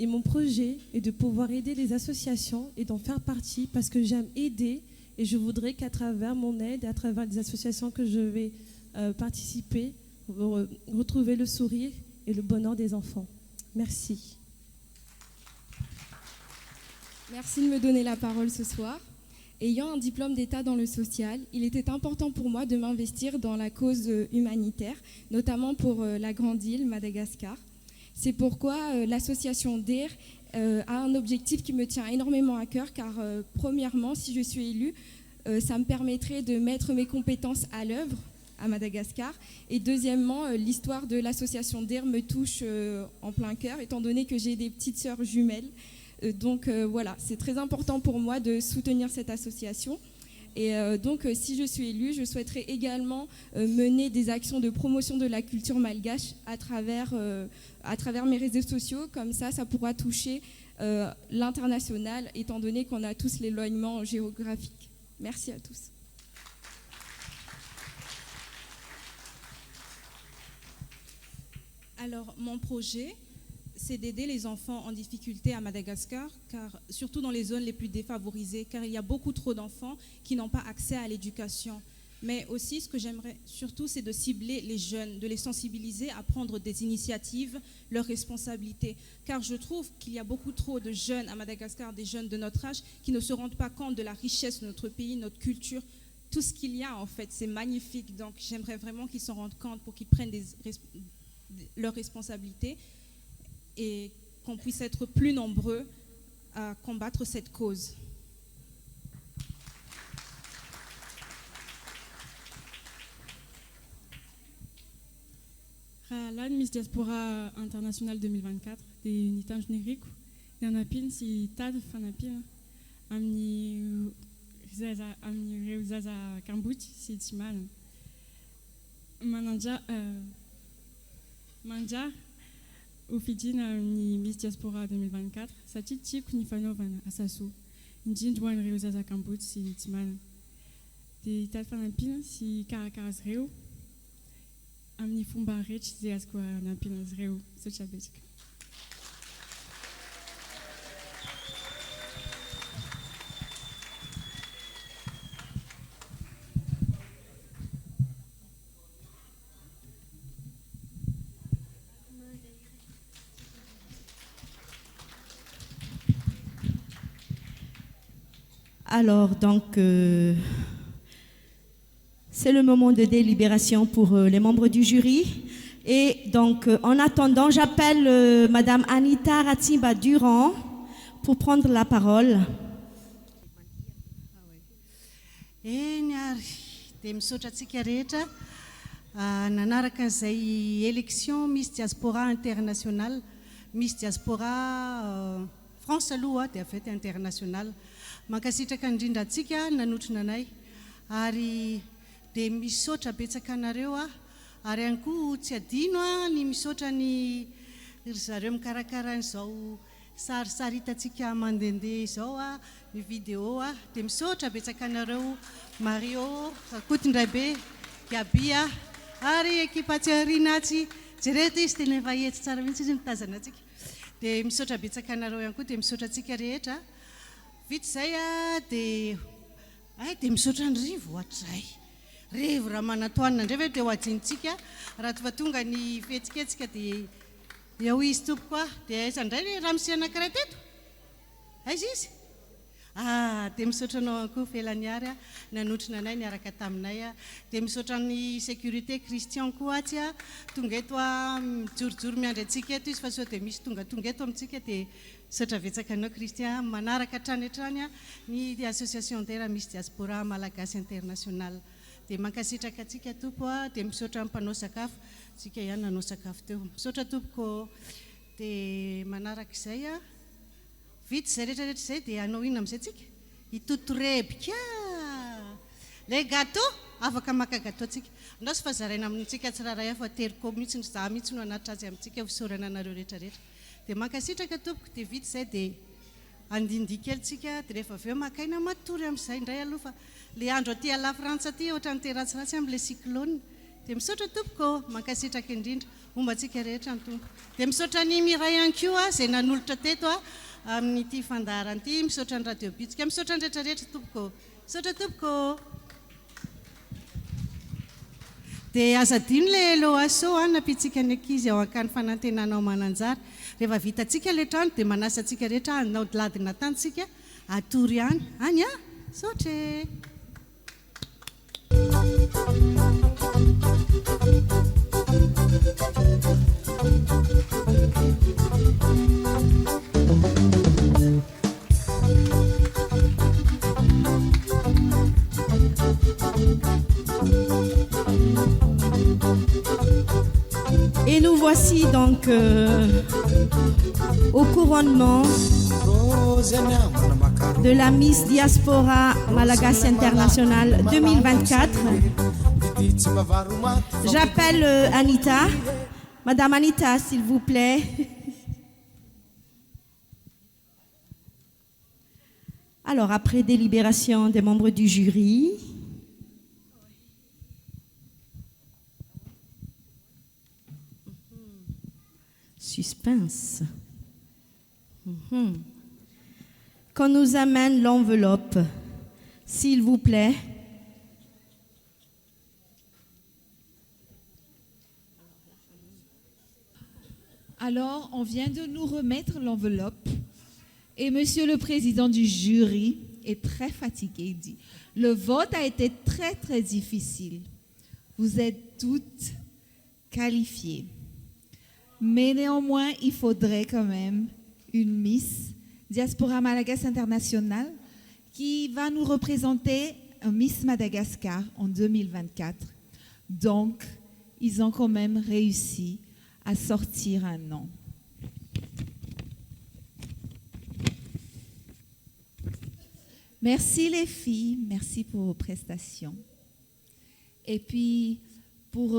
mon projet est de pouvoir aider les associations et d'en faire partie parce que j'aime aider et je voudrais qu'à travers mon aide et à travers les associations que je vais participer, retrouver le sourire et le bonheur des enfants. Merci. Merci de me donner la parole ce soir. Ayant un diplôme d'État dans le social, il était important pour moi de m'investir dans la cause humanitaire, notamment pour la grande île Madagascar. C'est pourquoi l'association DER a un objectif qui me tient énormément à cœur, car premièrement, si je suis élue, ça me permettrait de mettre mes compétences à l'œuvre à Madagascar. Et deuxièmement, l'histoire de l'association DER me touche en plein cœur, étant donné que j'ai des petites sœurs jumelles. Donc voilà, c'est très important pour moi de soutenir cette association. Et donc si je suis élue, je souhaiterais également mener des actions de promotion de la culture malgache à travers mes réseaux sociaux. Comme ça pourra toucher l'international, étant donné qu'on a tous l'éloignement géographique. Merci à tous. Alors, mon projet, c'est d'aider les enfants en difficulté à Madagascar, car, surtout dans les zones les plus défavorisées, car il y a beaucoup trop d'enfants qui n'ont pas accès à l'éducation. Mais aussi, ce que j'aimerais surtout, c'est de cibler les jeunes, de les sensibiliser à prendre des initiatives, leurs responsabilités. Car je trouve qu'il y a beaucoup trop de jeunes à Madagascar, des jeunes de notre âge, qui ne se rendent pas compte de la richesse de notre pays, notre culture, tout ce qu'il y a en fait, c'est magnifique. Donc j'aimerais vraiment qu'ils s'en rendent compte pour qu'ils prennent leurs responsabilités et qu'on puisse être plus nombreux à combattre cette cause. Ralan Miss Diaspora International 2024 de Nitan Generico Nanapin si Tad Fanapin Amni Reuzaza Kambuch si Timal Manja Ufidina ni Miss Diaspora 2024 Sati Tip Nifanovan Asasu Njindwan Reuzaza Kambuch si Timal de Tad Fanapin si Caracas Reu Amni Fumba Rich Ziaskwa Napinas Reu Sociabetic. Alors, donc, c'est le moment de délibération pour les membres du jury. Et donc, en attendant, j'appelle Madame Anita Ratsimba-Durand pour prendre la parole. Nanaraka zay élection Miss Diaspora International, Miss Diaspora France aloha dia fête internationale. Mankasitraka indrindra antsika nanotrina anay ary dia misaotra betsaka anareo ary ihany koa tsy adino ny misaotra ny zareo mikarakara an'izao sarisary hitantsika mandehandeha izao ny vidéo dia misaotra betsaka anareo Mario Kotondraibe Gabi ary ekipa tsiarinatsy jereto izy tena efa hetsy tsara mihitsy izy mitazana antsika dia misaotra betsaka anareo ihany koa dia misaotra antsika rehetra vita izay dia misaotra ny rivo ohatrizay rivo raha manatoanina indray ve dia ho ajintsika raha tsy fa tonga ny fetsiketsika dia ho izy tompoko dia aiza indray raha misy anankiray teto aiza izy dia misaotra anao koa felaniary nanotrina anay niaraka taminay dia misaotra ny sécurité Christian koa atsy tonga eto mijorojoro miandry antsika eto izy fa sao dia misy tonga eto amintsika dia misaotra betsaka anao Christian manaraka hatrany hatrany ny association DER Miss Diaspora Malagasy International dia mankasitraka antsika tompo dia misaotra mpanao sakafo tsika ihany nanao sakafo teo misaotra tompoko dia manaraka izay vita izay rehetrarehetra izay dia anao inona amin'izay tsika hitotorebika le gâteau afaka maka gâteau tsika andao sy fazaraina amintsika tsiraray fa teriko mihitsy za mihitsy no anatra azy amintsika fisaorana anareo rehetrarehetra dia mankasitraka tompoko dia vita izay dia andindia kely tsika dia rehefa aveo makaina matory amin'izay indray aloha fa le andro aty la France aty ohatra ny teratsiratsy amin'le cyclone dia misaotra tompoko mankasitraka indrindra ombantsika rehetra ny tompo dia misaotra ny miray ihany koa izay nanolotra teto amin'ity fandaharana ity misaotra ny radio bitsika misaotra ny rehetrarehetra tompoko misaotra tompoko dia azadino le loaso napitsika ny ankizy ao ankany fanantenanao mananjara rehefa vitantsika le trano dia manasa antsika rehetra anao ladina tantsika atory ihany any saotra Et nous voici donc au couronnement de la Miss Diaspora Malagasy International 2024. J'appelle Anita. Madame Anita, s'il vous plaît. Alors, après délibération des membres du jury, suspense. Qu'on nous amène l'enveloppe, s'il vous plaît. Alors, on vient de nous remettre l'enveloppe et Monsieur le Président du jury est très fatigué. Il dit, le vote a été très, très difficile. Vous êtes toutes qualifiées. Mais néanmoins, il faudrait quand même une Miss Diaspora Malagasy International qui va nous représenter un Miss Madagascar en 2024. Donc, ils ont quand même réussi à sortir un nom. Merci les filles, merci pour vos prestations. Et puis, pour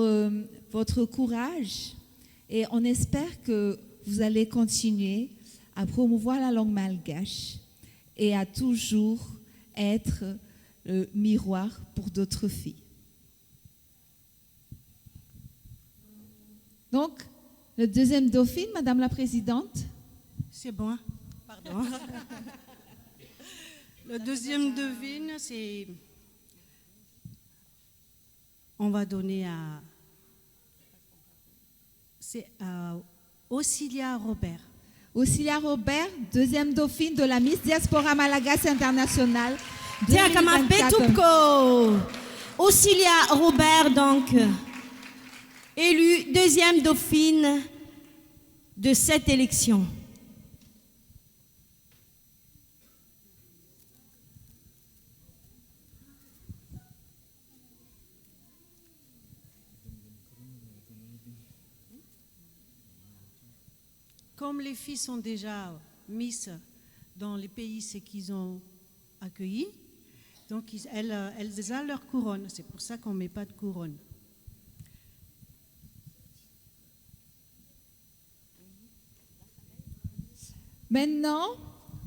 votre courage. Et on espère que vous allez continuer à promouvoir la langue malgache et à toujours être le miroir pour d'autres filles. Donc, le deuxième dauphine, Madame la Présidente. C'est bon, pardon. Le deuxième dauphine, c'est... On va donner à... C'est à Auxilia Robert. Auxilia Robert, deuxième dauphine de la Miss Diaspora Malagasy International 2024. Auxilia Robert, donc, élue deuxième dauphine de cette élection. Comme les filles sont déjà Miss dans les pays qu'ils ont accueillis, donc elles ont leur couronne. C'est pour ça qu'on ne met pas de couronne. Maintenant,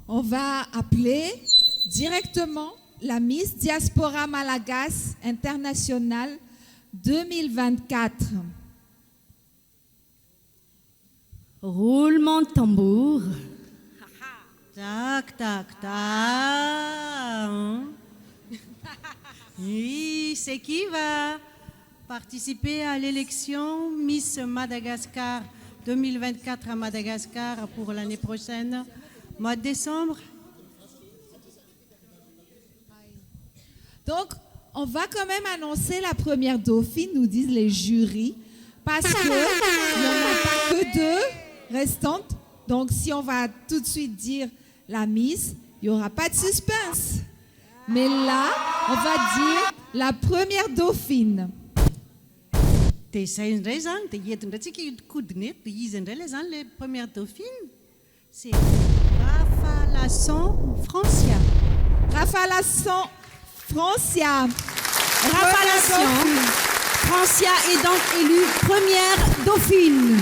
on va appeler directement la Miss Diaspora Malagasy International 2024. Roulement de tambour. Tac, tac, tac. Oui, c'est qui va participer à l'élection Miss Madagascar 2024 à Madagascar pour l'année prochaine, mois de décembre? Donc, on va quand même annoncer la première dauphine, nous disent les jurys, parce qu'il n'y en a pas que deux restantes. Donc, si on va tout de suite dire la Miss, il n'y aura pas de suspense. Mais là, on va dire la première dauphine. Les premières dauphines, c'est Rafalasson Francia. Rafalasson Francia. Rafalasson Francia est donc élue première dauphine.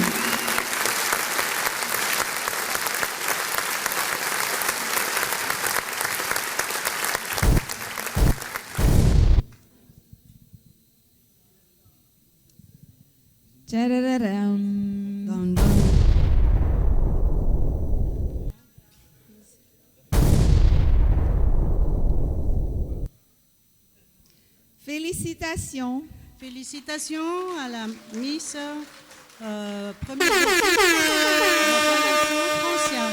Félicitations. Félicitations à la Miss première Francia.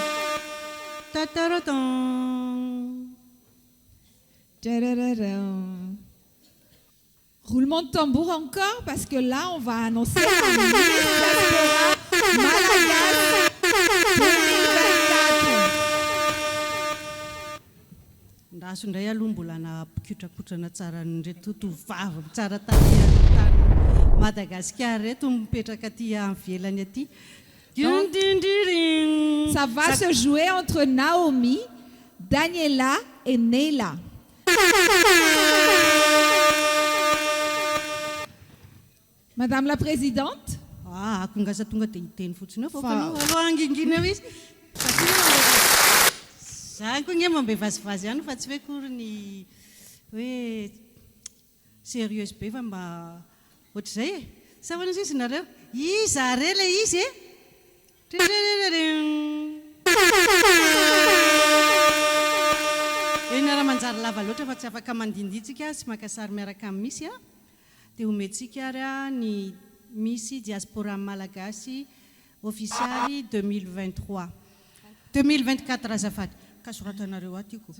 Roulement de tambour encore, parce que là, on va annoncer la Miss Diaspora Malagasy 2024. raso indray aloha mbola napikitrakotrana tsara nreto tovavy tsara tarehy tany Madagascar reto mipetraka aty avelany aty. Ça va se jouer entre Naomi, Daniela et Neila. Madame la Présidente. Akongasa tonga dia hiteny fotsiny eo aloha angingina eo izy. Za koa nge mambe vazivazy ihany fa tsy hoe kory ny hoe sérieuse be fa mba ohatr'izay e. Sa hoana izy nareo? Iza re le izy e? Raha manjary lava loatra fa tsy afaka mandinditsika sy maka sary miaraka amin'ny misy a. Dia omentsika ary ny Miss Diaspora Malagasy officialy 2023. 2024 azafady. Kasoratanareo atyko.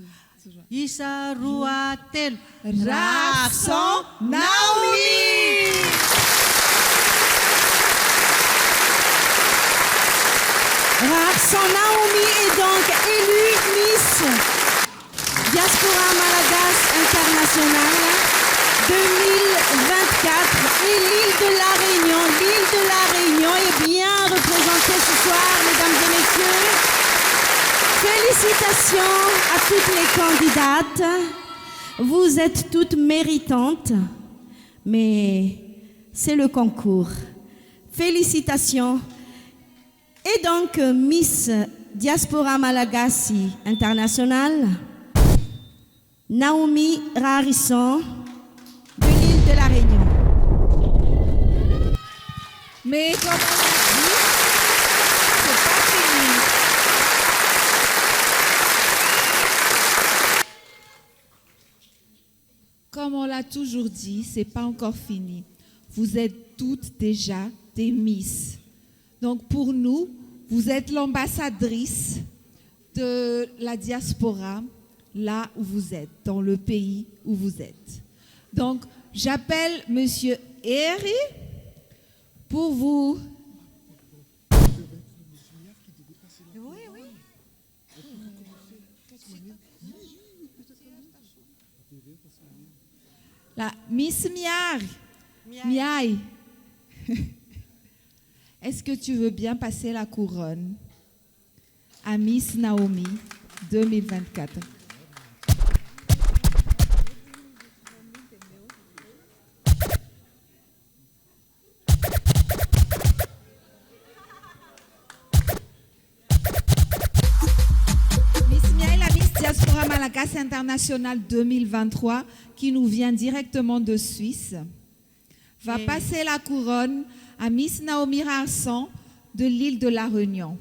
Isa roa telo. Rason Naomi. Rason Naomi est donc élue Miss Diaspora Malagasy Internationale 2024 et l'île de la Réunion. L'île de la Réunion est bien représentée ce soir, mesdames et messieurs. Félicitations à toutes les candidates. Vous êtes toutes méritantes, mais c'est le concours. Félicitations. Et donc, Miss Diaspora Malagasy Internationale, Naomi Rarisson, de l'île de la Réunion. Mais comme on l'a dit, c'est pas fini. Comme on l'a toujours dit, c'est pas encore fini. Vous êtes toutes déjà des Miss. Donc pour nous, vous êtes l'ambassadrice de la diaspora là où vous êtes, dans le pays où vous êtes. Donc, j'appelle Monsieur Eri pour vous... La Miss Miaï. Est-ce que tu veux bien passer la couronne à Miss Naomi 2024? Diaspora Malagasy Internationale 2023, qui nous vient directement de Suisse, va passer la couronne à Miss Naomi Rarisson de l'île de la Réunion.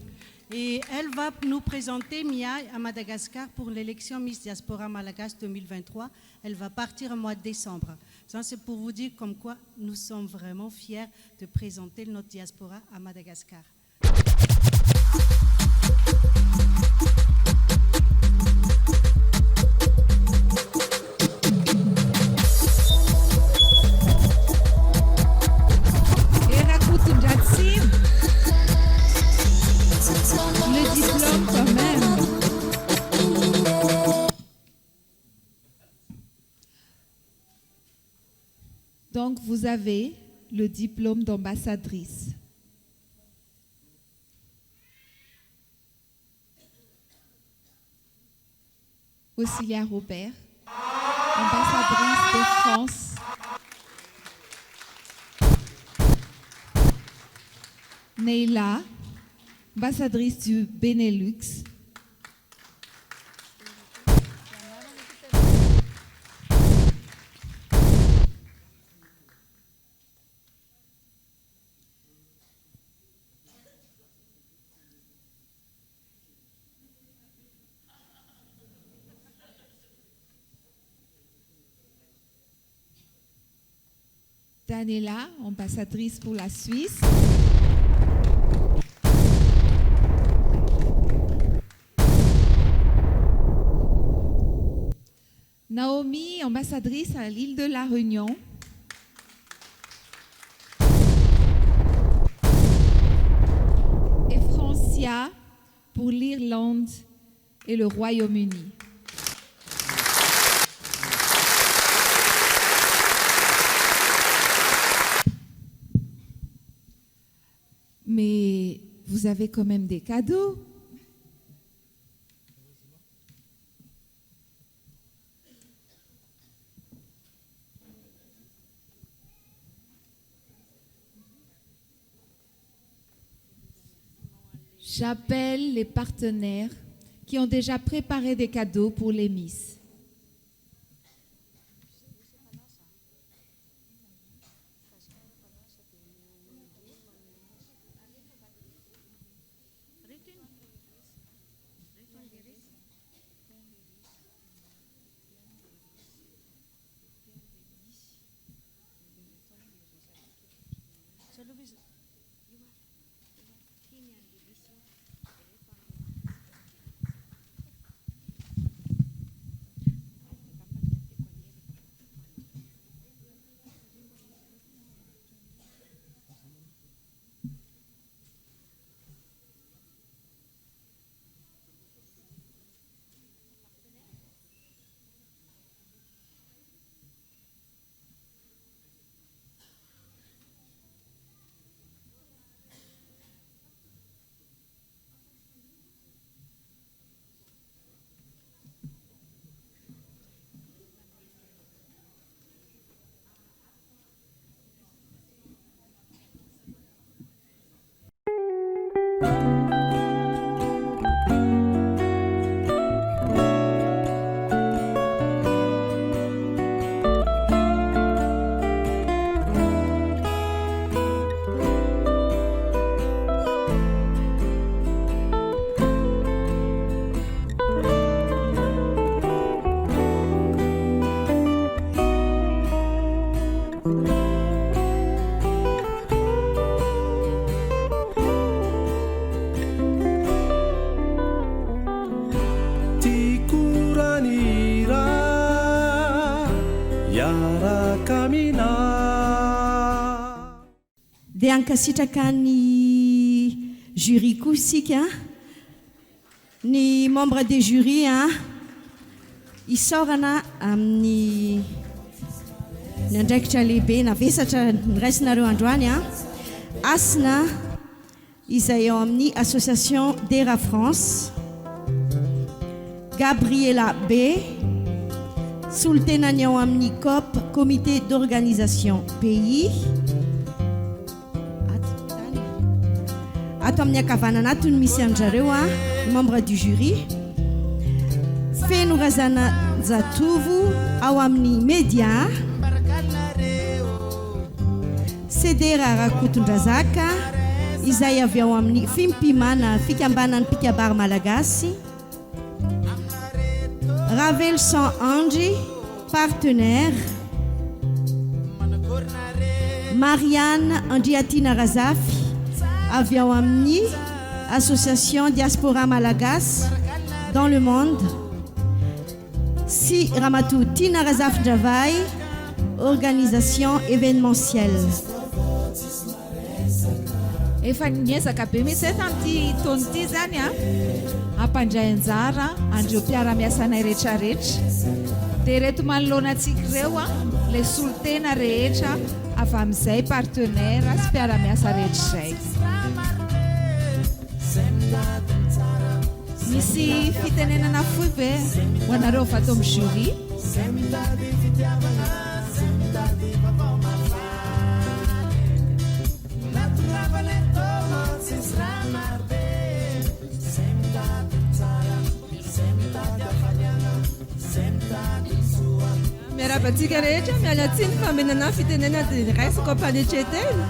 Et elle va nous présenter Mia à Madagascar pour l'élection Miss Diaspora Malagasy 2023. Elle va partir au mois de décembre. Ça, c'est pour vous dire comme quoi nous sommes vraiment fiers de présenter notre diaspora à Madagascar. Le diplôme quand même. Donc vous avez le diplôme d'ambassadrice. Auxilia Robert, ambassadrice de France. Neila, ambassadrice du Benelux. Daniela, ambassadrice pour la Suisse. Naomi, ambassadrice à l'île de la Réunion. Et Francia pour l'Irlande et le Royaume-Uni. vous avez quand même des cadeaux. J'appelle les partenaires qui ont déjà préparé des cadeaux pour les Miss. Dia ankasitraka ny jury koa isika, ny membre des jury isaorana amin'ny ny andraikitra lehibe navesatra niraisinareo androany asina izay ao amin'ny association DERA France, Gabriela B, soltenany ao amin'ny COP, comité d'organisation pays, ato amin'ny akavanana ato ny misy anjareo membre du jury, feno razana zatovo ao amin'ny média, Sedera Rakotondrazaka izay avy ao amin'ny fimpimana fikambanany pikabary malagasy, Ravelson Andy partenaire, Marianne Andriatina Razafy avy ao amin'ny association diaspora malagasy dans le monde, si Ramatou Tina Razafy Dravay organisation événementielle. Efa niezaka be mihitsy tamin'ity taona ity zany ampandray anjara andreo mpiara-miasanay rehetrarehetra, dia reto manoloana antsika ireo le solitena rehetra avy amin'izay partenaire sy mpiara-miasa rehetra izay. Misy fitenenana fohy be ho anareo fatao amin'ny jury. Miarabantsika rehetra miala tsiny famenana fitenena dia raisiko ampanetrentena.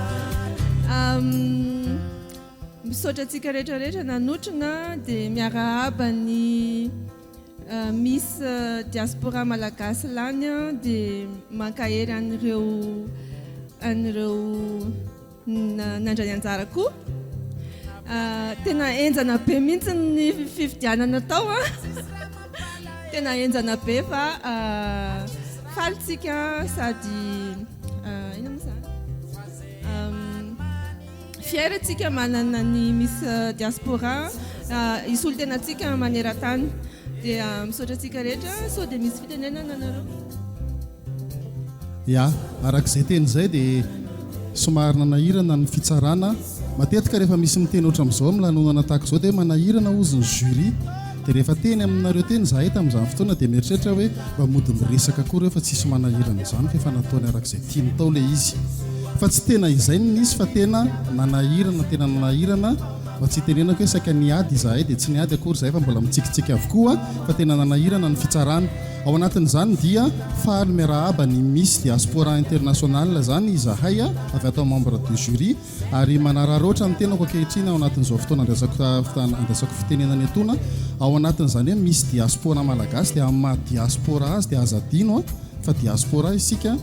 Misaotra antsika rehetrarehetra nanotrona dia miarahaba ny Miss Diaspora Malagasy lany dia mankahery an'ireo nandray anjara koa. Tena enjana be mihitsy ny fifidianana tao tena enjana be fa falitsika sady ino moa zany fiera tsika manana ny Miss Diaspora isolitenatsika maneran-tany dia misaotra tsika rehetra sao dia misy fitenenana anareo. Ya, arak'izay teny izay dia somary nanahirana ny fitsarana matetika rehefa misy miteny oatra amin'izao milanonana tahaka izao dia manahirana ozy ny jury dia rehefa teny aminareo teny za hita amin'izany fotoana dia mieritreritra hoe mba mody miresaka koa rehefa tsisy manahirana izany fa efa nataony arak'izay tiany tao ilay izy fa tsy tena izay ny nisy fa tena nanahirana fa tsy tenenako hoe saika niady izahay dia tsy niady akory zahay fa mbola mitsikitsiky avokoa fa tena nanahirana ny fitsarana ao anatin'izany dia fahaly miarahaba ny Miss Diaspora International zany izahay avy atao membre du jury ary manararoatra ny tenako ankehitriny ao anatin'izao fotoana andrasako fitenenany atona ao anatin'izany hoe Miss Diaspora Malagasy dia amin'ny maha diaspora azy dia azadino fa diaspora isika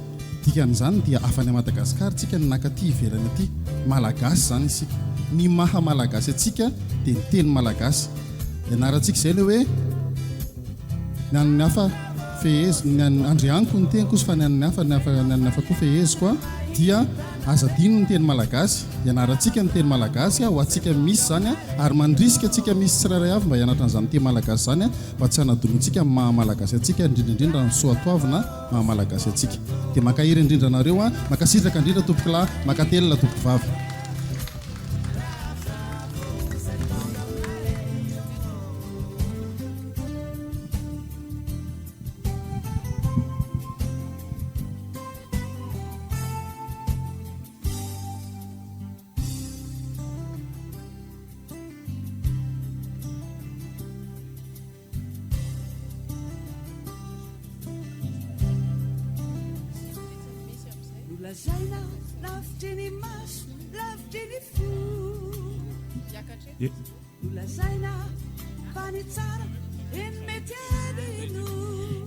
dikan'izany dia afany Madagasikara tsika ny nakaty ivelany aty malagasy zany isika ny maha malagasy atsika dia ny teny malagasy dia naratsika izay le hoe ny hafa fehezy andrianiko ny teny kosa fa ny hafa koa fehezy koa dia azadino ny teny malagasy ianarantsika ny teny malagasy ho atsika misy zany ary mandrisika atsika misy tsirairay avy mba hianatra an'izany teny malagasy zany mba tsy hanadolontsika maha malagasy atsika indrindraindrindra ny soatoavina maha malagasy atsika dia makahiry indrindra anareo makasitraka indrindra tompoky lahy makatelina tompoky vavy.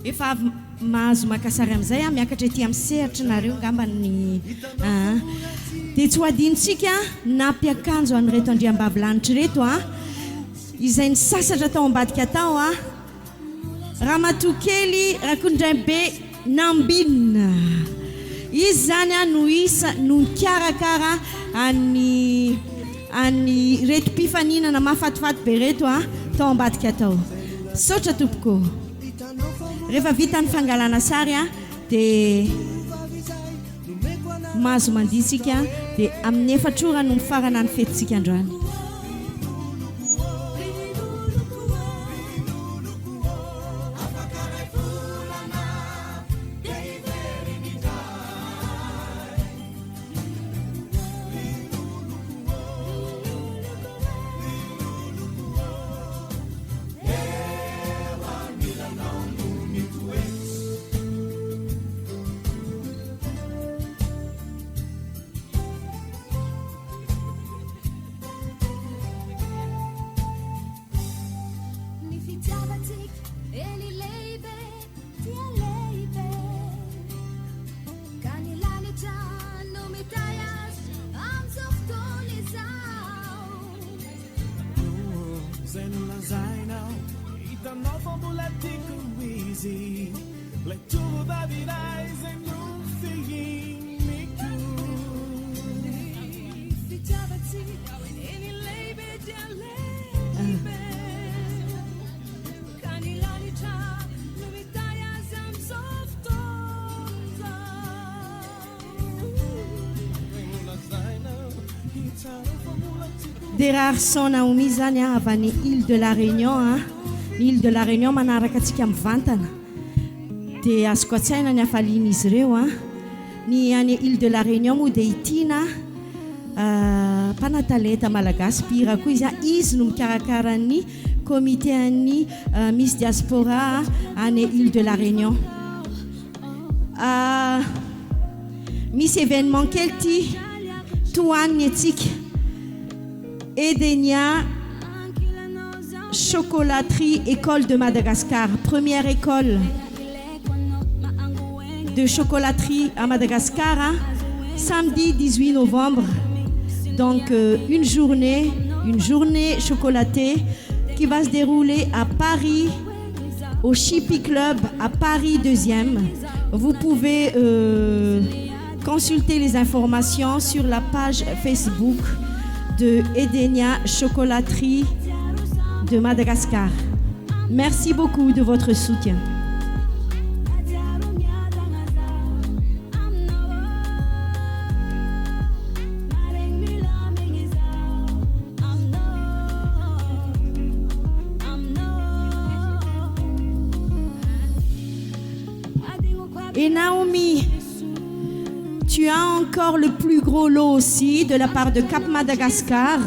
Efa mahazo makasary amin'izay miakatra ety amin'ny sehatra nareo ngambany dia tsy ho adinontsika nampiakanjo an'ireto andriambavilanitra reto izay ny sasatra tao ambadika tao Ramatokely Rakondraimbe Nambina izy zany no isa no karakara any reto mpifaninana mahafatifaty be reto tao ambadika tao sotra tompoko rehefa vita ny fangalana sary dia mahazo mandihy tsika dia amin'ny efatrora no mifarana ny fetintsika androany. Des rares sont Naomi zany avy any Île de la Réunion Île de la Réunion manaraka atsika mivantana dia azoko atsaina ny hafalian'izy ireo ny any Île de la Réunion moa dia itiana mpanatalenta malagasy mpihira koa izy no mikarakara ny comité any Miss Diaspora any Île de la Réunion misy événement kely ty toaniny atsika Edenia Chocolaterie École de Madagascar, première école de chocolaterie à Madagascar, samedi 18 novembre. Donc une journée chocolatée qui va se dérouler à Paris, au Chippy Club à Paris 2e. Vous pouvez consulter les informations sur la page Facebook de Edenia Chocolaterie de Madagascar. Merci beaucoup de votre soutien. Et Naomi, tu as encore le plus gros lot aussi de la part de Cap Madagascar.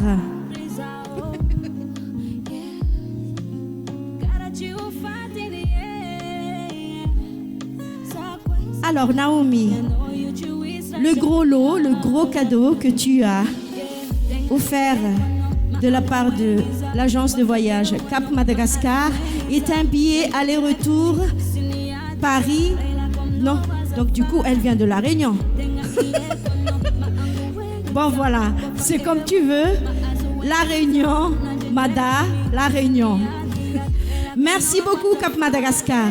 Alors Naomi, le gros lot, le gros cadeau que tu as offert de la part de l'agence de voyage Cap Madagascar est un billet aller-retour Paris. Non, donc du coup elle vient de La Réunion. Bon voilà, c'est comme tu veux. La Réunion, Mada, La Réunion. Merci beaucoup Cap Madagascar.